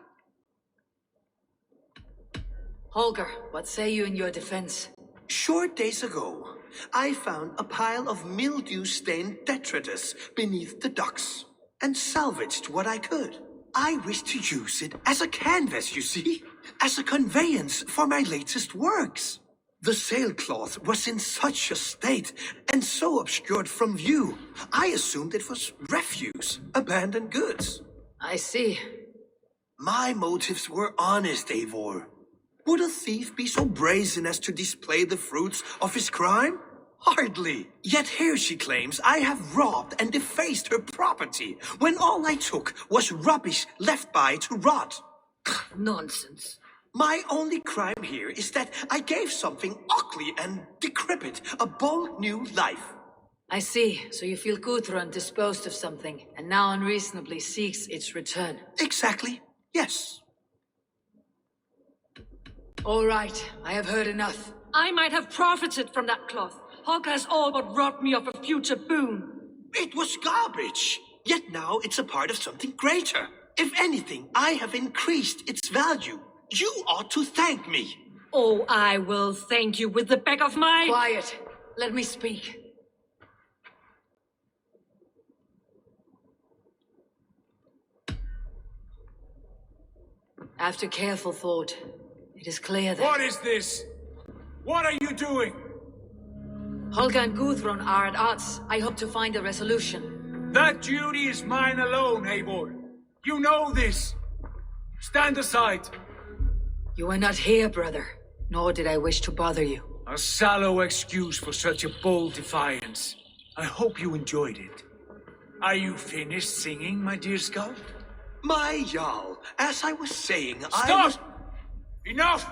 Holger, what say you in your defense? Short days ago, I found a pile of mildew-stained detritus beneath the docks, and salvaged what I could. I wish to use it as a canvas, you see? As a conveyance for my latest works. The sailcloth was in such a state, and so obscured from view, I assumed it was refuse, abandoned goods. I see. My motives were honest, Eivor. Would a thief be so brazen as to display the fruits of his crime? Hardly. Yet here she claims I have robbed and defaced her property, when all I took was rubbish left by to rot. Nonsense. My only crime here is that I gave something ugly and decrepit a bold new life. I see. So you feel Gudrun disposed of something, and now unreasonably seeks its return. Exactly. Yes. All right. I have heard enough. I might have profited from that cloth. Holger has all but robbed me of a future boon. It was garbage. Yet now it's a part of something greater. If anything, I have increased its value. You ought to thank me. Oh, I will thank you with the back of my... Quiet. Let me speak. After careful thought, it is clear that... What is this? What are you doing? Holger and Gudrun are at odds. I hope to find a resolution. That duty is mine alone, Eivor. You know this. Stand aside. You were not here, brother. Nor did I wish to bother you. A sallow excuse for such a bold defiance. I hope you enjoyed it. Are you finished singing, my dear Skull? My Jarl, as I was saying, Stop! Enough!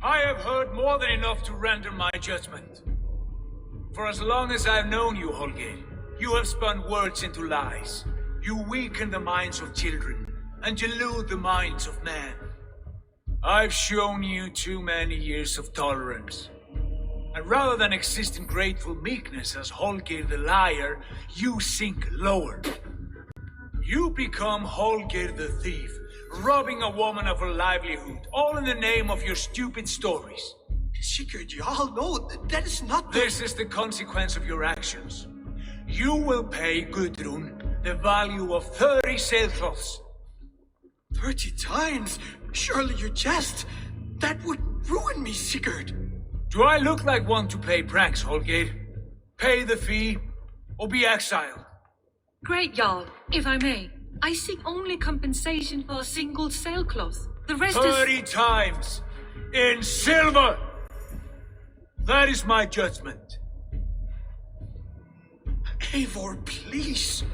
I have heard more than enough to render my judgment. For as long as I've known you, Holger, you have spun words into lies. You weaken the minds of children, and delude the minds of men. I've shown you too many years of tolerance. And rather than exist in grateful meekness as Holger the liar, you sink lower. You become Holger the thief, robbing a woman of her livelihood, all in the name of your stupid stories. Sigurd, Jarl, no, that is not the... This is the consequence of your actions. You will pay Gudrun the value of 30 sailcloths. 30 times? Surely you jest. That would ruin me, Sigurd. Do I look like one to play pranks, Holger? Pay the fee, or be exiled. Great, Jarl, if I may. I seek only compensation for a single sailcloth. The rest 30 times! In silver! That is my judgment. Eivor, please.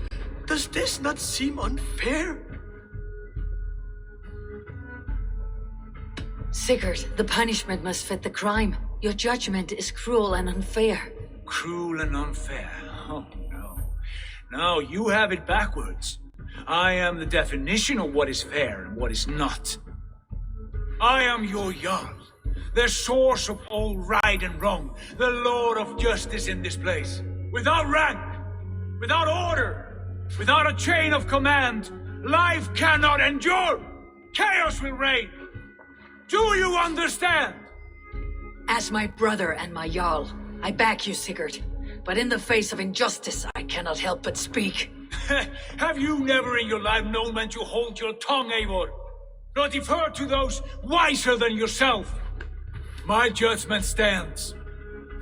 Does this not seem unfair? Sigurd, the punishment must fit the crime. Your judgment is cruel and unfair. Cruel and unfair? Oh, no. No, you have it backwards. I am the definition of what is fair and what is not. I am your Jarl, the source of all right and wrong, the Lord of justice in this place. Without rank, without order, without a chain of command, life cannot endure. Chaos will reign. Do you understand? As my brother and my Jarl, I back you, Sigurd. But in the face of injustice, I cannot help but speak. Have you never in your life known when to hold your tongue, Eivor? nor defer to those wiser than yourself. My judgment stands.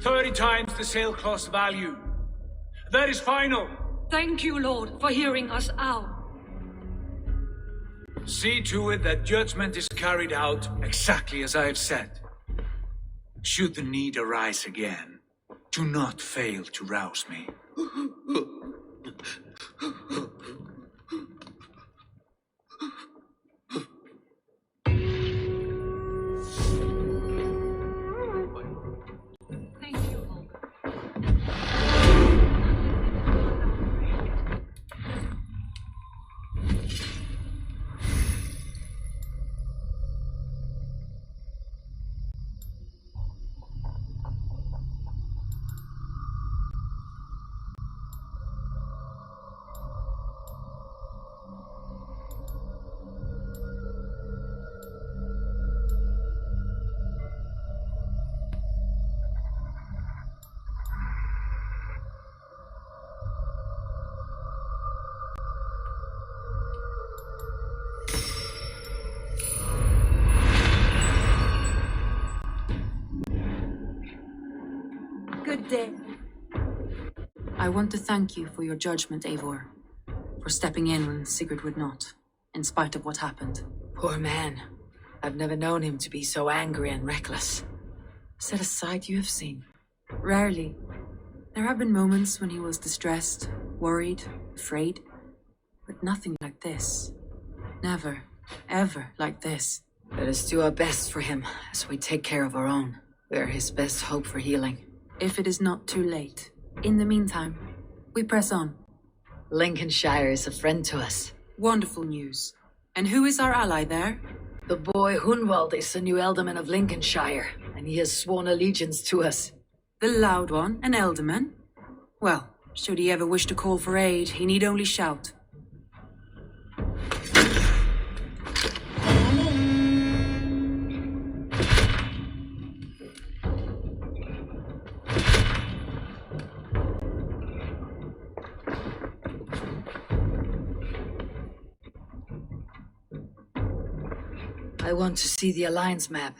30 times the sailcloth's value. That is final. Thank you, Lord, for hearing us out. See to it that judgment is carried out exactly as I have said. Should the need arise again, do not fail to rouse me. Good day. I want to thank you for your judgment, Eivor. For stepping in when Sigurd would not, in spite of what happened. Poor man. I've never known him to be so angry and reckless. Is that a side you have seen? Rarely. There have been moments when he was distressed, worried, afraid. But nothing like this. Never, ever like this. Let us do our best for him as we take care of our own. We're his best hope for healing. If it is not too late. In the meantime, we press on. Lincolnshire is a friend to us. Wonderful news. And who is our ally there? The boy Hunwald is the new Alderman of Lincolnshire, and he has sworn allegiance to us. The loud one, an Alderman? Well, should he ever wish to call for aid, he need only shout. I want to see the Alliance map.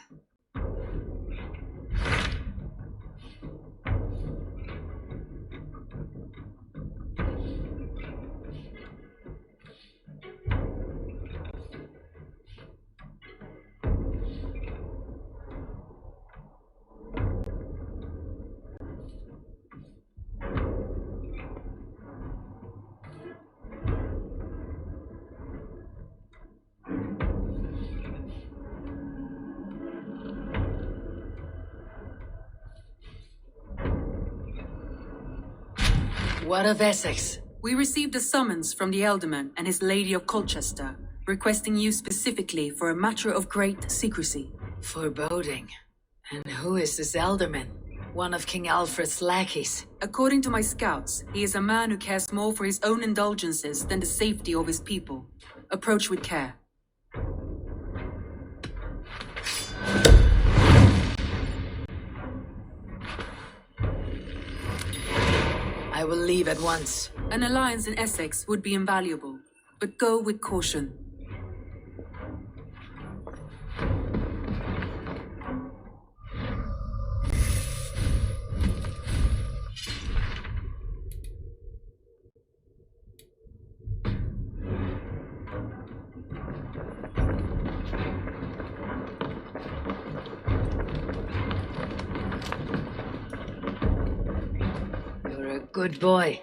What of Essex? We received a summons from the Alderman and his Lady of Colchester, requesting you specifically for a matter of great secrecy. Foreboding. And who is this Alderman? One of King Alfred's lackeys. According to my scouts, he is a man who cares more for his own indulgences than the safety of his people. Approach with care. I will leave at once. An alliance in Essex would be invaluable, but go with caution. You're a good boy.